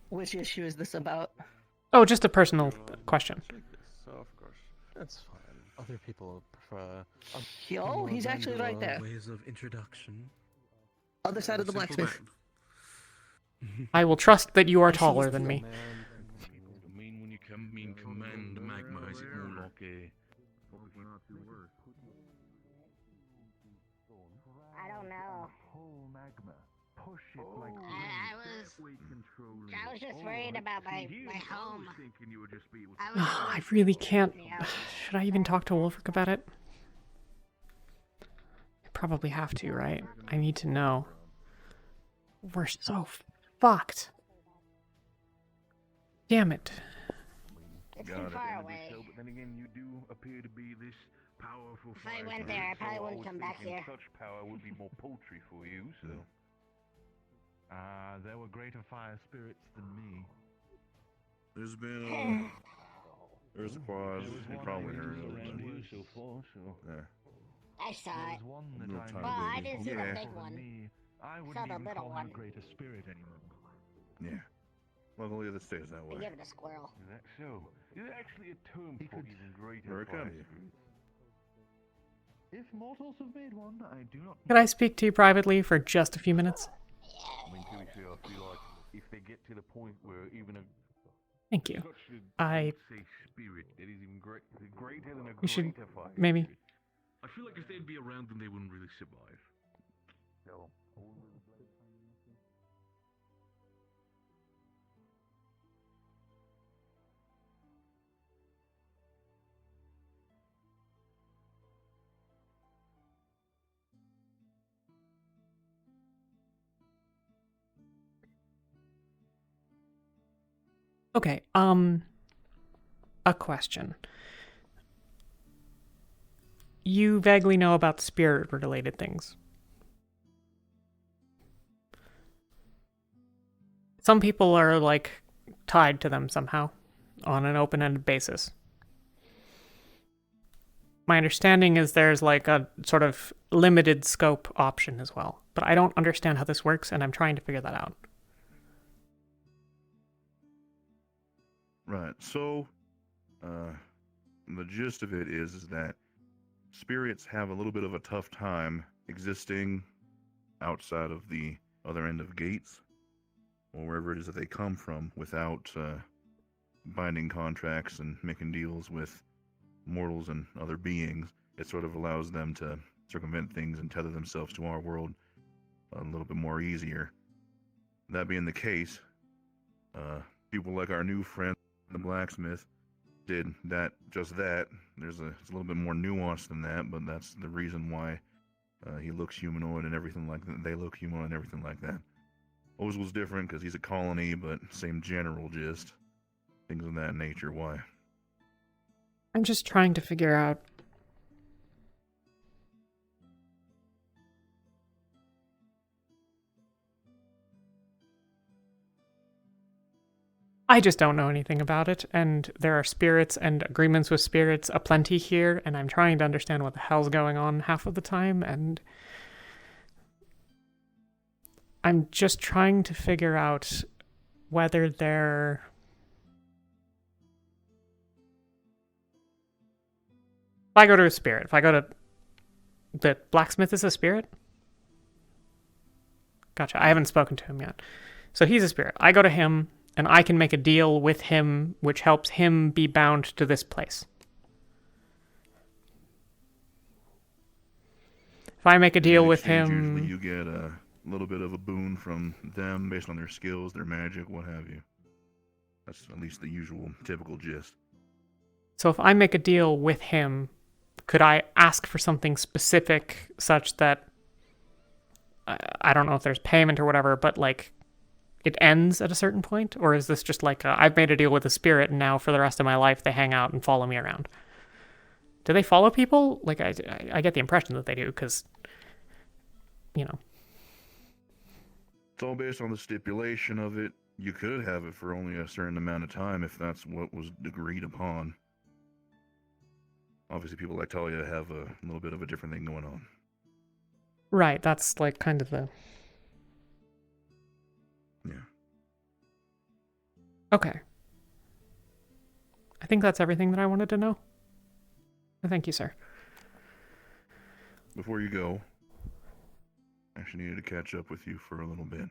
Which issue is this about? Oh, just a personal question. So, of course. That's fine. Other people prefer. Oh, he's actually right there. Ways of introduction. Other side of the blacksmith. I will trust that you are taller than me. I mean, when you mean command magma, is it more like a... I don't know. I was just worried about my home. I really can't. Should I even talk to Wolfric about it? probably have to, right? I need to know. We're so fucked. Damn it. It's Got too it, far and away. So, but then again, you do appear to be this powerful If I fire went spirit, there, I probably so wouldn't was come back thinking here. Such power would be more poultry for you, so. There were greater fire spirits than me. There's been there's a pause. You probably heard it. around you But, so far, so. yeah. I saw There it. was one that Little I tiny Well, I baby. didn't see Yeah. the big one. I Saw wouldn't the even little call one. her greater spirit anymore. Yeah. Luckily, it stays that I way. give it a squirrel. Is that so? Is there actually a term for even greater Or it fire could be. spirit? If mortals have made one, I do not. Could I speak to you privately for just a few minutes? I mean, to be fair, I feel like if they get to the point where even a Thank you. such a I say spirit that is even greater than a We should greater fire maybe. spirit, I feel like if they'd be around, then they wouldn't really survive. So. Okay, a question. You vaguely know about spirit-related things. Some people are, like, tied to them somehow, on an open-ended basis. My understanding is there's, like, a sort of limited scope option as well. But I don't understand how this works, and I'm trying to figure that out. Right. So, the gist of it is that spirits have a little bit of a tough time existing outside of the other end of gates, or wherever it is that they come from, without binding contracts and making deals with mortals and other beings. It sort of allows them to circumvent things and tether themselves to our world a little bit more easier. That being the case, people like our new friend, the blacksmith, did just that. It's a little bit more nuanced than that, but that's the reason why he looks humanoid and everything like that. They look humanoid and everything like that. Oz was different because he's a colony, but same general gist. Things of that nature. Why? I'm just trying to figure out... I just don't know anything about it, and there are spirits and agreements with spirits aplenty here, and I'm trying to understand what the hell's going on half of the time, and I'm just trying to figure out whether they're... If I go to a spirit, if I go to... The blacksmith is a spirit? Gotcha, I haven't spoken to him yet. So he's a spirit. I go to him, and I can make a deal with him which helps him be bound to this place. If I make a deal with him... Usually you get a little bit of a boon from them based on their skills, their magic, what have you. That's at least the usual, typical gist. So if I make a deal with him, could I ask for something specific such that... I don't know if there's payment or whatever, but like... it ends at a certain point? Or is this just like, I've made a deal with a spirit, and now for the rest of my life they hang out and follow me around? Do they follow people? Like, I get the impression that they do, because, you know. It's all based on the stipulation of it. You could have it for only a certain amount of time if that's what was agreed upon. Obviously, people like Talia have a little bit of a different thing going on. Right, that's like kind of the... Yeah. Okay. I think that's everything that I wanted to know. Thank you, sir. Before you go, I actually needed to catch up with you for a little bit.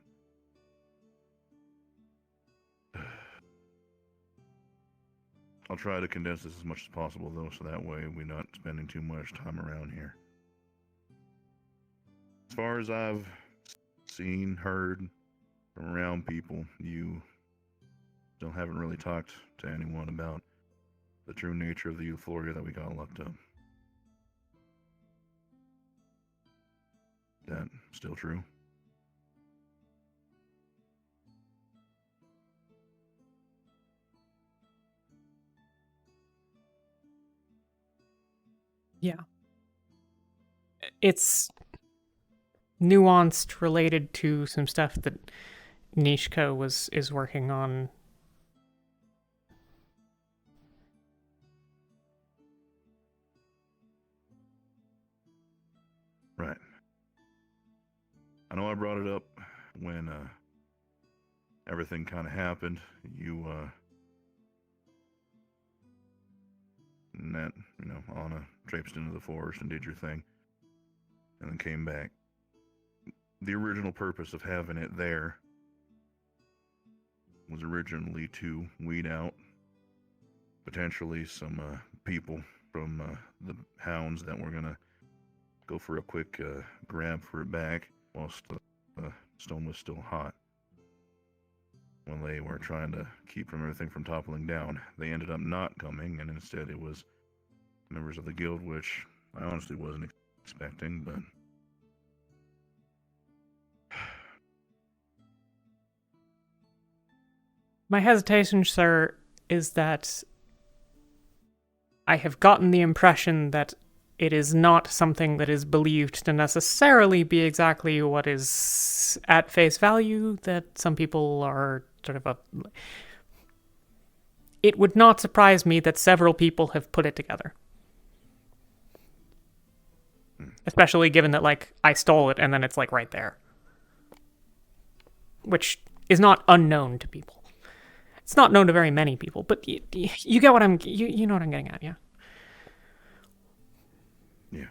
I'll try to condense this as much as possible, though, so that way we're not spending too much time around here. As far as I've seen, heard from around people, you still haven't really talked to anyone about the true nature of the euphoria that we got locked up. That still true? Yeah. It's nuanced, related to some stuff that Nishko is working on. Right. I know I brought it up when everything kind of happened. You and that, Anna traipsed into the forest and did your thing, and then came back. The original purpose of having it there was originally to weed out potentially some people from the hounds that were gonna go for a quick grab for it back whilst the stone was still hot. When they were trying to keep everything from toppling down, they ended up not coming, and instead it was members of the guild, which I honestly wasn't expecting, but My hesitation, sir, is that I have gotten the impression that it is not something that is believed to necessarily be exactly what is at face value, that some people are sort of It would not surprise me that several people have put it together. Especially given that, like, I stole it and then it's, like, right there. Which is not unknown to people. It's not known to very many people, but you get what you know what I'm getting at, yeah? Yeah.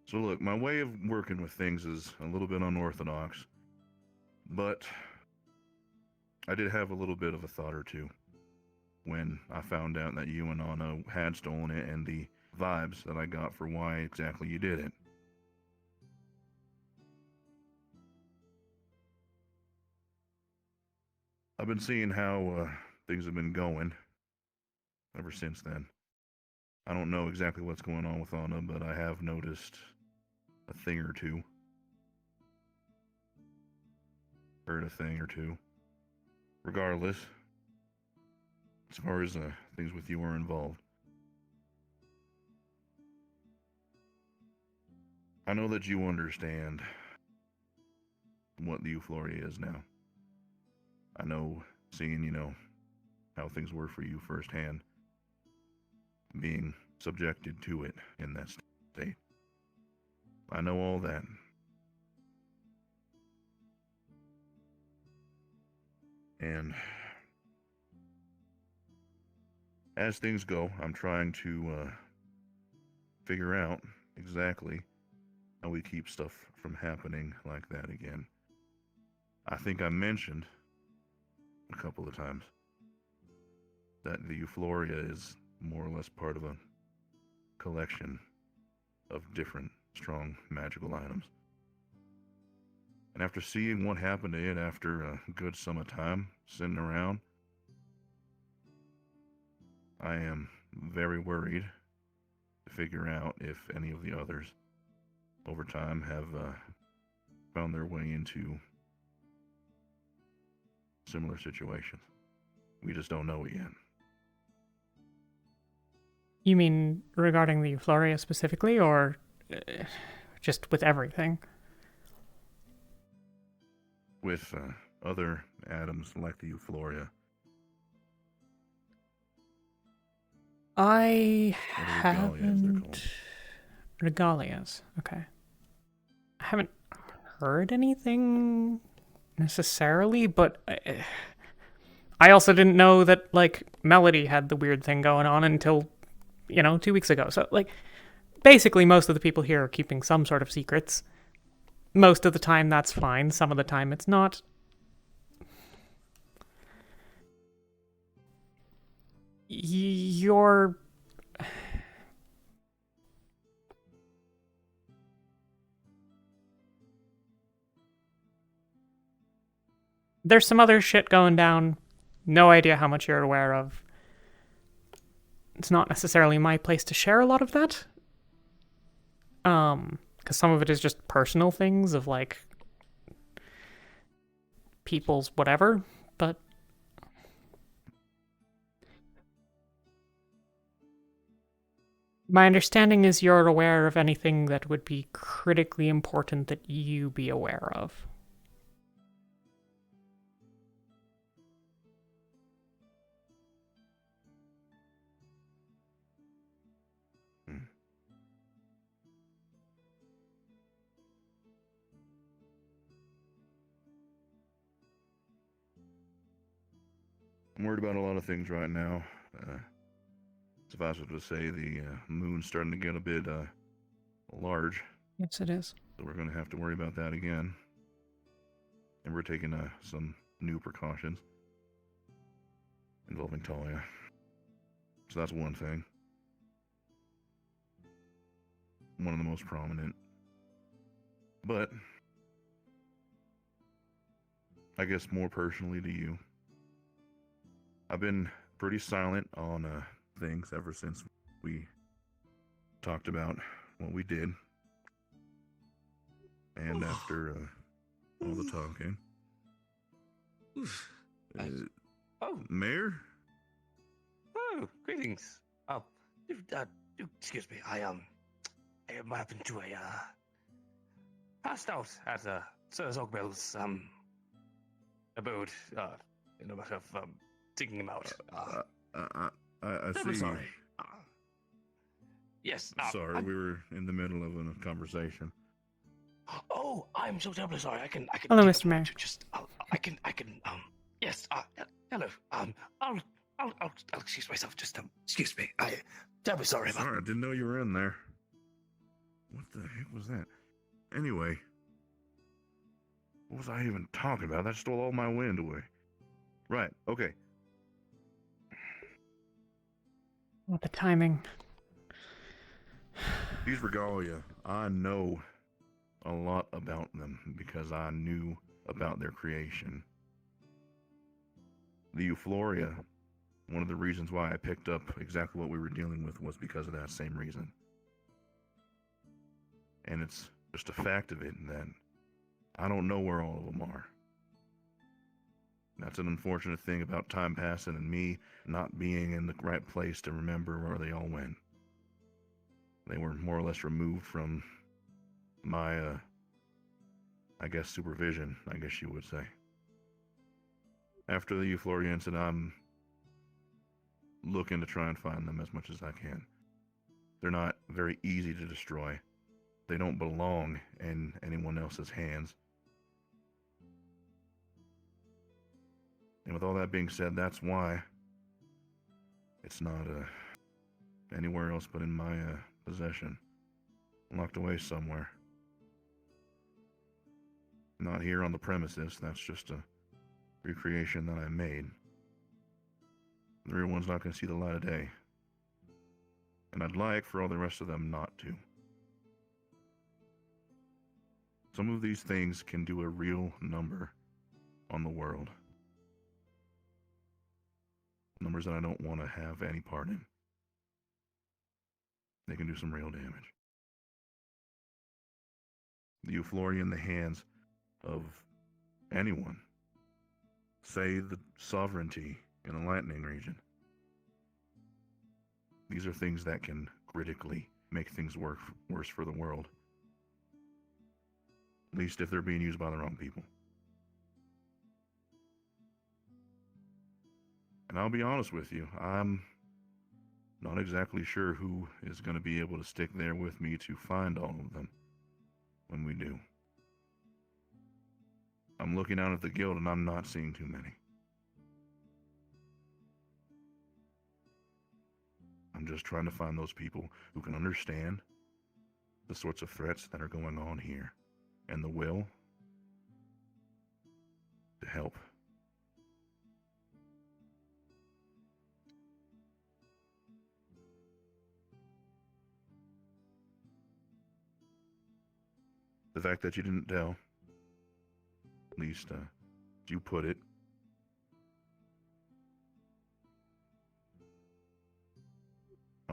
So look, my way of working with things is a little bit unorthodox, but I did have a little bit of a thought or two when I found out that you and Anna had stolen it and the vibes that I got for why exactly you did it. I've been seeing how things have been going ever since then. I don't know exactly what's going on with Anna, but I have noticed a thing or two. Heard a thing or two. Regardless, as far as things with you are involved, I know that you understand what the Euphoria is now. I know, seeing, how things were for you firsthand, being subjected to it in that state. I know all that. And as things go, I'm trying to figure out exactly how we keep stuff from happening like that again. I think I mentioned a couple of times that the Euphoria is more or less part of a collection of different strong magical items. And after seeing what happened to it after a good sum of time sitting around, I am very worried to figure out if any of the others over time have found their way into similar situations. We just don't know it yet. You mean regarding the Euphoria specifically, or just with everything? With other atoms like the Euphoria. I haven't... Regalias, okay. I haven't heard anything necessarily, but I also didn't know that, like, Melody had the weird thing going on until, 2 weeks ago. So, like, basically most of the people here are keeping some sort of secrets. Most of the time that's fine, some of the time it's not. You're... There's some other shit going down. No idea how much you're aware of. it's not necessarily my place to share a lot of that. Because some of it is just personal things of, like, people's whatever, but my understanding is you're aware of anything that would be critically important that you be aware of. I'm worried about a lot of things right now. Suffice it to say, the moon's starting to get a bit large. Yes, it is. So we're going to have to worry about that again. And we're taking some new precautions involving Talia. So that's one thing. One of the most prominent. But I guess more personally to you, I've been pretty silent on things ever since we talked about what we did. And after all the talking. Mayor? Oh, greetings. Excuse me. I happened to passed out at Sir Zogbel's abode in a matter of digging him out. I see. I'm sorry. Yes. Sorry, we were in the middle of a conversation. Oh, I'm so terribly sorry. I can. Hello, take Mr. a Mayor. moment to just. I can. Yes. Hello. I'll excuse myself. Just excuse me. I terribly sorry about. Sorry, I didn't know you were in there. What the heck was that? Anyway, what was I even talking about? That stole all my wind away. Right. Okay. What the timing? These regalia, I know a lot about them because I knew about their creation. The Euphoria, one of the reasons why I picked up exactly what we were dealing with was because of that same reason. And it's just a fact of it that I don't know where all of them are. That's an unfortunate thing about time passing and me not being in the right place to remember where they all went. They were more or less removed from my, I guess, supervision, I guess you would say. After the Euphoria incident, I'm looking to try and find them as much as I can. They're not very easy to destroy. They don't belong in anyone else's hands. And with all that being said, that's why it's not anywhere else but in my possession. Locked away somewhere. Not here on the premises, that's just a recreation that I made. The real one's not going to see the light of day. And I'd like for all the rest of them not to. Some of these things can do a real number on the world. Numbers that I don't want to have any part in. They can do some real damage. The Euphoria in the hands of anyone, say the sovereignty in a lightning region. These are things that can critically make things worse for the world. At least if they're being used by the wrong people. And I'll be honest with you, I'm not exactly sure who is going to be able to stick there with me to find all of them when we do. I'm looking out at the guild and I'm not seeing too many. I'm just trying to find those people who can understand the sorts of threats that are going on here and the will to help. The fact that you didn't tell, at least you put it,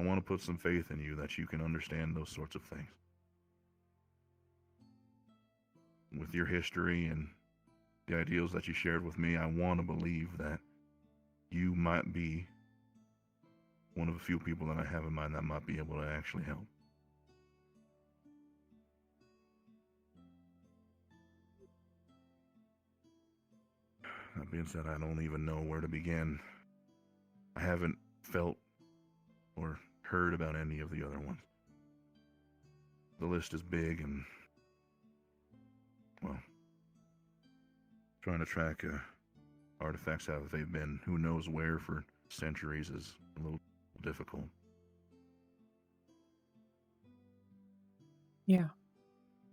I want to put some faith in you that you can understand those sorts of things. With your history and the ideals that you shared with me, I want to believe that you might be one of a few people that I have in mind that might be able to actually help. That being said, I don't even know where to begin. I haven't felt or heard about any of the other ones. The list is big and, well, trying to track artifacts how they've been who knows where for centuries is a little difficult. Yeah.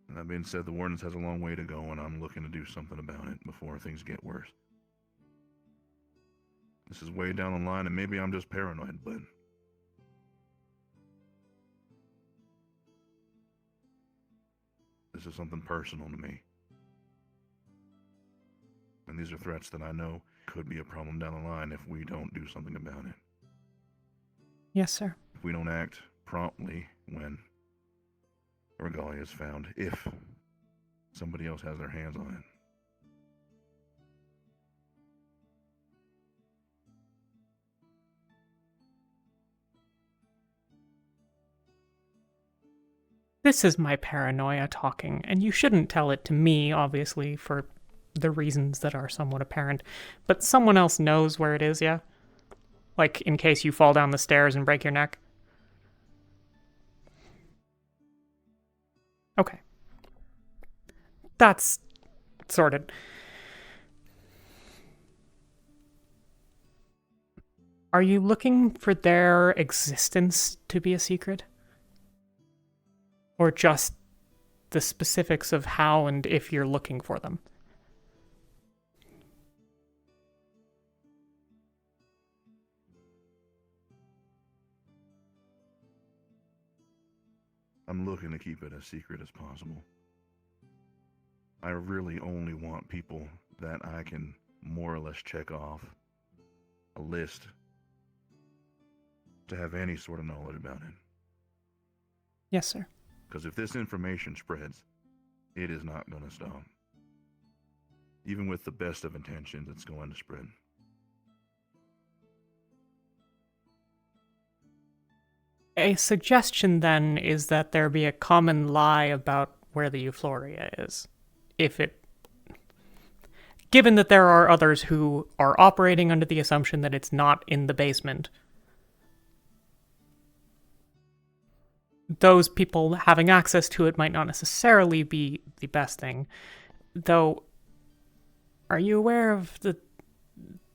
And that being said, the Wardens has a long way to go, and I'm looking to do something about it before things get worse. This is way down the line, and maybe I'm just paranoid, but this is something personal to me. And these are threats that I know could be a problem down the line if we don't do something about it. Yes, sir. If we don't act promptly when Regalia is found, if somebody else has their hands on it. This is my paranoia talking, and you shouldn't tell it to me, obviously, for the reasons that are somewhat apparent, but someone else knows where it is, yeah? Like, in case you fall down the stairs and break your neck? Okay. That's sorted. Are you looking for their existence to be a secret? Or just the specifics of how and if you're looking for them? I'm looking to keep it as secret as possible. I really only want people that I can more or less check off a list to have any sort of knowledge about it. Yes, sir. Because if this information spreads, it is not going to stop. Even with the best of intentions, it's going to spread. A suggestion, then, is that there be a common lie about where the Euphoria is. Given that there are others who are operating under the assumption that it's not in the basement, those people having access to it might not necessarily be the best thing. Though, are you aware of the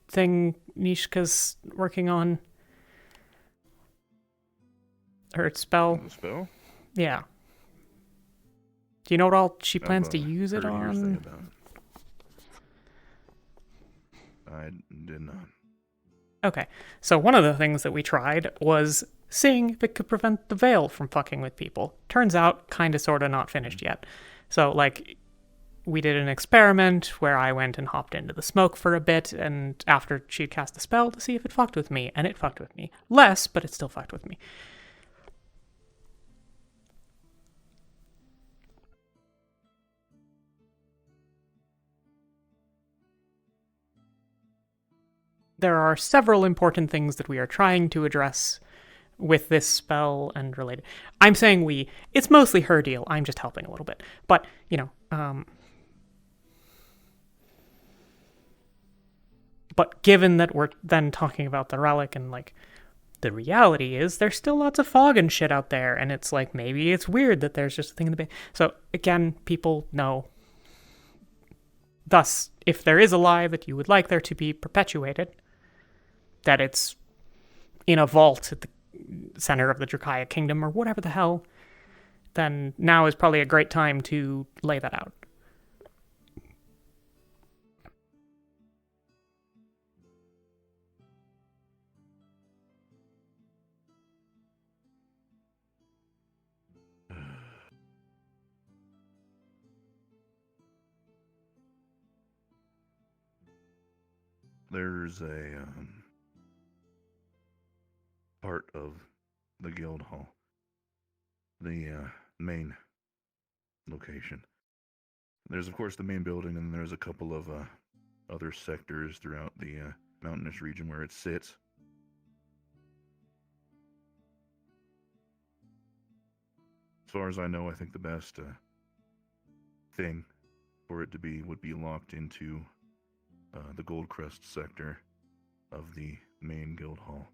thing Nishka's working on? Her spell? The spell? Yeah. Do you know what all she plans I've, to use it heard hearsay on? about it. I did not. Okay, so one of the things that we tried was seeing if it could prevent the veil from fucking with people. Turns out, kinda sorta not finished yet. So, like, we did an experiment where I went and hopped into the smoke for a bit, and after she'd cast the spell to see if it fucked with me, and it fucked with me. Less, but it still fucked with me. There are several important things that we are trying to address with this spell and related. I'm saying we. It's mostly her deal. I'm just helping a little bit. But, you know, but given that we're then talking about the relic and, like, the reality is there's still lots of fog and shit out there, and it's like, maybe it's weird that there's just a thing in the bay. So, again, people know. Thus, if there is a lie that you would like there to be perpetuated, that it's in a vault at the center of the Drakaya Kingdom or whatever the hell, then now is probably a great time to lay that out. There's a part of the guild hall, the main location. There's of course the main building, and there's a couple of other sectors throughout the mountainous region where it sits. As far as I know, I think the best thing for it to be would be locked into the Goldcrest sector of the main guild hall.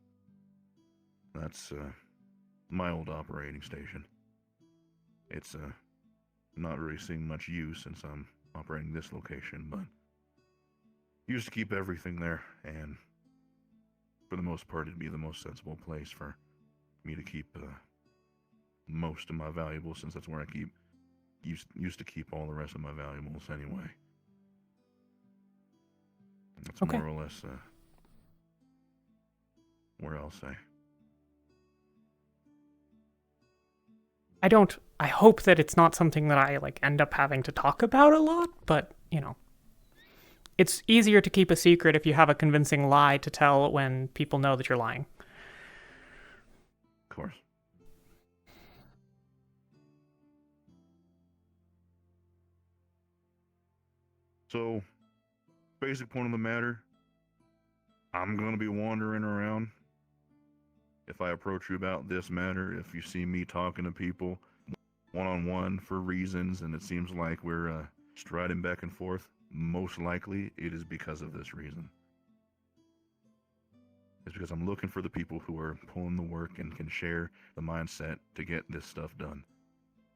That's my old operating station. It's not really seeing much use since I'm operating this location, but used to keep everything there, and for the most part, it'd be the most sensible place for me to keep most of my valuables, since that's where I used to keep all the rest of my valuables anyway. That's Okay. more or less where I'll say. I hope that it's not something that I end up having to talk about a lot, but it's easier to keep a secret if you have a convincing lie to tell when people know that you're lying. Of course. So, basic point of the matter, I'm going to be wandering around. If I approach you about this matter, if you see me talking to people one-on-one for reasons, and it seems like we're striding back and forth, most likely it is because of this reason. It's because I'm looking for the people who are pulling the work and can share the mindset to get this stuff done.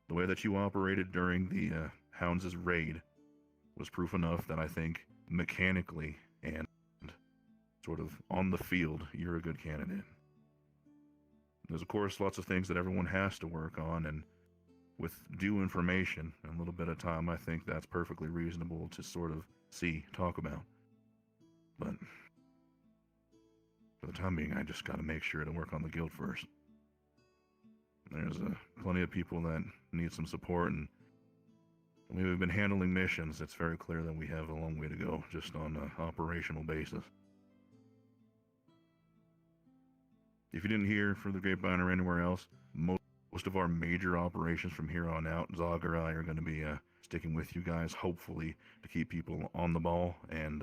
The way that you operated during the Hounds' raid was proof enough that I think mechanically and sort of on the field, you're a good candidate. There's of course lots of things that everyone has to work on, and with due information and a little bit of time, I think that's perfectly reasonable to sort of talk about. But for the time being, I just got to make sure to work on the guild first. There's plenty of people that need some support, and we've been handling missions. It's very clear that we have a long way to go just on an operational basis. If you didn't hear from the Grapevine or anywhere else, most of our major operations from here on out, Zog or I are going to be sticking with you guys, hopefully, to keep people on the ball and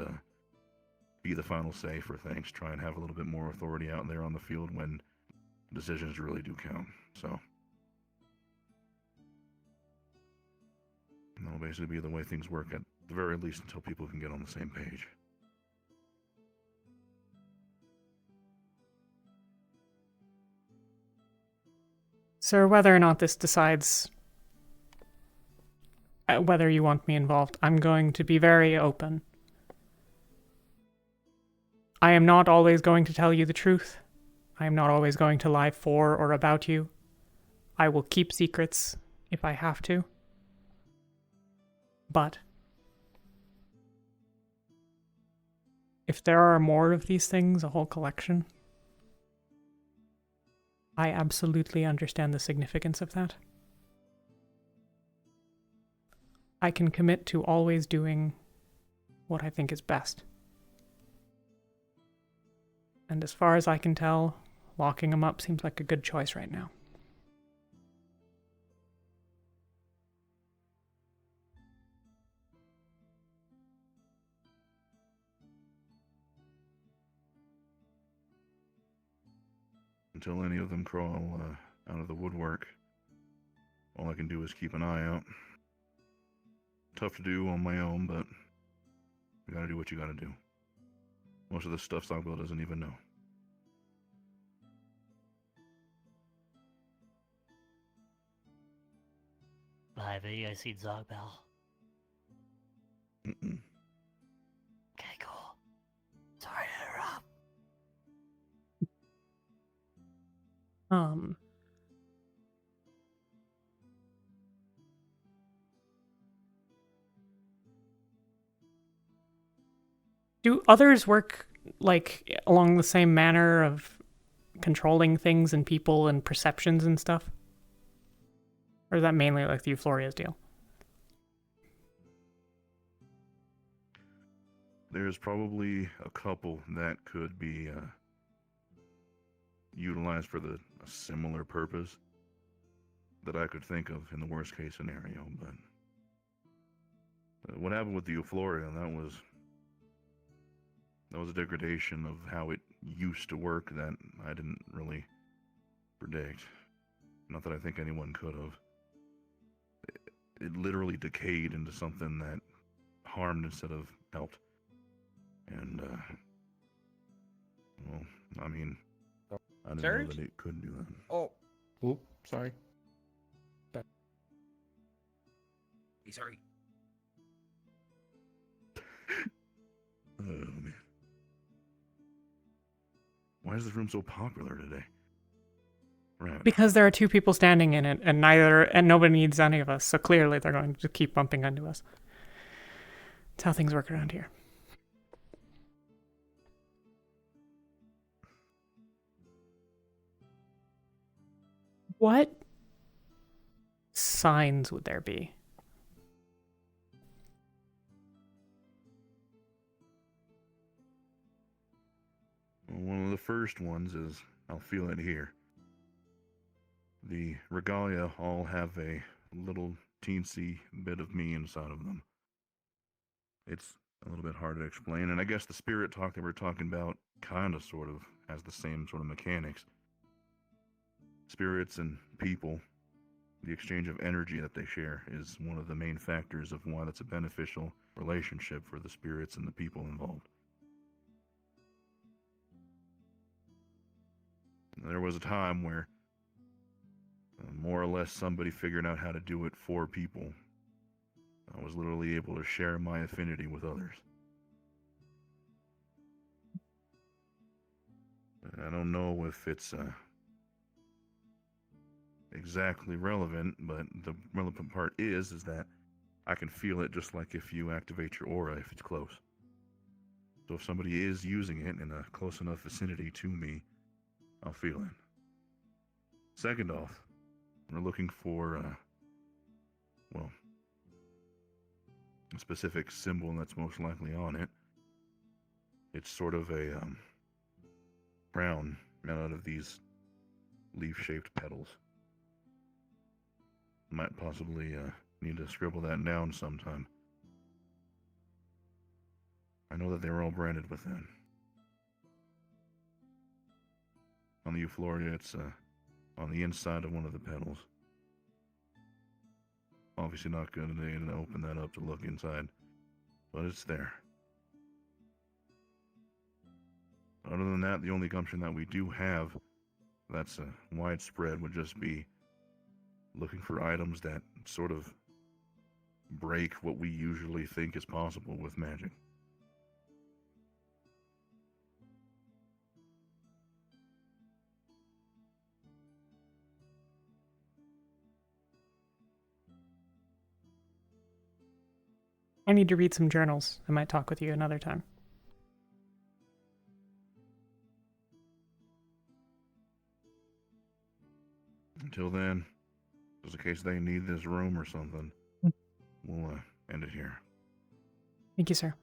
be the final say for things. Try and have a little bit more authority out there on the field when decisions really do count. So that'll basically be the way things work, at the very least, until people can get on the same page. Sir, whether or not this decides whether you want me involved, I'm going to be very open. I am not always going to tell you the truth. I am not always going to lie for or about you. I will keep secrets if I have to. But if there are more of these things, a whole collection, I absolutely understand the significance of that. I can commit to always doing what I think is best. And as far as I can tell, locking them up seems like a good choice right now. Until any of them crawl out of the woodwork, all I can do is keep an eye out. Tough to do on my own, but you gotta do what you gotta do. Most of this stuff Stockville doesn't even know. Have you guys seen Zogbell? Mm-mm. Okay, cool. Sorry to interrupt. Do others work, along the same manner of controlling things and people and perceptions and stuff? Or is that mainly the Euphoria's deal? There's probably a couple that could be utilized for a similar purpose that I could think of in the worst case scenario, but what happened with the Euphoria, that was a degradation of how it used to work that I didn't really predict. Not that I think anyone could have. It literally decayed into something that harmed instead of helped. And, well, I mean, I didn't know that it could do that. Oh. Oop, sorry. Sorry. Oh, man. Why is this room so popular today? Right. Because there are two people standing in it, and nobody needs any of us, so clearly they're going to keep bumping into us. That's how things work around here. What signs would there be? Well, one of the first ones is, I'll feel it here. The regalia all have a little teensy bit of me inside of them. It's a little bit hard to explain, and I guess the spirit talk that we're talking about kind of sort of has the same sort of mechanics. Spirits and people, the exchange of energy that they share is one of the main factors of why that's a beneficial relationship for the spirits and the people involved. There was a time where more or less somebody figured out how to do it for people. I was literally able to share my affinity with others. I don't know if it's exactly relevant, but the relevant part is that I can feel it just like if you activate your aura if it's close. So if somebody is using it in a close enough vicinity to me, I'll feel it. Second off, we're looking for, a specific symbol that's most likely on it. It's sort of a crown made out of these leaf-shaped petals. Might possibly need to scribble that down sometime. I know that they were all branded with that. On the Euphoria, it's on the inside of one of the petals. Obviously not good today to open that up to look inside, but it's there. Other than that, the only gumption that we do have that's widespread would just be looking for items that sort of break what we usually think is possible with magic. I need to read some journals. I might talk with you another time. Until then, just in case they need this room or something, we'll end it here. Thank you, sir.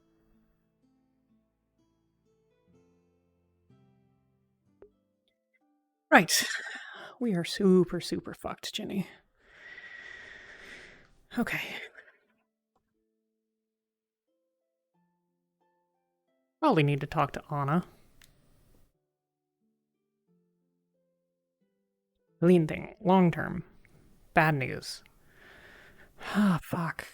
Right. We are super, super fucked, Ginny. Okay. Probably need to talk to Anna. Lean thing. Long term. Bad news. Ah, fuck.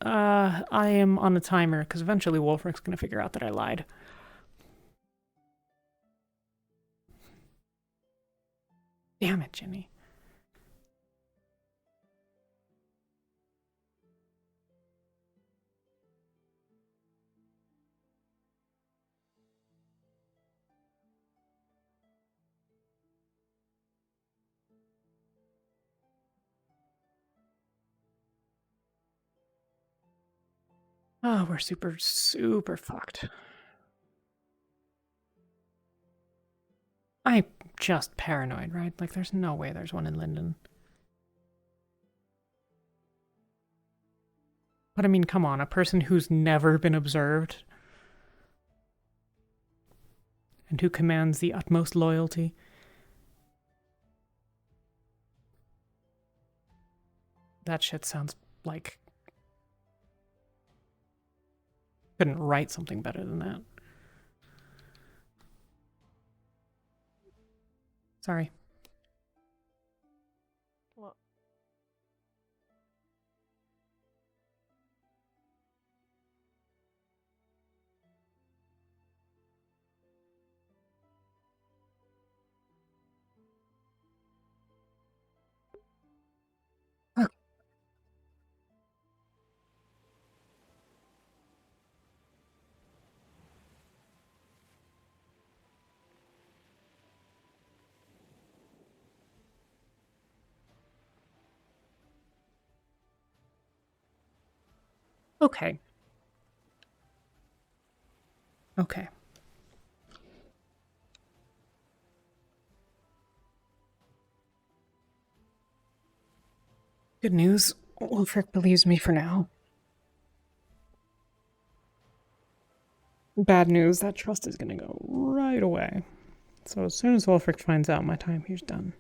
I am on a timer, because eventually Wolfrick's gonna figure out that I lied. Damn it, Ginny. Oh, we're super, super fucked. I'm just paranoid, right? Like, there's no way there's one in Linden. But I mean, come on, a person who's never been observed and who commands the utmost loyalty That shit sounds like... Couldn't write something better than that. Sorry. What? Okay. Okay. Good news. Wolfric believes me for now. Bad news, that trust is gonna go right away. So as soon as Wolfric finds out, my time here's done.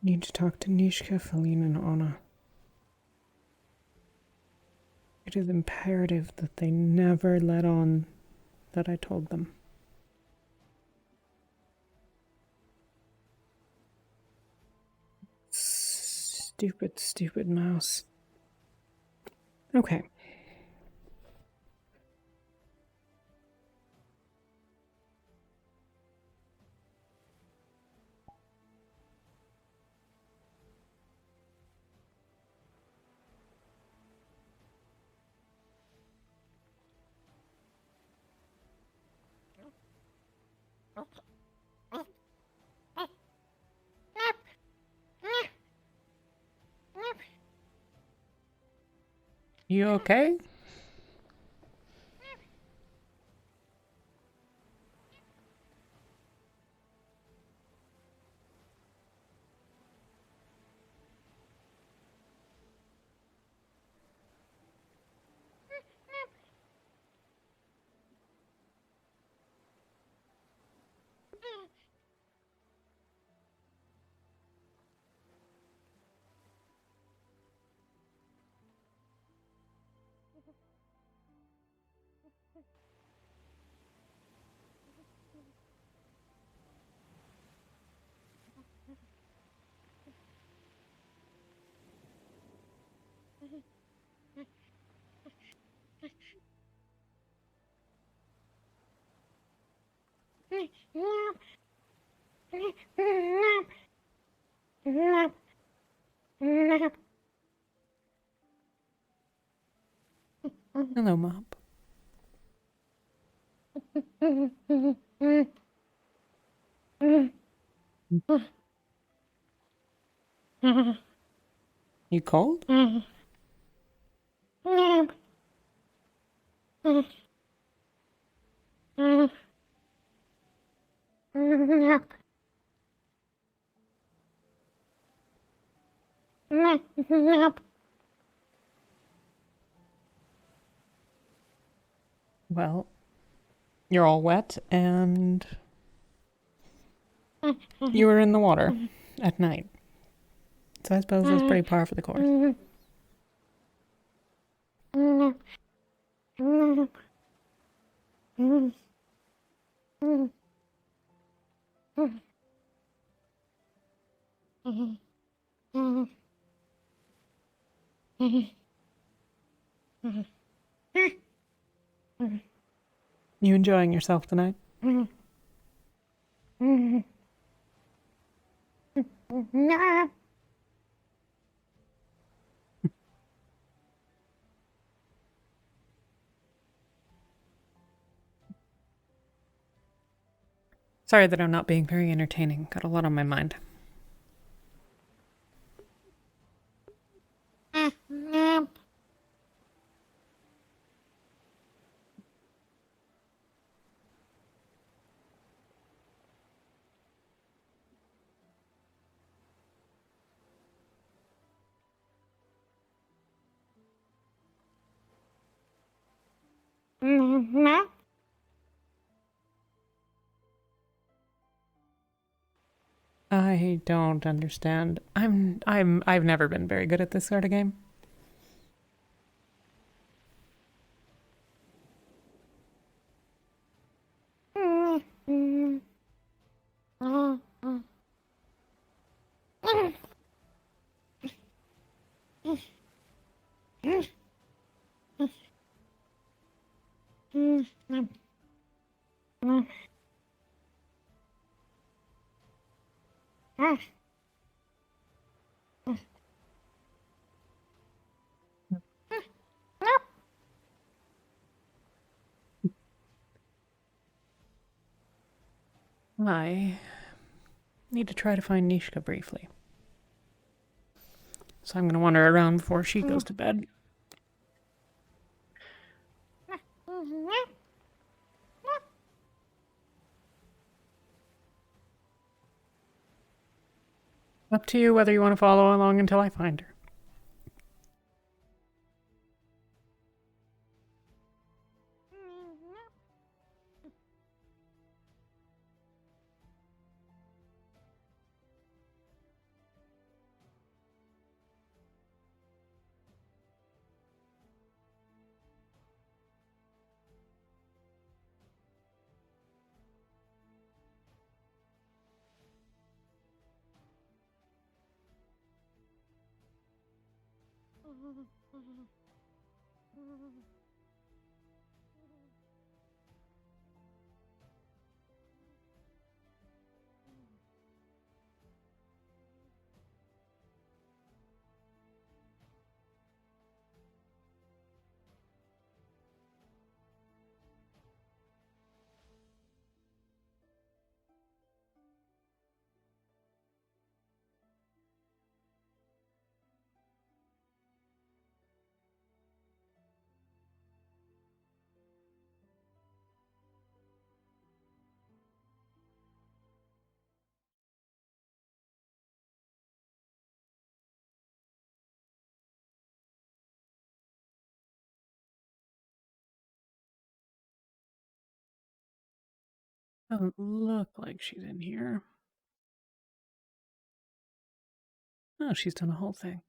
Need to talk to Nishka, Feline, and Anna. It is imperative that they never let on that I told them. Stupid, stupid mouse. Okay. You okay? Hello, Mop. You cold? Well, you're all wet and you were in the water at night. So I suppose that's pretty par for the course. You enjoying yourself tonight? Sorry that I'm not being very entertaining. Got a lot on my mind. No. I don't understand. I've never been very good at this sort of game. I need to try to find Nishka briefly. So I'm going to wander around before she goes to bed. Up to you whether you want to follow along until I find her. Doesn't look like she's in here. Oh, she's done a whole thing.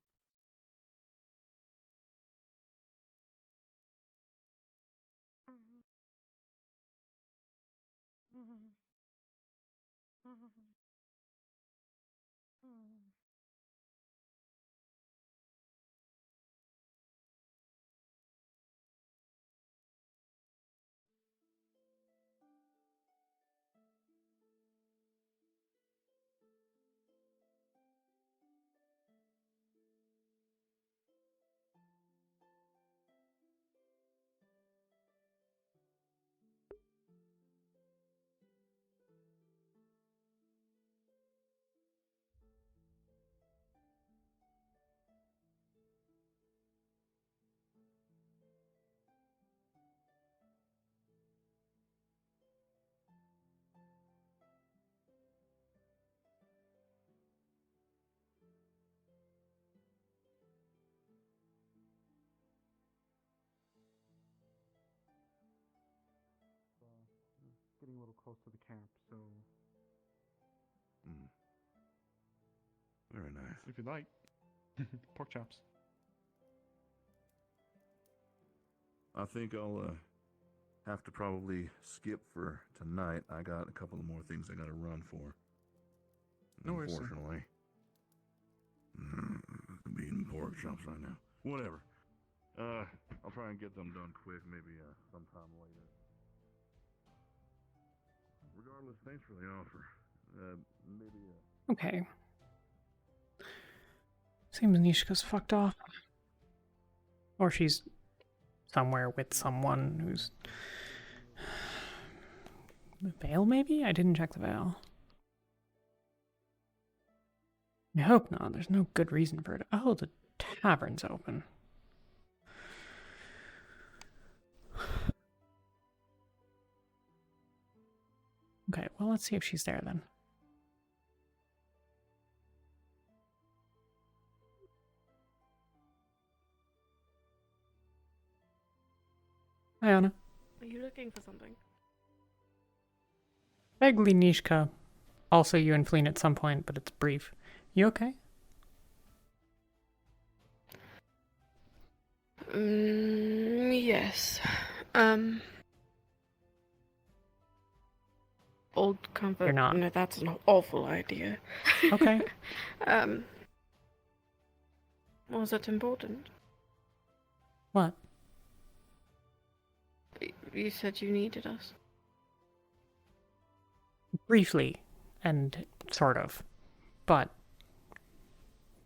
Getting a little close to the camp, so Very nice. if you'd like, pork chops. I think I'll have to probably skip for tonight. I got a couple of more things I got to run for. No worries, sir. Unfortunately. I'm eating pork chops right now. Whatever. I'll try and get them done quick, maybe sometime later. Regardless, thanks for the offer. Maybe. Okay. Seems Nishka's fucked off. Or she's somewhere with someone who's... Veil, maybe? I didn't check the veil. I hope not. There's no good reason for it. Oh, the tavern's open. Okay, well, let's see if she's there then. Hi, Anna. looking for something. Vaguely, Nishka. Also, you and Fleen at some point, but it's brief. You okay? Yes. Old comfort. You're not. No, that's an awful idea. Okay. Was it important? What? You said you needed us. Briefly, and sort of. But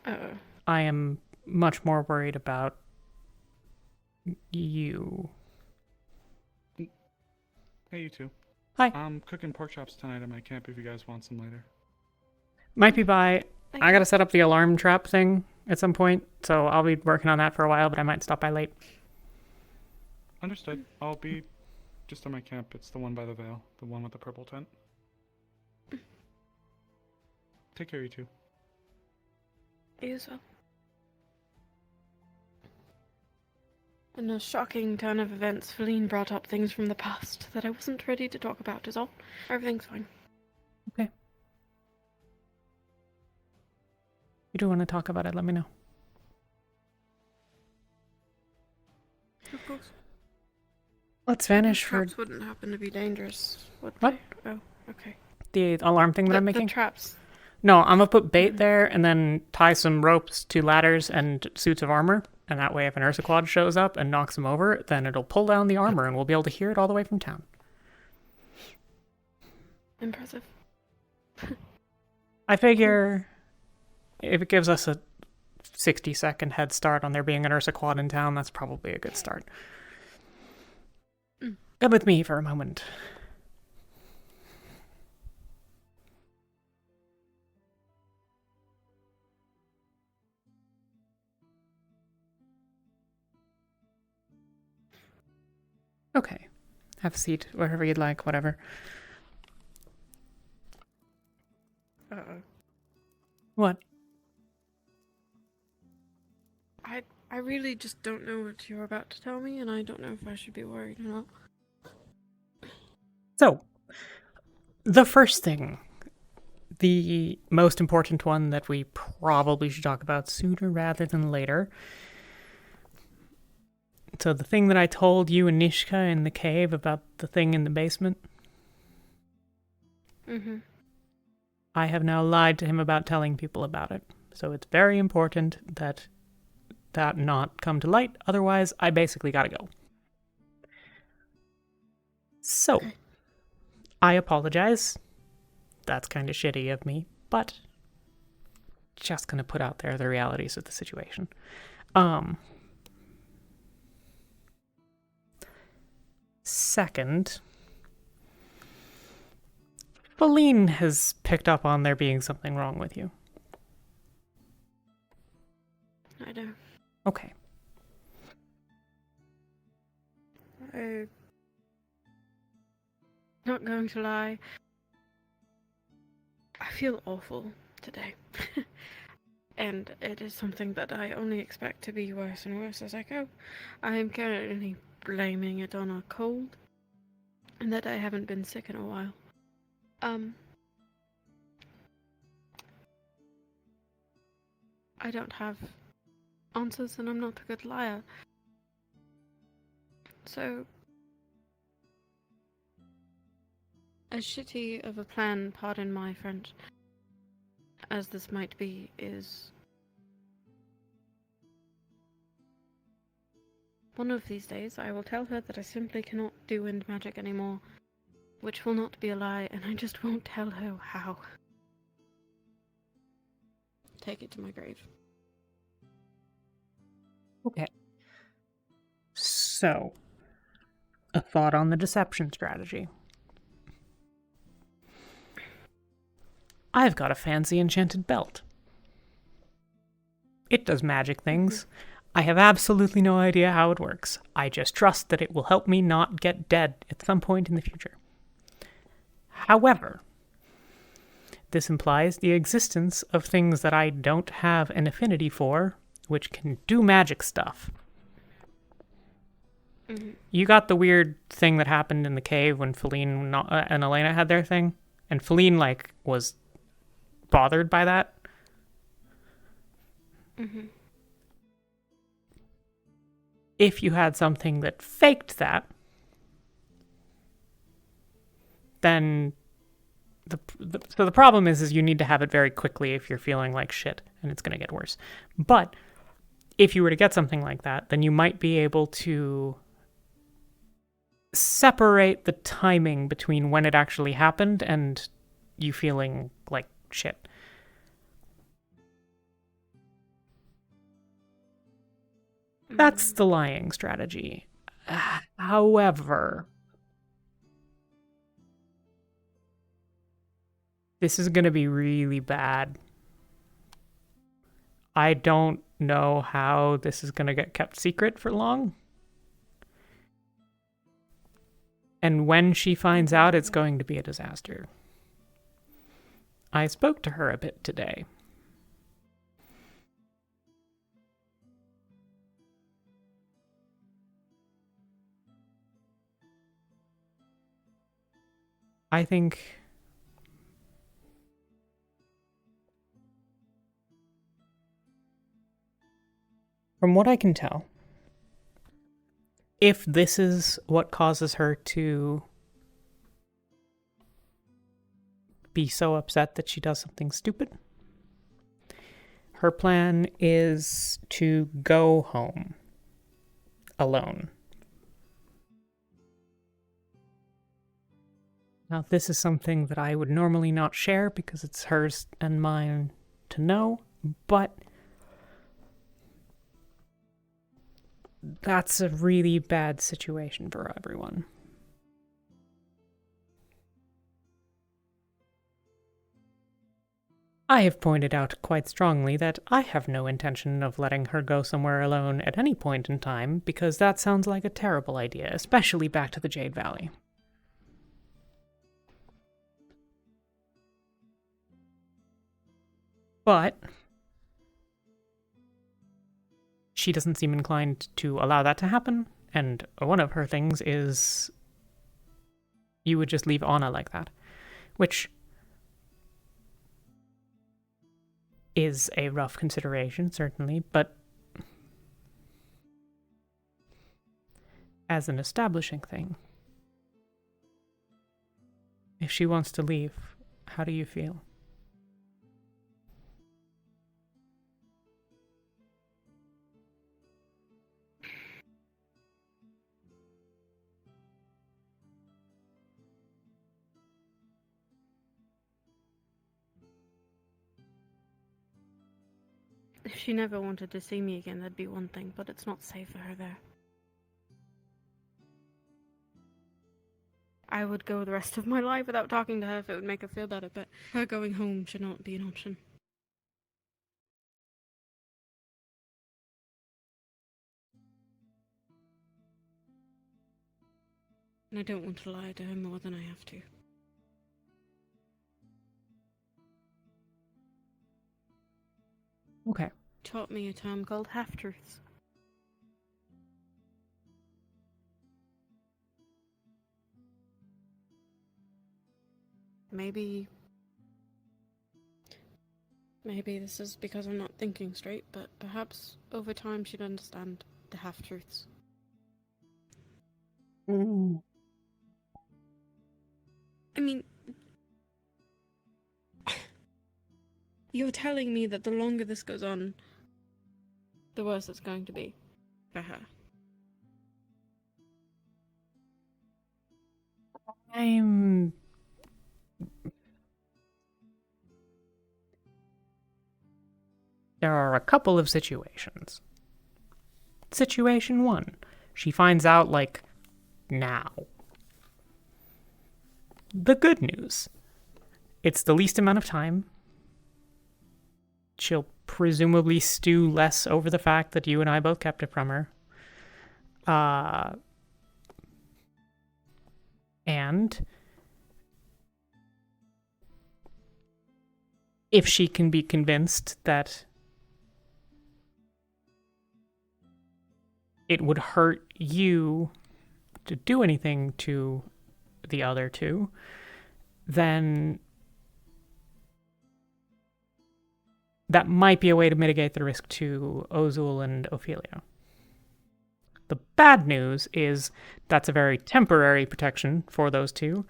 Uh-oh. I am much more worried about you. Hey, you two. Hi. I'm cooking pork chops tonight at my camp if you guys want some later. Might be by. I gotta set up the alarm trap thing at some point, so I'll be working on that for a while, but I might stop by late. Understood. I'll be just at my camp. It's the one by the Vale, the one with the purple tent. Take care, you two. You as well. In a shocking turn of events, Feline brought up things from the past that I wasn't ready to talk about, is all. Everything's fine. Okay. You do want to talk about it, let me know. Of course. Let's vanish for... Traps wouldn't happen to be dangerous, would What? they? Oh, okay. The alarm thing that I'm making? The traps. No, I'm gonna put bait there and then tie some ropes to ladders and suits of armor. And that way, if an Ursa Quad shows up and knocks him over, then it'll pull down the armor and we'll be able to hear it all the way from town. Impressive. I figure if it gives us a 60-second head start on there being an Ursa Quad in town, that's probably a good start. Come with me for a moment. Okay. Have a seat, wherever you'd like, whatever. Uh-oh. What? I really just don't know what you're about to tell me, and I don't know if I should be worried or not. So, the first thing, the most important one that we probably should talk about sooner rather than later. So the thing that I told you and Nishka in the cave about the thing in the basement, I have now lied to him about telling people about it. So it's very important that that not come to light, otherwise I basically gotta go. So, I apologize. That's kind of shitty of me, but just gonna put out there the realities of the situation. Second, Feline has picked up on there being something wrong with you. I know. Okay. I'm not going to lie. I feel awful today. And it is something that I only expect to be worse and worse as I go. I am currently blaming it on a cold, and that I haven't been sick in a while. I don't have answers, and I'm not a good liar. So, as shitty of a plan, pardon my French, as this might be, is one of these days I will tell her that I simply cannot do wind magic anymore, which will not be a lie, and I just won't tell her how. Take it to my grave. Okay. So, a thought on the deception strategy. I've got a fancy enchanted belt. It does magic things. I have absolutely no idea how it works. I just trust that it will help me not get dead at some point in the future. However, this implies the existence of things that I don't have an affinity for, which can do magic stuff. You got the weird thing that happened in the cave when Feline and Elena had their thing, and Feline like was bothered by that. If you had something that faked that, then the problem is you need to have it very quickly if you're feeling like shit and it's going to get worse. But if you were to get something like that, then you might be able to separate the timing between when it actually happened and you feeling like shit. That's the lying strategy. However, this is going to be really bad. I don't know how this is going to get kept secret for long. And when she finds out, it's going to be a disaster. I spoke to her a bit today. I think from what I can tell, if this is what causes her to be so upset that she does something stupid, her plan is to go home alone. Now, this is something that I would normally not share because it's hers and mine to know, but that's a really bad situation for everyone. I have pointed out quite strongly that I have no intention of letting her go somewhere alone at any point in time, because that sounds like a terrible idea, especially back to the Jade Valley. But she doesn't seem inclined to allow that to happen, and one of her things is you would just leave Anna like that, which is a rough consideration, certainly, but as an establishing thing, if she wants to leave, how do you feel? If she never wanted to see me again, that'd be one thing, but it's not safe for her there. I would go the rest of my life without talking to her if it would make her feel better, but her going home should not be an option. And I don't want to lie to her more than I have to. Okay. Taught me a term called half-truths. Maybe this is because I'm not thinking straight, but perhaps over time she'd understand the half-truths. I mean, you're telling me that the longer this goes on, the worse it's going to be for her. There are a couple of situations. Situation 1. She finds out, like, now. The good news. It's the least amount of time. She'll presumably stew less over the fact that you and I both kept it from her. And if she can be convinced that it would hurt you to do anything to the other two, then that might be a way to mitigate the risk to Ozul and Ophelia. The bad news is that's a very temporary protection for those two.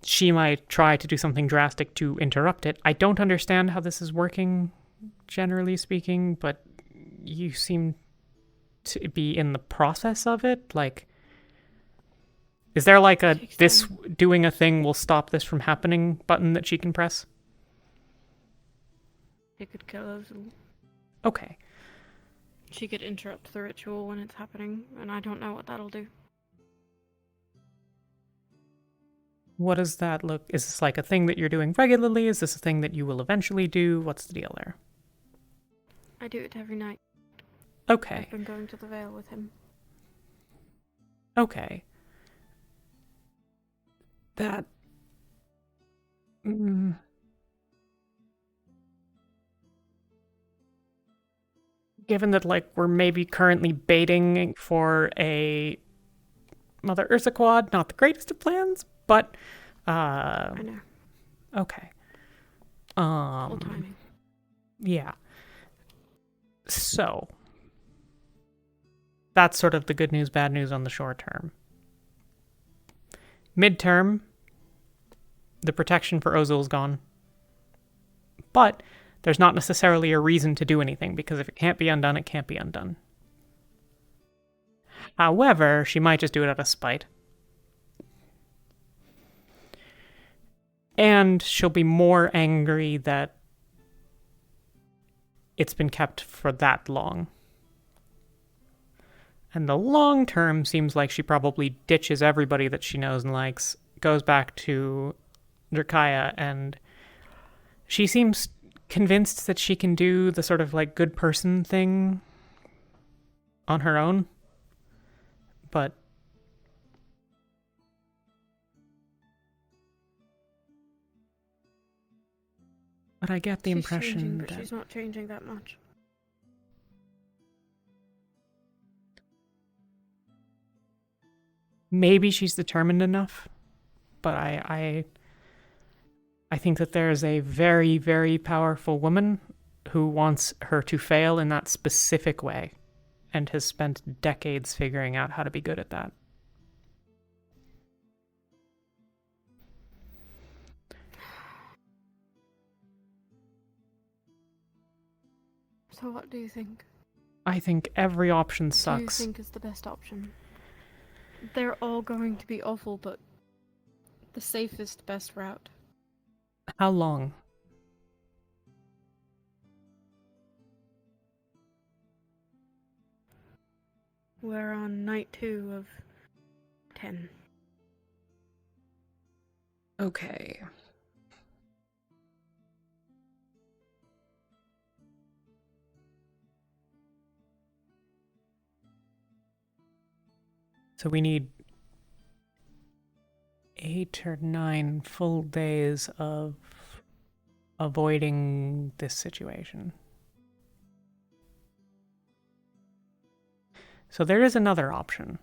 She might try to do something drastic to interrupt it. I don't understand how this is working, generally speaking, but you seem to be in the process of it. Like, is there like a this doing a thing will stop this from happening button that she can press? It could kill us. Okay. She could interrupt the ritual when it's happening, and I don't know what that'll do. What does that look? Is this like a thing that you're doing regularly? Is this a thing that you will eventually do? What's the deal there? I do it every night. Okay. I've been going to the Vale with him. Okay. That... Given that, like, we're maybe currently baiting for a Mother Ursa quad, not the greatest of plans, but, I know. Okay. Full timing. Yeah. So, that's sort of the good news, bad news on the short term. Midterm, the protection for Ozul's gone. But there's not necessarily a reason to do anything, because if it can't be undone, it can't be undone. However, she might just do it out of spite. And she'll be more angry that it's been kept for that long. And the long term seems like she probably ditches everybody that she knows and likes, goes back to Drakaya, and she seems convinced that she can do the sort of like good person thing on her own. But I get the She's impression changing, but that she's not changing that much. maybe she's determined enough, but I think that there is a very, very powerful woman who wants her to fail in that specific way and has spent decades figuring out how to be good at that. So what do you think? I think every option What do sucks. you think is the best option? They're all going to be awful, but the safest, best route. How long? We're on night 2 of 10. Okay. So we need 8 or 9 full days of avoiding this situation. So there is another option.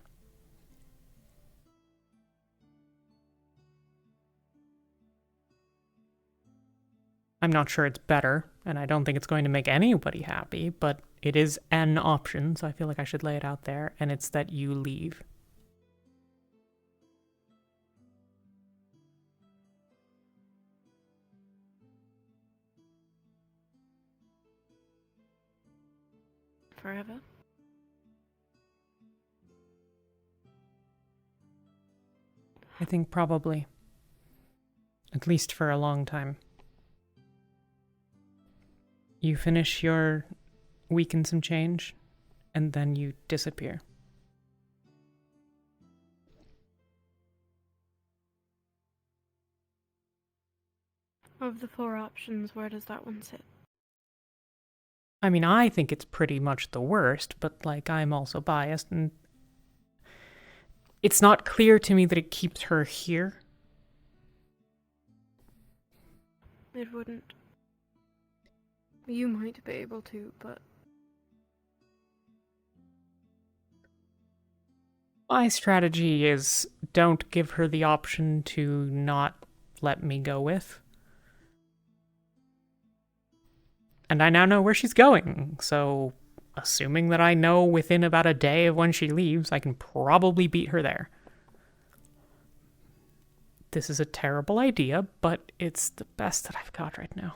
I'm not sure it's better, and I don't think it's going to make anybody happy, but it is an option, so I feel like I should lay it out there, and it's that you leave. Forever? I think probably. At least for a long time. You finish your week and some change, and then you disappear. Of the 4 options, where does that one sit? I mean, I think it's pretty much the worst, but, like, I'm also biased, and it's not clear to me that it keeps her here. It wouldn't. You might be able to, but My strategy is don't give her the option to not let me go with. And I now know where she's going, so assuming that I know within about a day of when she leaves, I can probably beat her there. This is a terrible idea, but it's the best that I've got right now.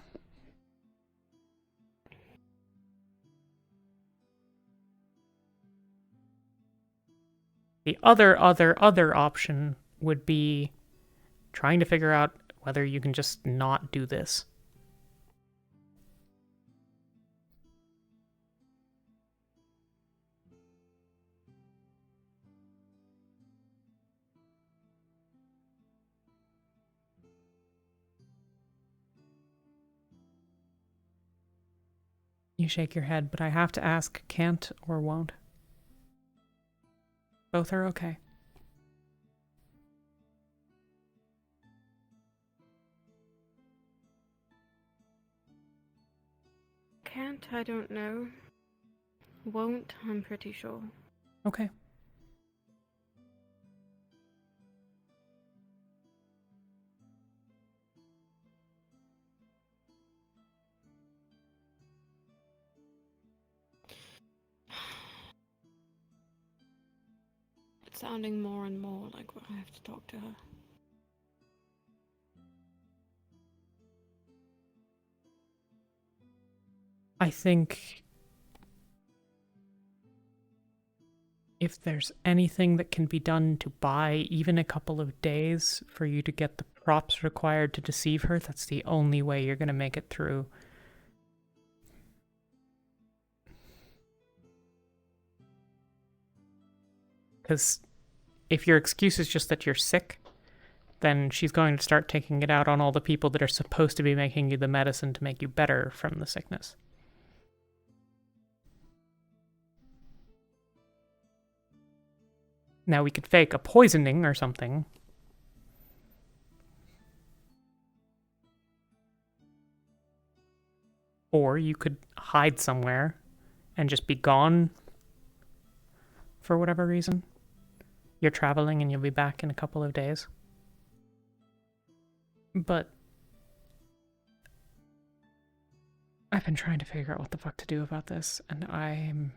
The other option would be trying to figure out whether you can just not do this. You shake your head, but I have to ask, can't or won't? Both are okay. Can't, I don't know. Won't, I'm pretty sure. Okay. It's sounding more and more like I have to talk to her. I think if there's anything that can be done to buy even a couple of days for you to get the props required to deceive her, that's the only way you're going to make it through. Because if your excuse is just that you're sick, then she's going to start taking it out on all the people that are supposed to be making you the medicine to make you better from the sickness. Now we could fake a poisoning or something. Or you could hide somewhere and just be gone for whatever reason. You're traveling and you'll be back in a couple of days. But I've been trying to figure out what the fuck to do about this, and I'm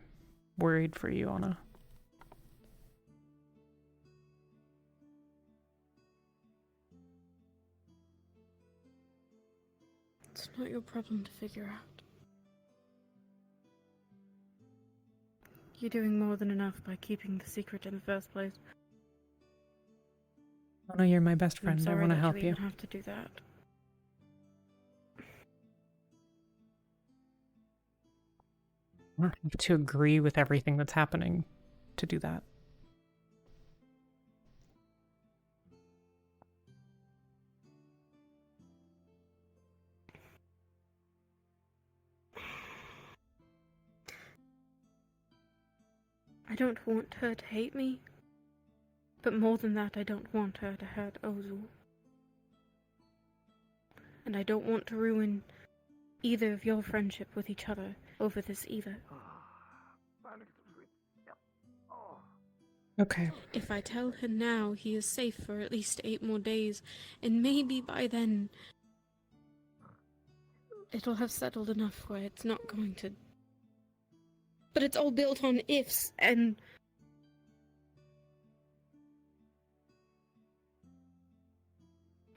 worried for you, Anna. It's not your problem to figure out. You're doing more than enough by keeping the secret in the first place. Anna, you're my best friend. I want to help you. Even have to do that. I don't have to agree with everything that's happening to do that. I don't want her to hate me. But more than that, I don't want her to hurt Ozul. And I don't want to ruin either of your friendship with each other over this either. Okay. If I tell her now, he is safe for at least 8 more days, and maybe by then it'll have settled enough where it's not going to... But it's all built on ifs, and...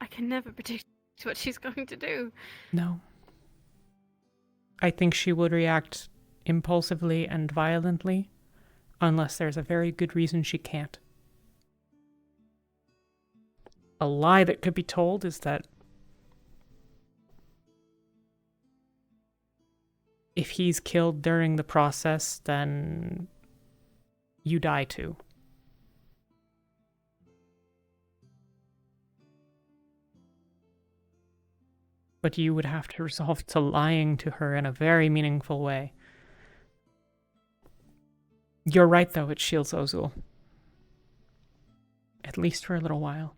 I can never predict what she's going to do. No. I think she would react impulsively and violently, unless there's a very good reason she can't. A lie that could be told is that if he's killed during the process, then you die too. But you would have to resolve to lying to her in a very meaningful way. You're right, though, it shields Ozul. At least for a little while.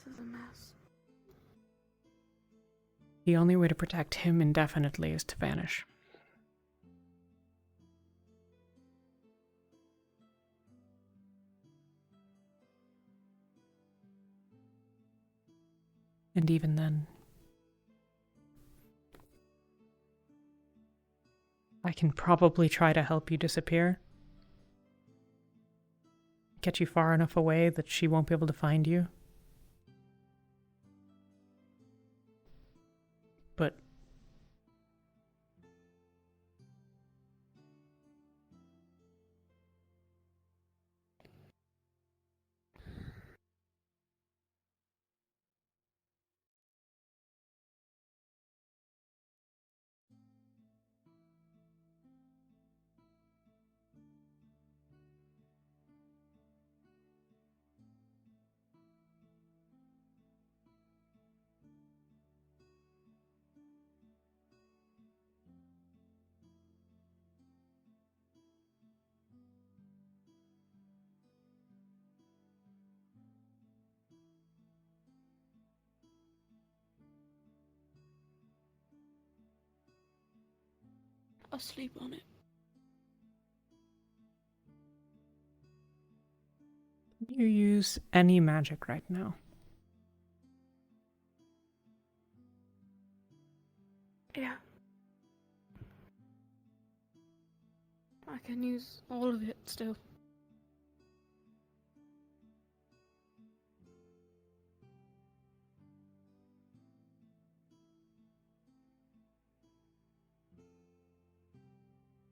is a mess. The only way to protect him indefinitely is to vanish. And even then, I can probably try to help you disappear. Get you far enough away that she won't be able to find you. But I'll sleep on it. you use any magic right now. Yeah. I can use all of it still.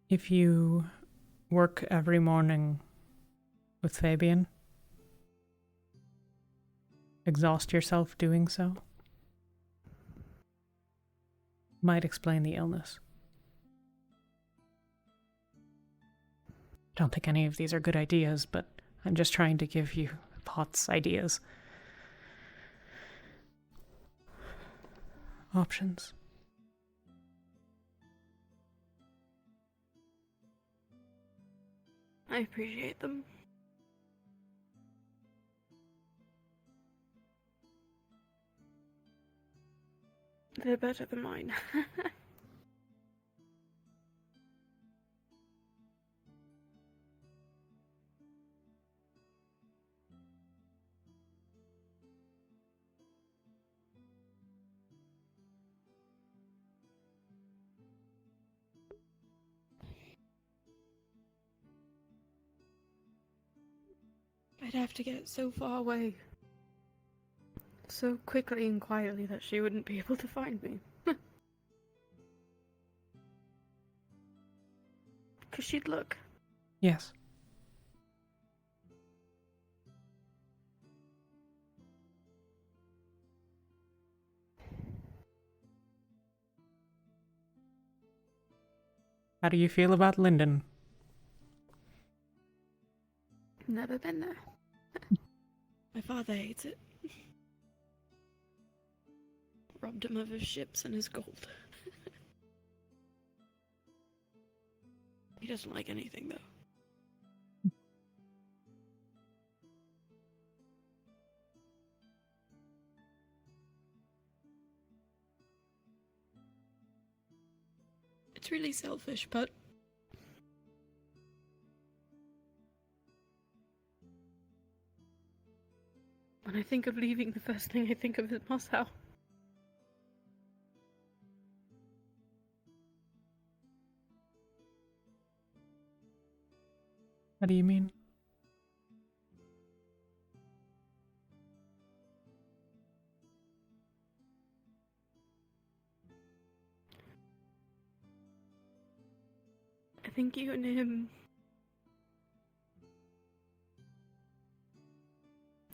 If you work every morning with Fabian, exhaust yourself doing so, might explain the illness. I don't think any of these are good ideas, but I'm just trying to give you thoughts, ideas, options. I appreciate them. They're better than mine. I'd have to get so far away. So quickly and quietly that she wouldn't be able to find me. Because she'd look. Yes. How do you feel about Linden? Never been there. My father hates it. Robbed him of his ships and his gold. He doesn't like anything, though. It's really selfish, but when I think of leaving, the first thing I think of is Moscow. What do you mean? I think you and him...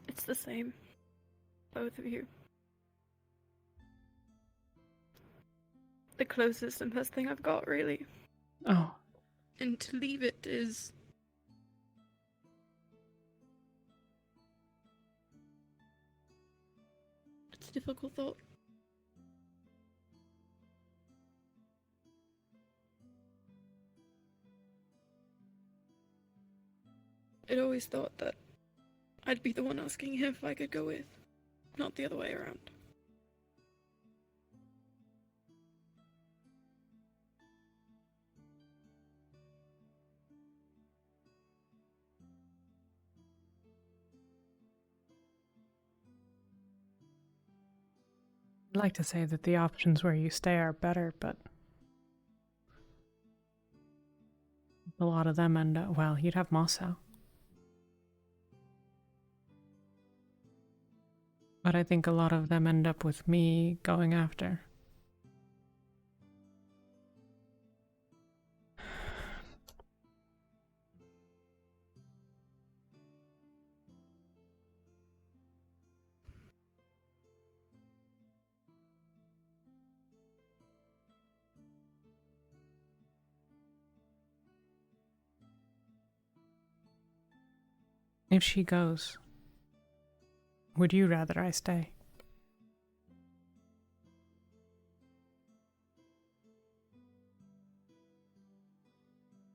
It's the same. Both of you. The closest and best thing I've got, really. Oh. And to leave it is... It's a difficult thought. I'd always thought that I'd be the one asking him if I could go with. not the other way around. I'd like to say that the options where you stay are better, but a lot of them end up, well, you'd have Mossau. But I think a lot of them end up with me going after. If she goes, would you rather I stay?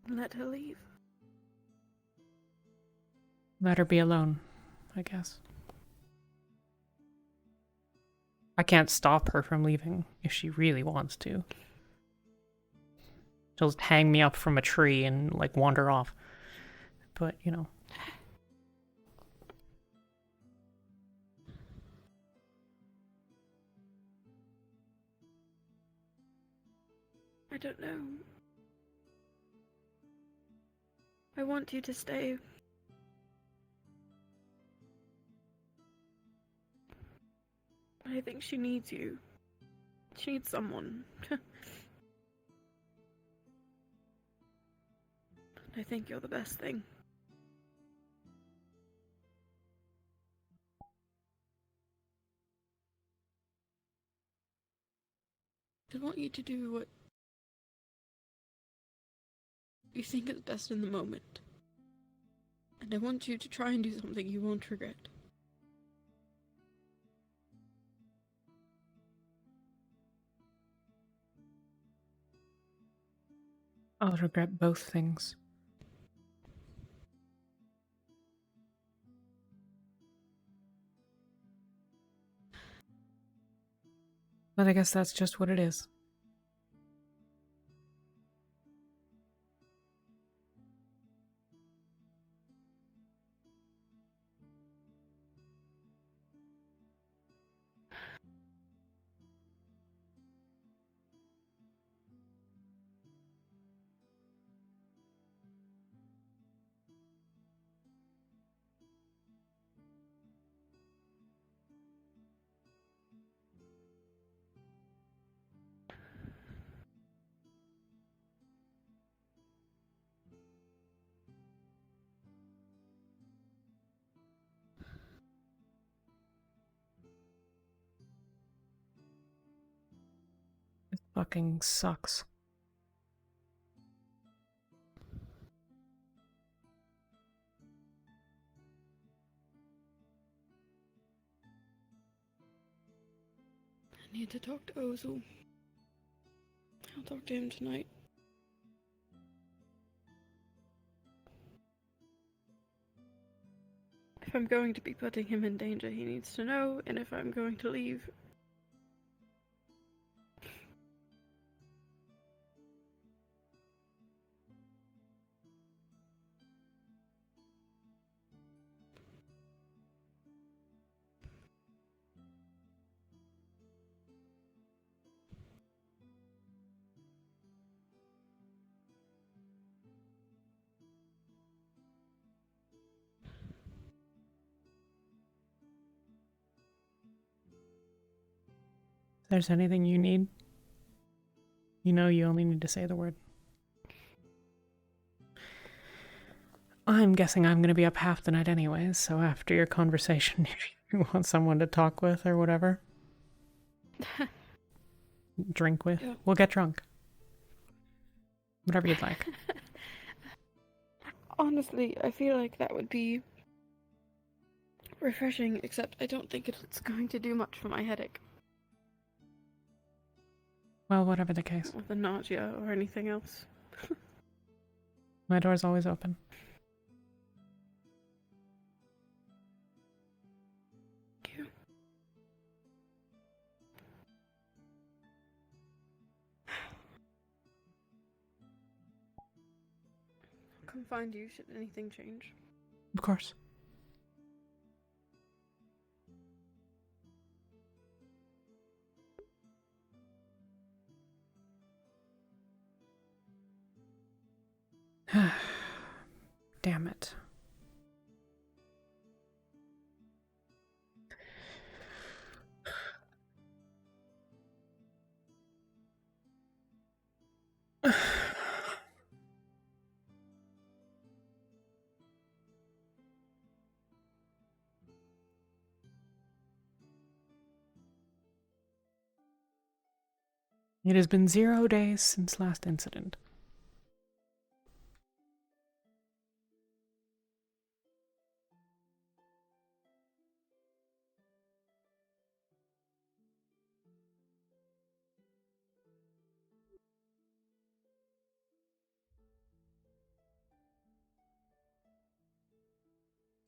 Let her leave. Let her be alone, I guess. I can't stop her from leaving if she really wants to. She'll just hang me up from a tree and, like, wander off. But, you know. I don't know. I want you to stay. I think she needs you. She needs someone. I think you're the best thing. I want you to do what you think is best in the moment. And I want you to try and do something you won't regret. I'll regret both things. But I guess that's just what it is. It fucking sucks. I need to talk to Ozil. I'll talk to him tonight. If I'm going to be putting him in danger, he needs to know, and if I'm going to leave... If there's anything you need, you know you only need to say the word. I'm guessing I'm going to be up half the night anyways, so after your conversation, if you want someone to talk with or whatever, drink with, Yeah. we'll get drunk. Whatever you'd like. Honestly, I feel like that would be refreshing, except I don't think it's going to do much for my headache. Well, whatever the case. Or the nausea or anything else. My door's always open. Thank you. come find you should anything change. Of course. Damn it. It has been 0 days since last incident.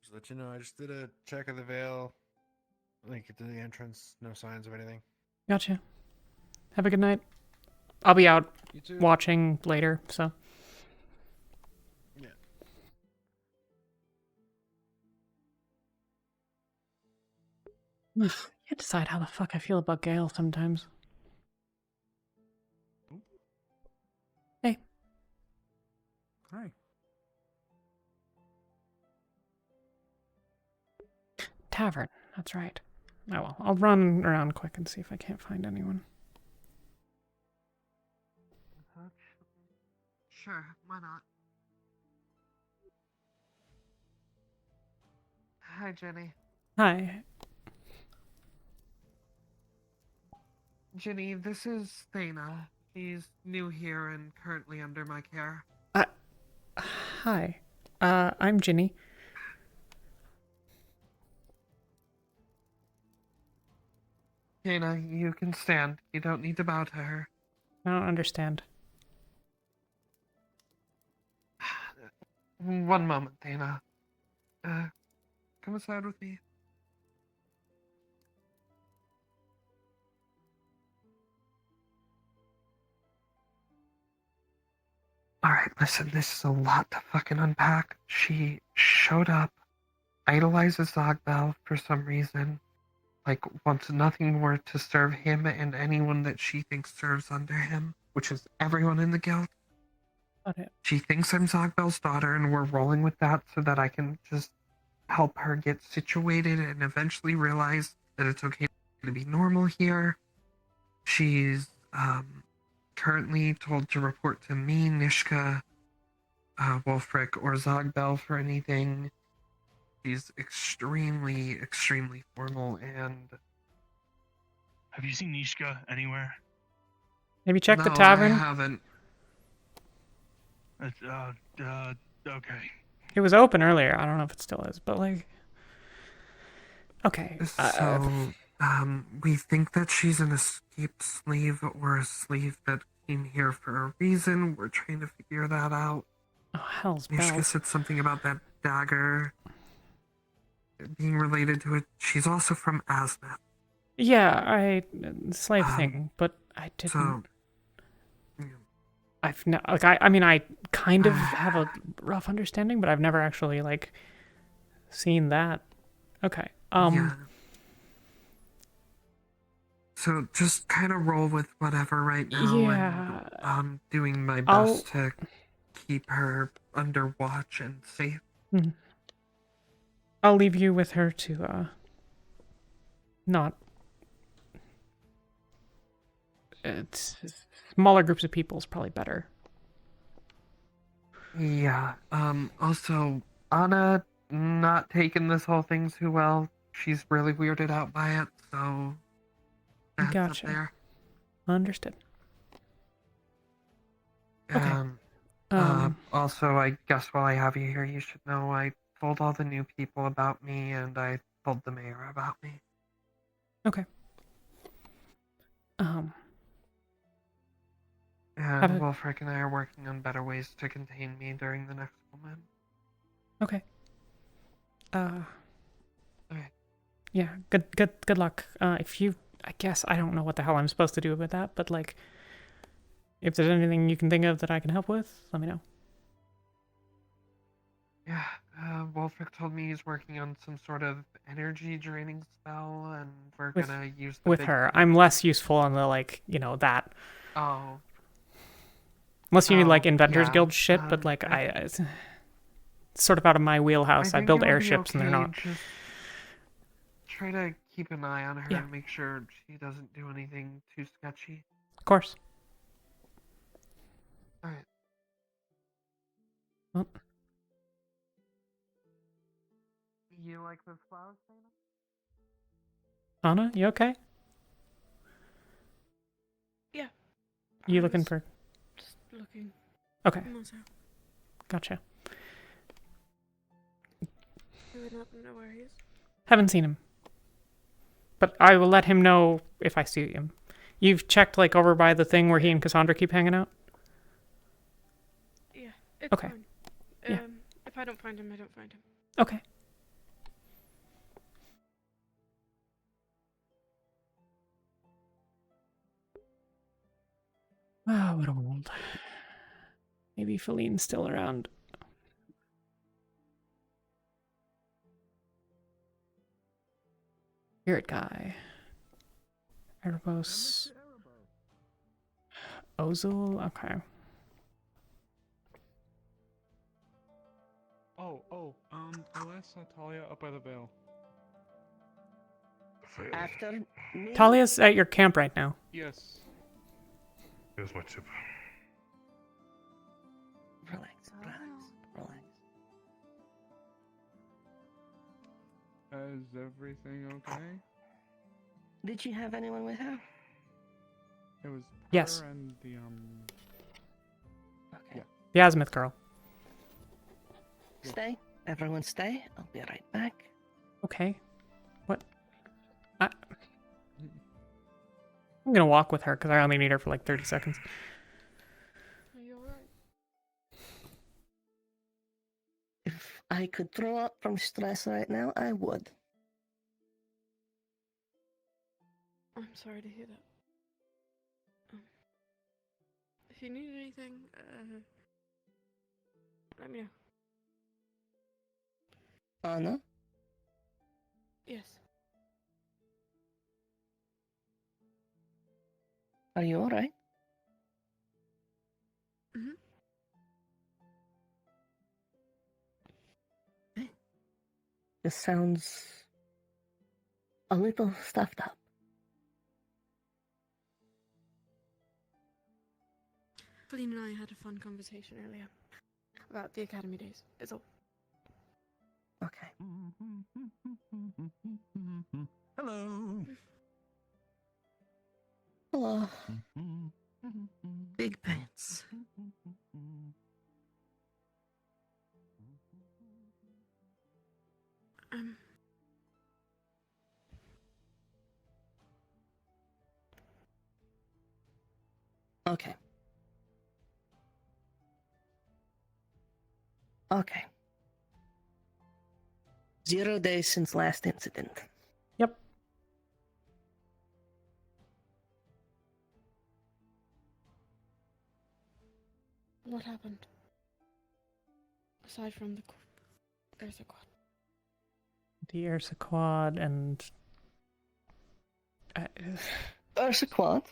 Just let you know, I just did a check of the veil. Link it to the entrance. No signs of anything. Gotcha. Have a good night. I'll be out You too. watching later, so. Yeah. I can't decide how the fuck I feel about Gale sometimes. Hey. Hi. Tavern, that's right. Oh well, I'll run around quick and see if I can't find anyone. Sure, why not? Hi, Jenny. Hi. Ginny, this is Thana. She's new here and currently under my care. Hi. I'm Ginny. Thana, you can stand. You don't need to bow to her. I don't understand. One moment, Thana. Come aside with me. Alright, listen, this is a lot to fucking unpack. She showed up, idolizes Zogbel for some reason, like, wants nothing more to serve him and anyone that she thinks serves under him, which is everyone in the guild. Okay. She thinks I'm Zogbel's daughter, and we're rolling with that so that I can just help her get situated and eventually realize that it's okay to be normal here. She's currently told to report to me, Nishka, Wolfric, or Zogbel for anything. She's extremely, extremely formal and... Have you seen Nishka anywhere? Maybe check the No, tavern. I haven't. Okay. It was open earlier. I don't know if it still is, but like... Okay. So, we think that she's an escaped slave or a slave that came here for a reason. We're trying to figure that out. Oh, hell's Nishka bells. said something about that dagger being related to it. She's also from Aznath. Yeah, slave thing, but I didn't... So, I've like I mean I kind of have a rough understanding, but I've never actually like seen that. Okay. yeah. So just kind of roll with whatever right now. Yeah. And I'm doing my I'll- best to keep her under watch and safe. Mhm. I'll leave you with her to not it's smaller groups of people is probably better. Yeah. Also, Anna not taking this whole thing too well. She's really weirded out by it, so that's Gotcha. up there. Understood. Okay. Also, I guess while I have you here, you should know I told all the new people about me, and I told the mayor about me. Okay. And Wolfric and I are working on better ways to contain me during the next moment. Okay. Alright. Yeah, good luck. If you, I guess, I don't know what the hell I'm supposed to do with that, but like, if there's anything you can think of that I can help with, let me know. Yeah, Wolfric told me he's working on some sort of energy draining spell, and we're With, gonna use the with big her, thing. I'm less useful on the, like, that. Oh. Unless you need, like, Oh, Inventors yeah, Guild shit, but, like, it's sort of out of my wheelhouse. I think build it will be airships and they're okay, not. Just try to keep an eye on her Yeah. and make sure she doesn't do anything too sketchy. Of course. Alright. Well, You like those flowers? Anna, you okay? Yeah. You I looking was for... Just looking. Okay. Also, Gotcha. do we not know where he is? Haven't seen him. But I will let him know if I see him. You've checked, like, over by the thing where he and Cassandra keep hanging out? Yeah, it's Okay. fine. Yeah. If I don't find him, I don't find him. Okay. Ah, what a world. Maybe Feline's still around. Spirit guy. Erebos. Ozul? Okay. I last saw Talia up by the veil. After me? Talia's at your camp right now. Yes. Here's my tip. Relax. Is everything okay? Did she have anyone with her? It was Yes. her and the Okay. The Azimuth girl. Stay. Everyone stay. I'll be right back. Okay. What? I'm gonna walk with her because I only need her for like 30 seconds. Are you alright? If I could throw up from stress right now, I would. I'm sorry to hear that. If you need anything, let me know. Anna? Yes. Are you alright? Mm-hmm. This sounds a little stuffed up. Feline and I had a fun conversation earlier about the academy days. It's all. Okay. Hello. Hello. Big pants. Okay. Okay. 0 days since last incident. Yep. What happened? Aside from the Ursa Quad. The Ursa Quad and... Ursa Quad.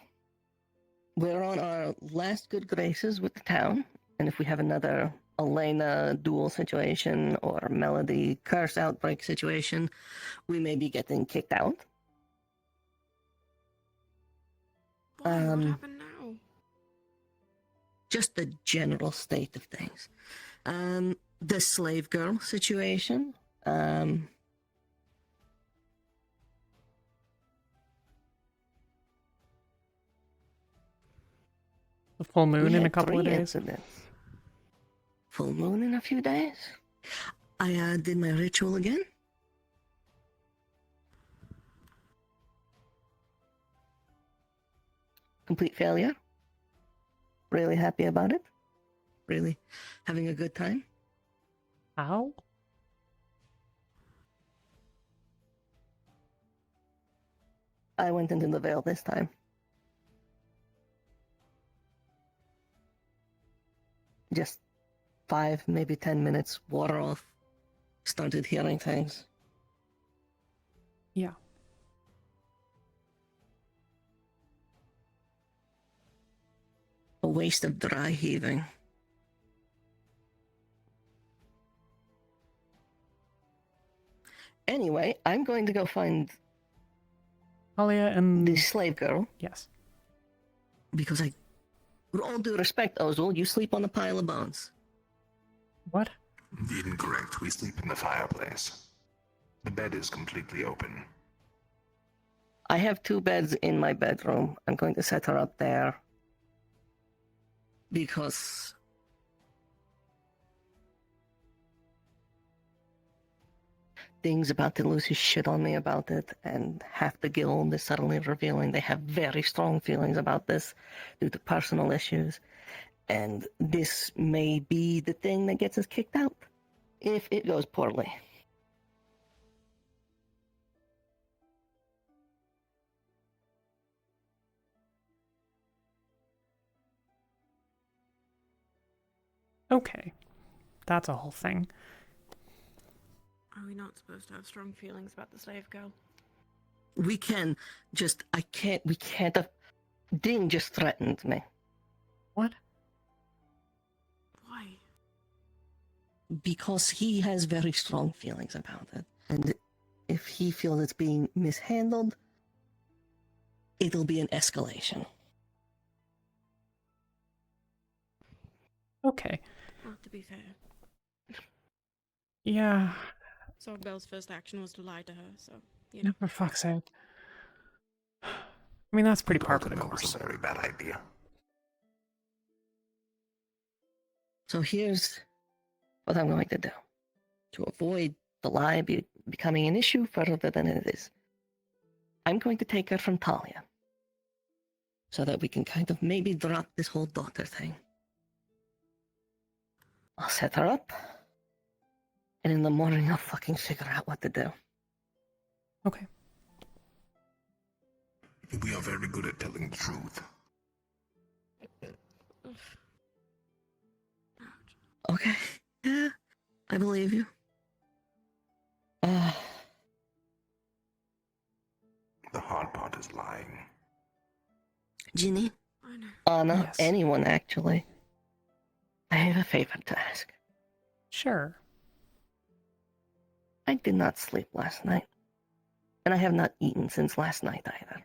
We're on our last good graces with the town, and if we have another Elena duel situation or Melody curse outbreak situation, we may be getting kicked out. Why? What happened now? Just the general state of things. The slave girl situation. The full We moon in a had couple of 3 days. incidents. Full moon in a few days. I did my ritual again. Complete failure. Really happy about it. Really having a good time. How? I went into the veil this time. Just 5, maybe 10 minutes, water off, started hearing things. Yeah. A waste of dry heaving. Anyway, I'm going to go find Talia and the slave girl. Yes. Because with all due respect, Ozul, you sleep on a pile of bones. What? Incorrect. We sleep in the fireplace. The bed is completely open. I have 2 beds in my bedroom. I'm going to set her up there. Because Thing's about to lose his shit on me about it, and half the guild is suddenly revealing they have very strong feelings about this due to personal issues. And this may be the thing that gets us kicked out if it goes poorly. Okay. That's a whole thing. Are we not supposed to have strong feelings about the slave girl? We can't. Ding just threatened me. What? Why? Because he has very strong feelings about it. And if he feels it's being mishandled, it'll be an escalation. Okay. Well, to be fair. Yeah. So Belle's first action was to lie to her, so, you know. For fuck's sake. I mean, that's pretty par for the course. Very bad idea. So here's what I'm going to do. To avoid the lie becoming an issue further than it is. I'm going to take her from Talia. So that we can kind of maybe drop this whole daughter thing. I'll set her up. And in the morning, I'll fucking figure out what to do. Okay. We are very good at telling the truth. Okay. Yeah, I believe you. The hard part is lying. Ginny? I know. Anna, Yes. anyone actually. I have a favor to ask. Sure. I did not sleep last night. And I have not eaten since last night either.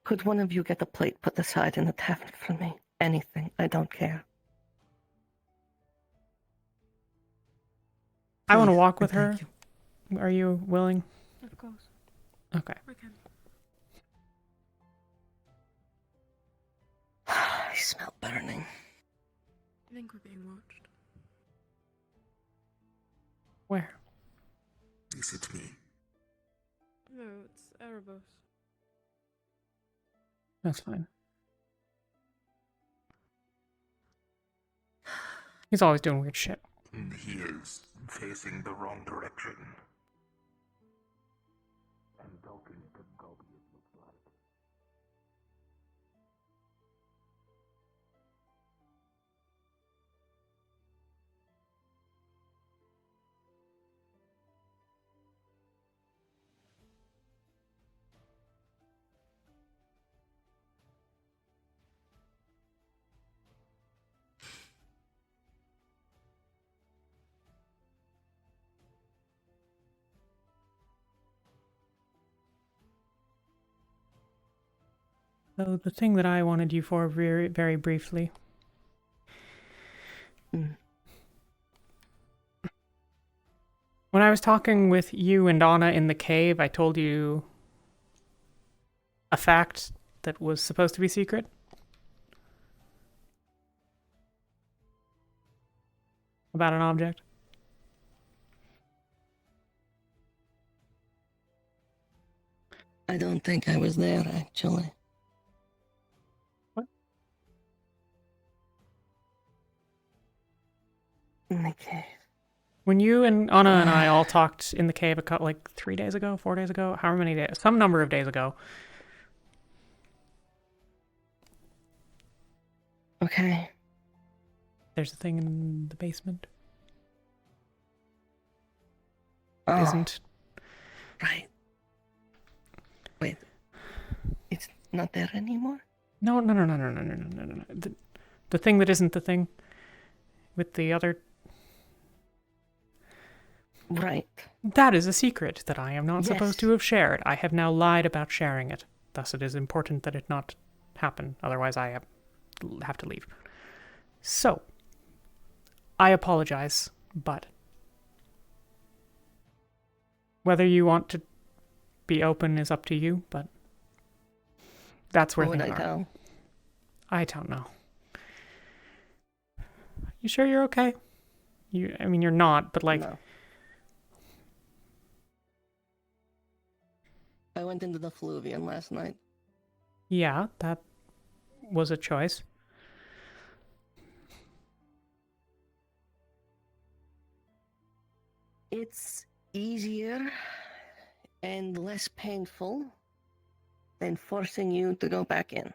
Could one of you get a plate put aside in the tavern for me? Anything. I don't care. I want to Please, walk with and her. Are you willing? Of course. Okay. We can. I smell burning. I think we're being watched. Where? Is it me? No, it's Erebos. That's fine. He's always doing weird shit. He is facing the wrong direction. And talking to Gobi, it looks like. So the thing that I wanted you for very, very briefly. When I was talking with you and Donna in the cave, I told you a fact that was supposed to be secret. About an object. I don't think I was there, actually. What? In the cave. When you and Anna and I all talked in the cave like 3 days ago, 4 days ago, however many days, some number of days ago. Okay. There's a thing in the basement. Oh. It isn't. Right. Wait. It's not there anymore? No. The thing that isn't the thing. With the other. Right. That is a secret that I am not Yes. supposed to have shared. I have now lied about sharing it. Thus, it is important that it not happen. Otherwise, I have to leave. So, I apologize, but whether you want to be open is up to you, but that's where What would things I are. tell? I don't know. You sure you're okay? I mean, you're not, but like... No. I went into the Fluvian last night. Yeah, that was a choice. It's easier and less painful than forcing you to go back in.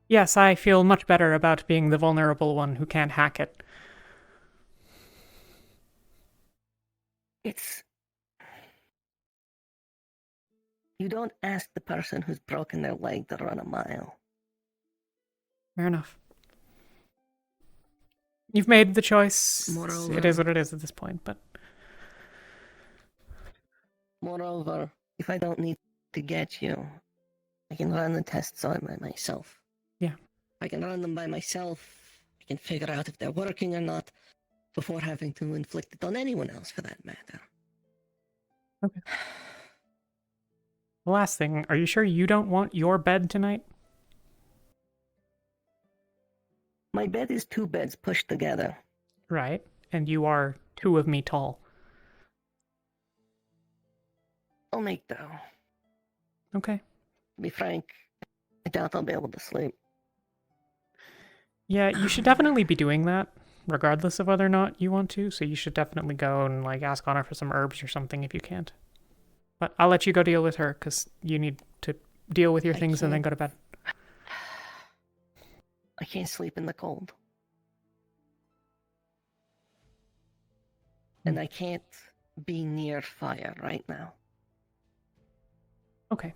Yes, I feel much better about being the vulnerable one who can't hack it. It's... You don't ask the person who's broken their leg to run a mile. Fair enough. You've made the choice. Moreover, it is what it is at this point, but... Moreover, if I don't need to get you, I can run the tests on by myself. Yeah. I can run them by myself. I can figure out if they're working or not before having to inflict it on anyone else for that matter. Okay. The last thing, are you sure you don't want your bed tonight? My bed is 2 beds pushed together. Right, and you are 2 of me tall. I'll make do. Okay. To be frank, I doubt I'll be able to sleep. Yeah, you should definitely be doing that, regardless of whether or not you want to, so you should definitely go and, like, ask Honor for some herbs or something if you can't. But I'll let you go deal with her, because you need to deal with your things and then go to bed. I can't sleep in the cold. And I can't be near fire right now. Okay.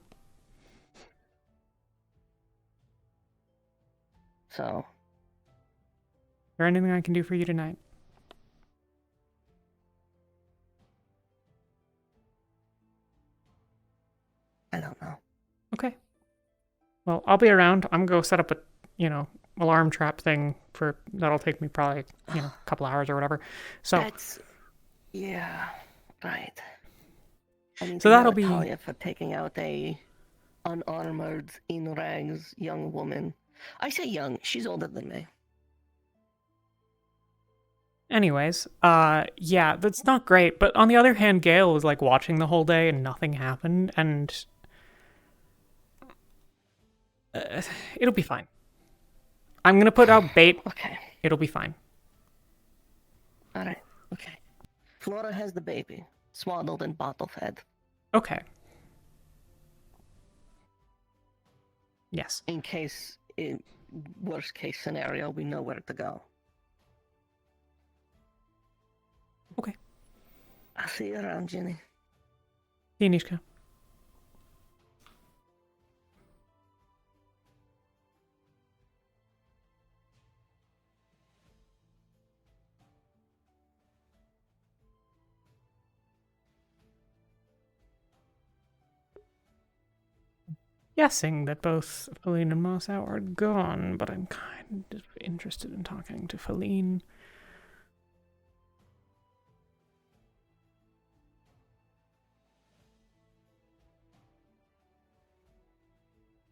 So... Is there anything I can do for you tonight? I don't know. Okay. Well, I'll be around. I'm gonna go set up a, alarm trap thing that'll take me probably, a couple hours or whatever. So That's... Yeah, right. I need So to that'll yell be- at Talia for taking out a unarmored, in rags young woman. I say young, she's older than me. anyways, yeah, that's not great. But on the other hand, Gale was like watching the whole day and nothing happened, and it'll be fine. I'm gonna put out bait. Okay. It'll be fine. Alright, okay. Flora has the baby, swaddled and bottle fed. Okay. Yes. In case, in worst case scenario, we know where to go. Okay. I'll see you around, Ginny. See you, Nishka. Guessing that both Feline and Mossau are gone, but I'm kind of interested in talking to Feline.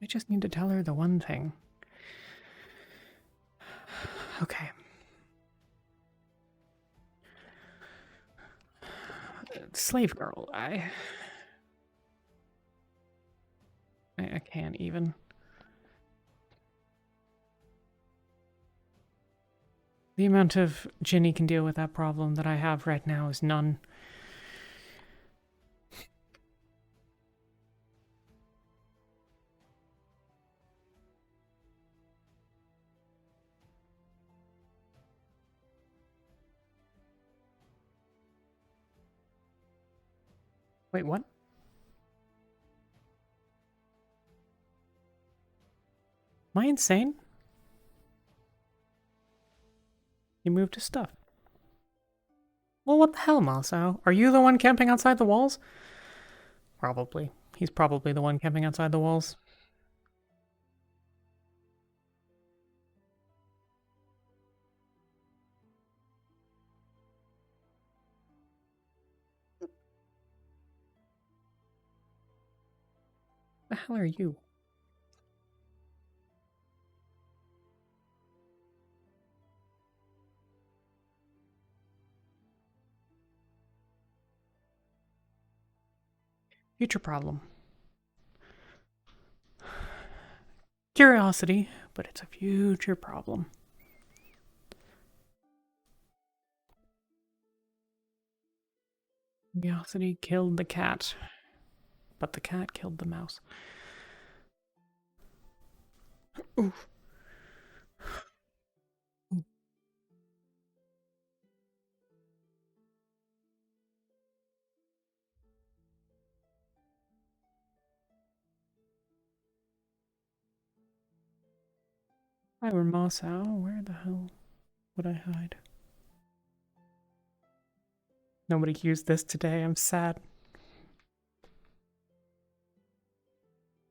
I just need to tell her the one thing. Okay. Slave girl, I can't even. The amount of Ginny can deal with that problem that I have right now is none. Wait, what? Am I insane? You moved his stuff. Well, what the hell, Maso? Are you the one camping outside the walls? Probably. He's probably the one camping outside the walls. The hell are you? Future problem. Curiosity, but it's a future problem. Curiosity killed the cat, but the cat killed the mouse. Oof. If I were Mossau, where the hell would I hide? Nobody used this today, I'm sad.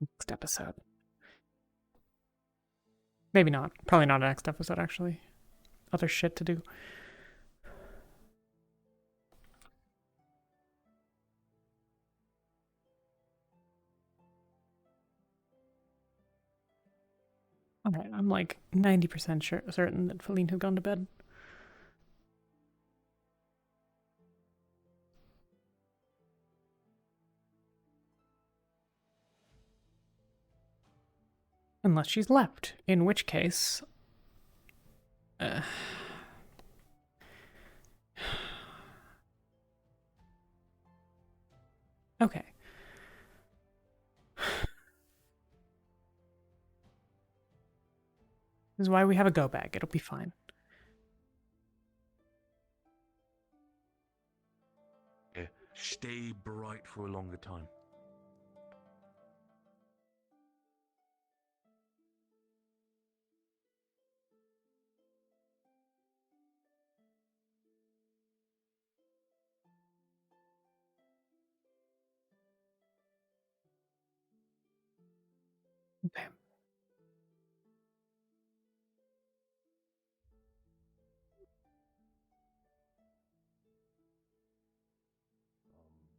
Next episode. Maybe not. Probably not next episode, actually. Other shit to do. Alright, I'm like 90% certain that Feline had gone to bed. Unless she's left, in which case... Okay. This is why we have a go bag. It'll be fine. Yeah. Stay bright for a longer time. Okay.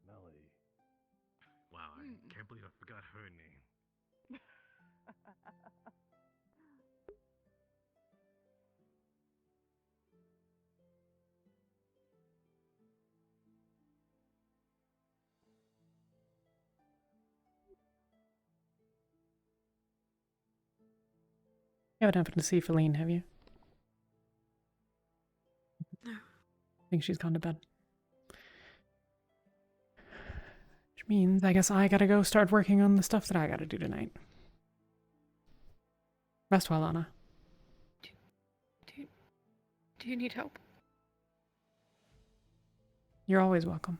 Melody. Wow, I can't believe I forgot her name. You haven't happened to see Feline, have you? No. I think she's gone to bed. Which means I guess I gotta go start working on the stuff that I gotta do tonight. Rest well, Anna. Do you need help? You're always welcome.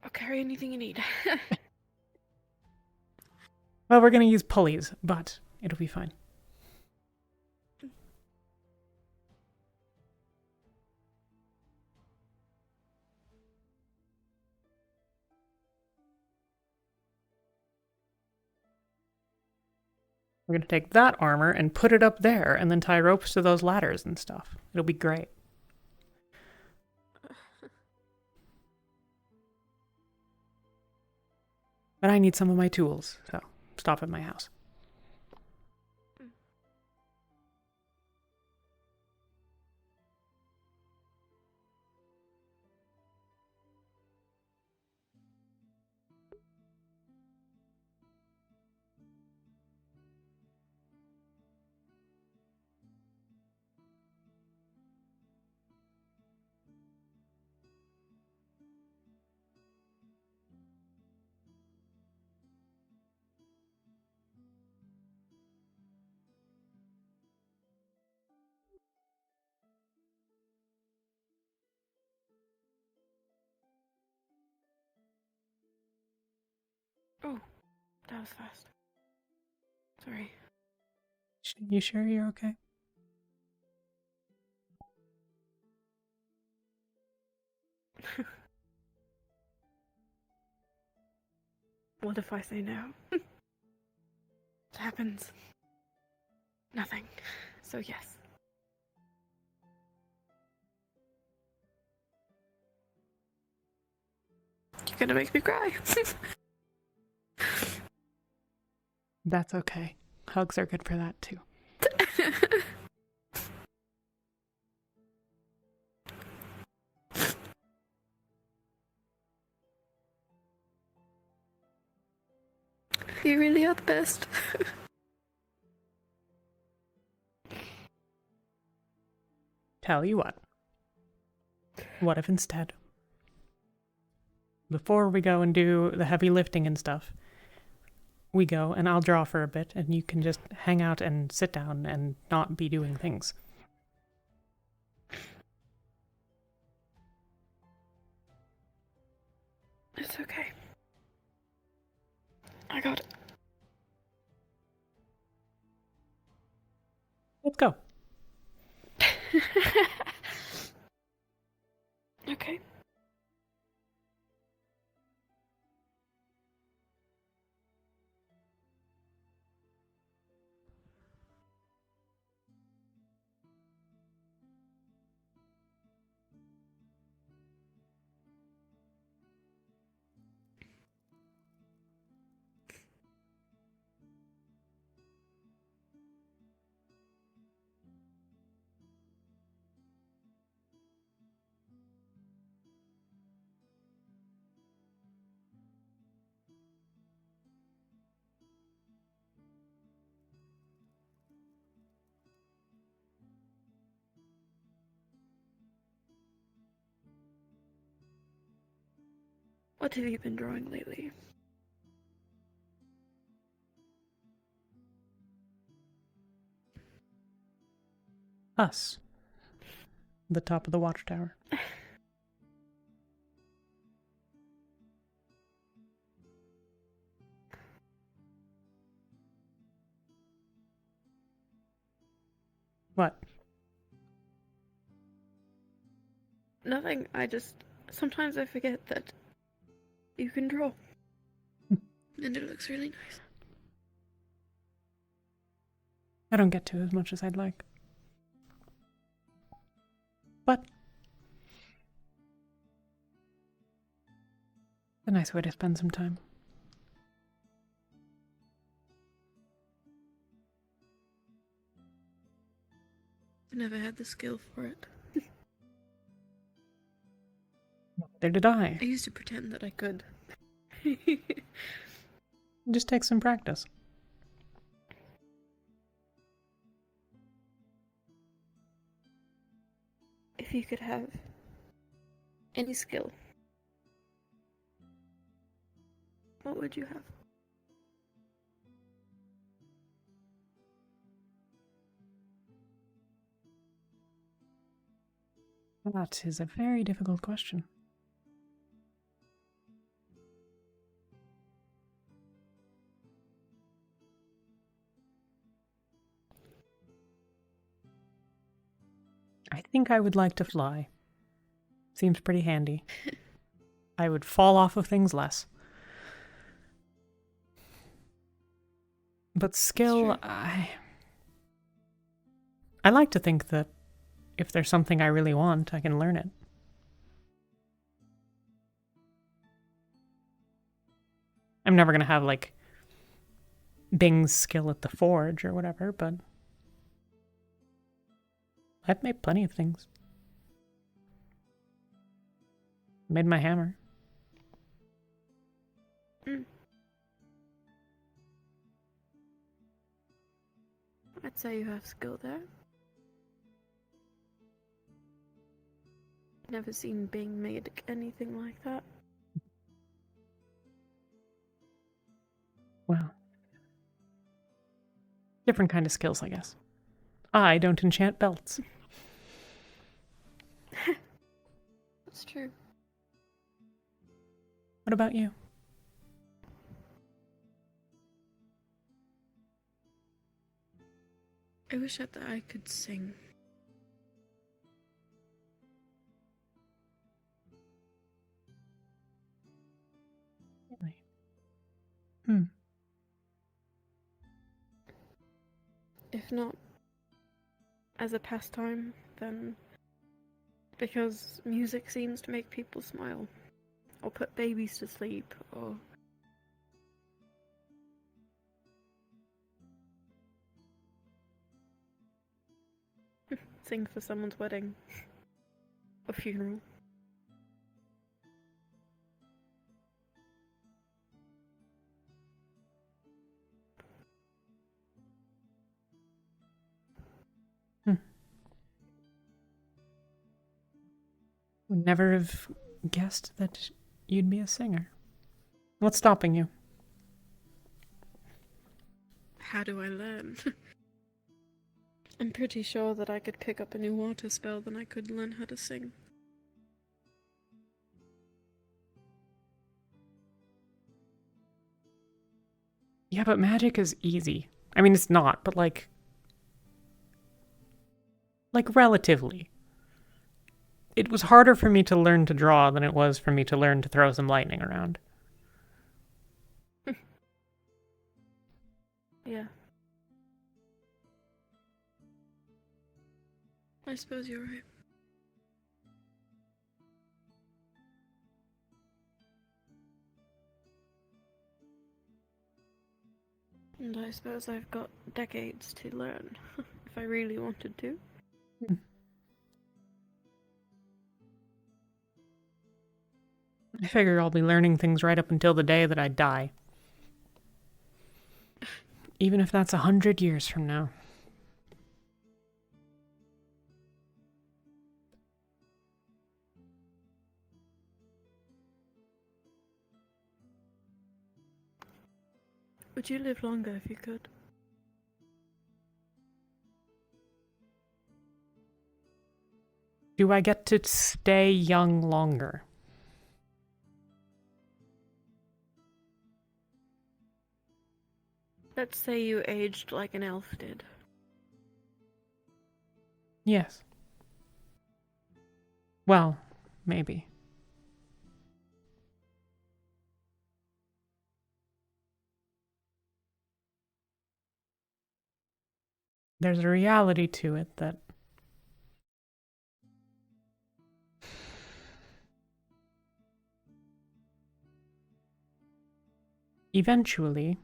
I'll carry anything you need. Well, we're gonna use pulleys, but it'll be fine. We're gonna take that armor and put it up there and then tie ropes to those ladders and stuff. It'll be great. But I need some of my tools, so stop at my house. Oh, that was fast. Sorry. You sure you're okay? What if I say no? What happens? Nothing. So yes. You're gonna make me cry. That's okay. Hugs are good for that too. You really are the best. Tell you what. What if instead, before we go and do the heavy lifting and stuff, we go and I'll draw for a bit and you can just hang out and sit down and not be doing things. It's okay. I got it. Let's go. Okay. What have you been drawing lately? Us. The top of the watchtower. What? Nothing. Sometimes I forget that you can draw. And it looks really nice. I don't get to as much as I'd like. But a nice way to spend some time. I never had the skill for it. Neither did I. I used to pretend that I could. Just take some practice. If you could have any skill, what would you have? That is a very difficult question. I think I would like to fly. Seems pretty handy. I would fall off of things less. But skill, I like to think that if there's something I really want, I can learn it. I'm never going to have, like, Bing's skill at the forge or whatever, but I've made plenty of things. Made my hammer. I'd say you have skill there. Never seen Bing made anything like that. Well, different kind of skills, I guess. I don't enchant belts. That's true. What about you? I wish that I could sing. Really? Hmm. If not as a pastime, then because music seems to make people smile, or put babies to sleep, or sing for someone's wedding or funeral. Would never have guessed that you'd be a singer. What's stopping you? How do I learn? I'm pretty sure that I could pick up a new water spell than I could learn how to sing. Yeah, but magic is easy. I mean, it's not, but like relatively. It was harder for me to learn to draw than it was for me to learn to throw some lightning around. Yeah. I suppose you're right. And I suppose I've got decades to learn, if I really wanted to. I figure I'll be learning things right up until the day that I die. Even if that's 100 years from now. Would you live longer if you could? Do I get to stay young longer? Let's say you aged like an elf did. Yes. Well, maybe. There's a reality to it that eventually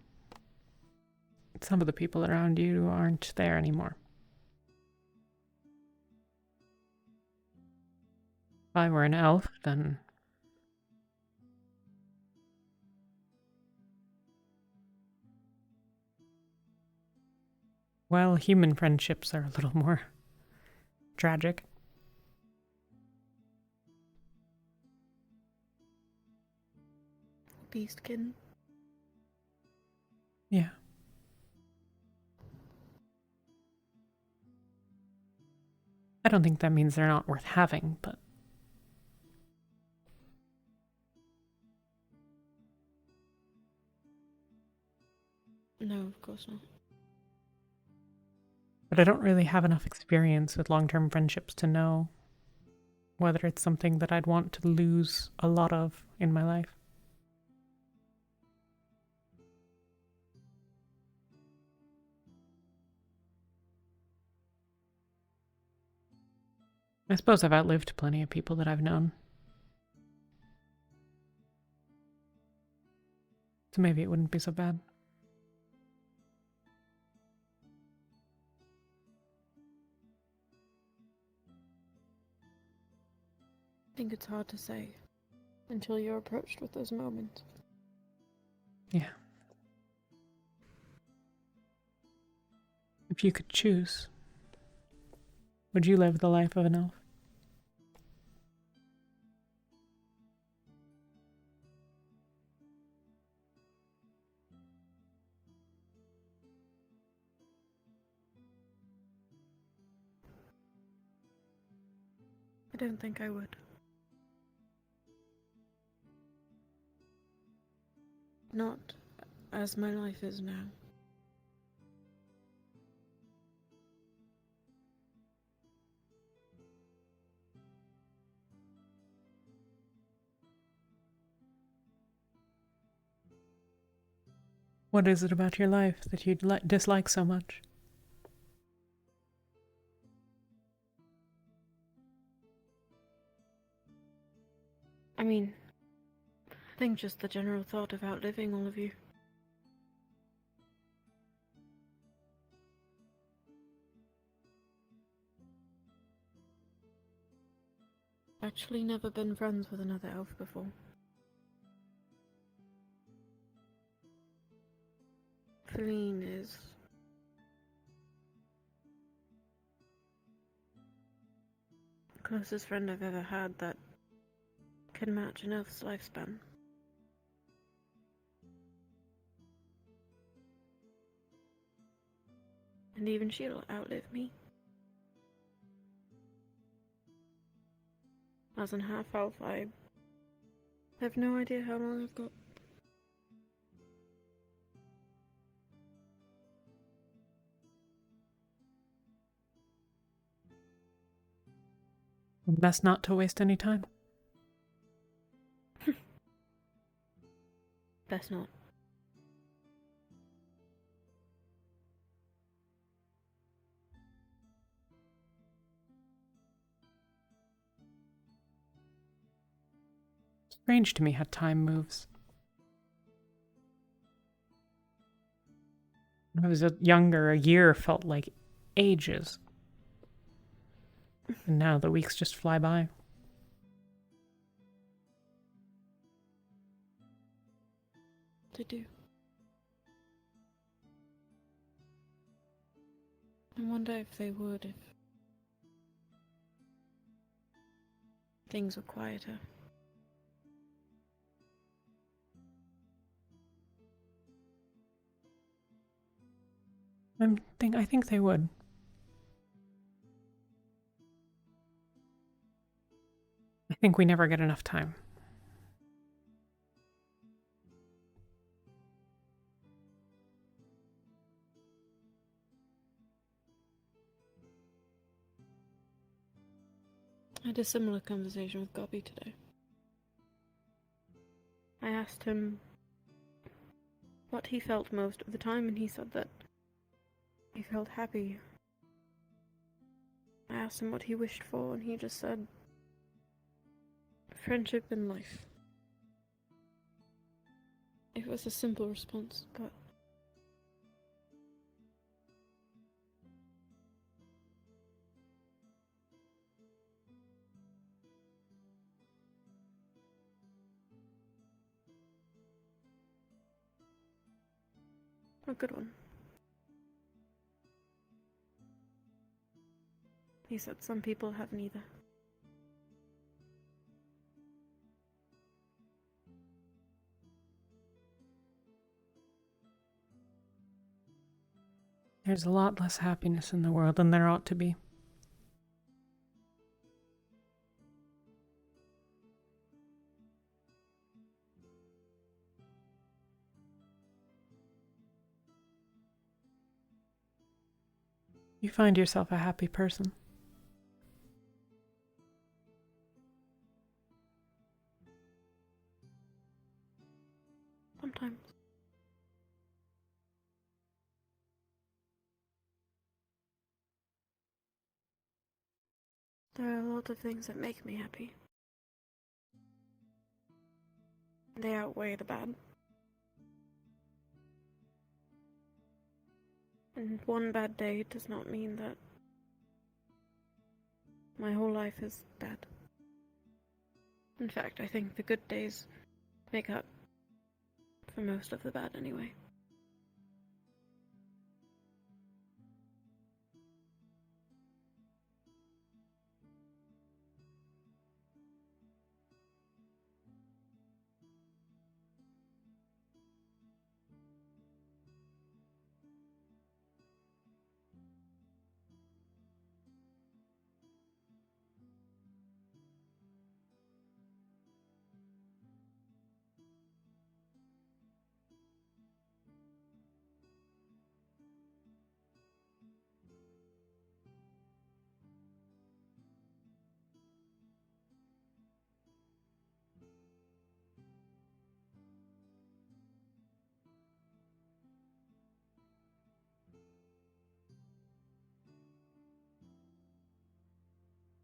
some of the people around you aren't there anymore. If I were an elf, then well, human friendships are a little more tragic. Beastkin. Yeah. I don't think that means they're not worth having, but No, of course not. but I don't really have enough experience with long-term friendships to know whether it's something that I'd want to lose a lot of in my life. I suppose I've outlived plenty of people that I've known. So maybe it wouldn't be so bad. I think it's hard to say until you're approached with those moments. Yeah. If you could choose, would you live the life of an elf? I don't think I would. Not as my life is now. What is it about your life that you dislike so much? I mean, I think just the general thought of outliving all of you. Actually never been friends with another elf before. Feline is... the closest friend I've ever had that can match an elf's lifespan. And even she'll outlive me. As an half-elf, I have no idea how long I've got. Best not to waste any time. Best not. Strange to me how time moves. When I was younger, a year felt like ages. And now the weeks just fly by. They do. I wonder if they would if things were quieter. I think they would. I think we never get enough time. I had a similar conversation with Gobby today. I asked him what he felt most of the time, and he said that he felt happy. I asked him what he wished for, and he just said, friendship and life. It was a simple response, but a good one. He said some people have neither. There's a lot less happiness in the world than there ought to be. You find yourself a happy person. Sometimes. There are a lot of things that make me happy. They outweigh the bad. And one bad day does not mean that my whole life is bad. In fact, I think the good days make up for most of the bad anyway.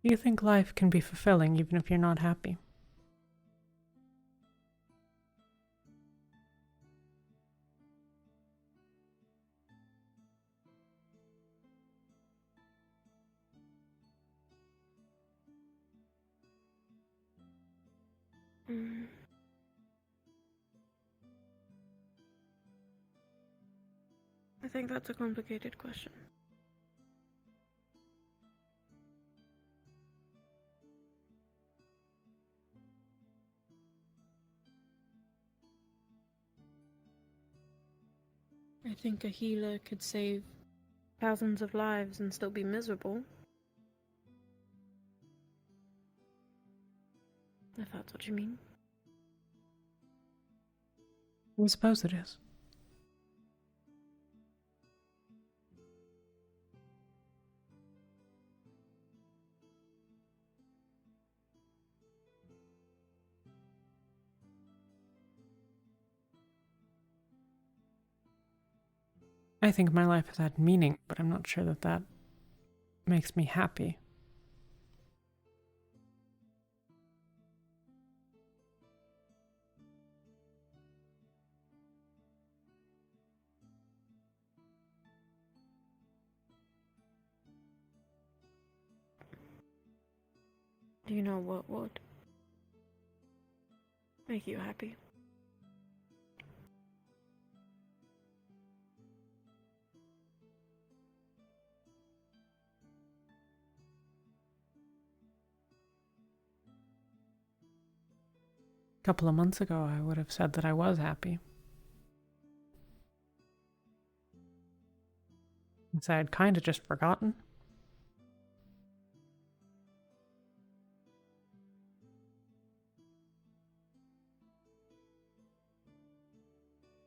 Do you think life can be fulfilling even if you're not happy? Mm. I think that's a complicated question. I think a healer could save thousands of lives and still be miserable. If that's what you mean. I suppose it is. I think my life has had meaning, but I'm not sure that that makes me happy. Do you know what would make you happy? A couple of months ago, I would have said that I was happy. Since I had kind of just forgotten.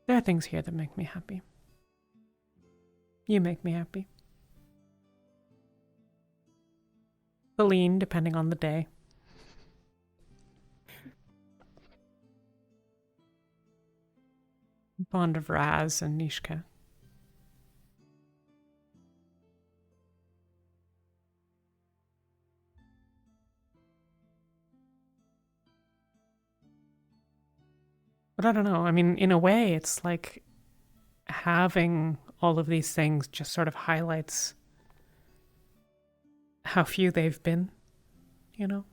There are things here that make me happy. You make me happy. Celine, depending on the day. Fond of Raz and Nishka. But I don't know. I mean, in a way, it's like having all of these things just sort of highlights how few they've been, you know?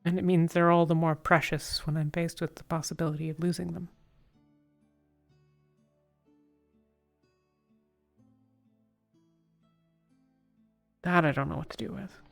And it means they're all the more precious when I'm faced with the possibility of losing them. That I don't know what to do with.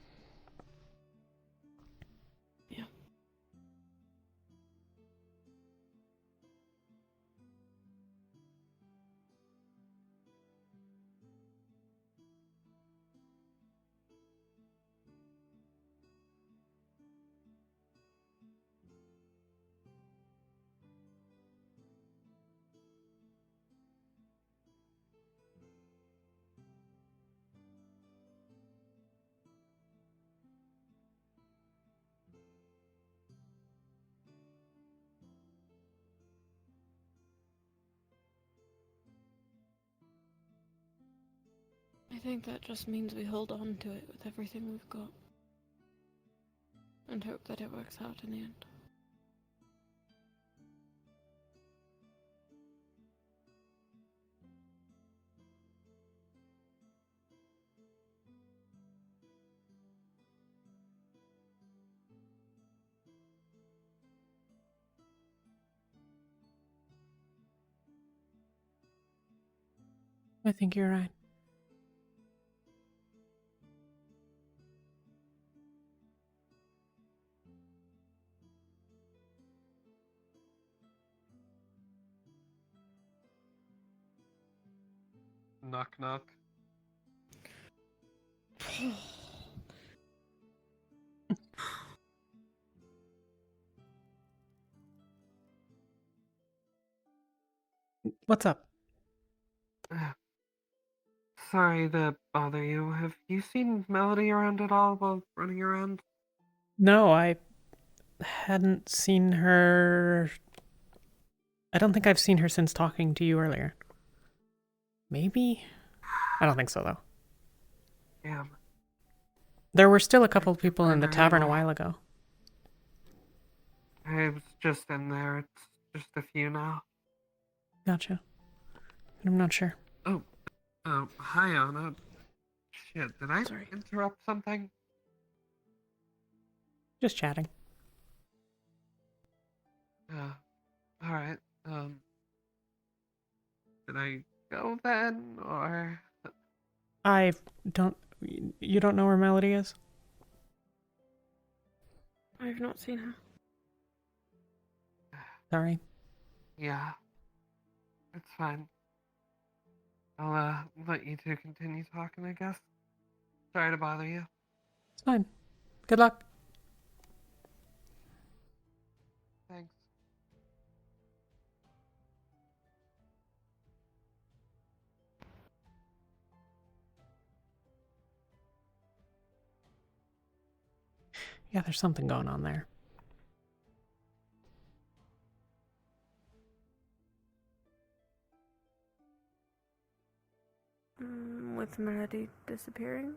I think that just means we hold on to it with everything we've got. And hope that it works out in the end. I think you're right. Knock knock. What's up? Sorry to bother you. Have you seen Melody around at all while running around? No, I hadn't seen her. I don't think I've seen her since talking to you earlier. Maybe? I don't think so, though. Damn. There were still a couple of people in the Never tavern a able. while ago. I was just in there. It's just a few now. Gotcha. I'm not sure. Oh, hi, Anna. Shit, did I interrupt something? Just chatting. Alright, did I go then, or? I don't... You don't know where Melody is? I've not seen her. Sorry. Yeah. It's fine. I'll, let you two continue talking, I guess. Sorry to bother you. It's fine. Good luck. Thanks. Yeah, there's something going on there. With Melody disappearing?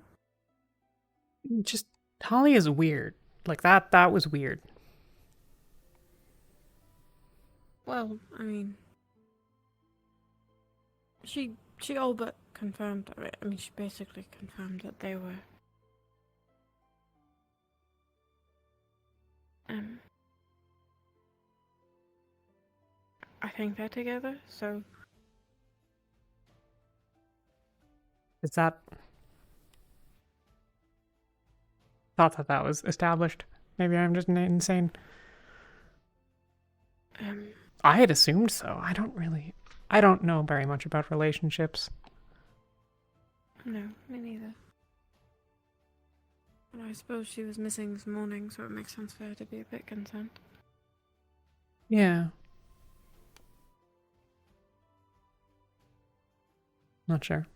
Just... Holly is weird. Like, that was weird. Well, I mean, she all but confirmed. I mean, she basically confirmed that they were. I think they're together. So. Is that... Thought that was established. Maybe I'm just insane. I had assumed so. I don't know very much about relationships. No, me neither. But I suppose she was missing this morning, so it makes sense for her to be a bit concerned. Yeah. Not sure.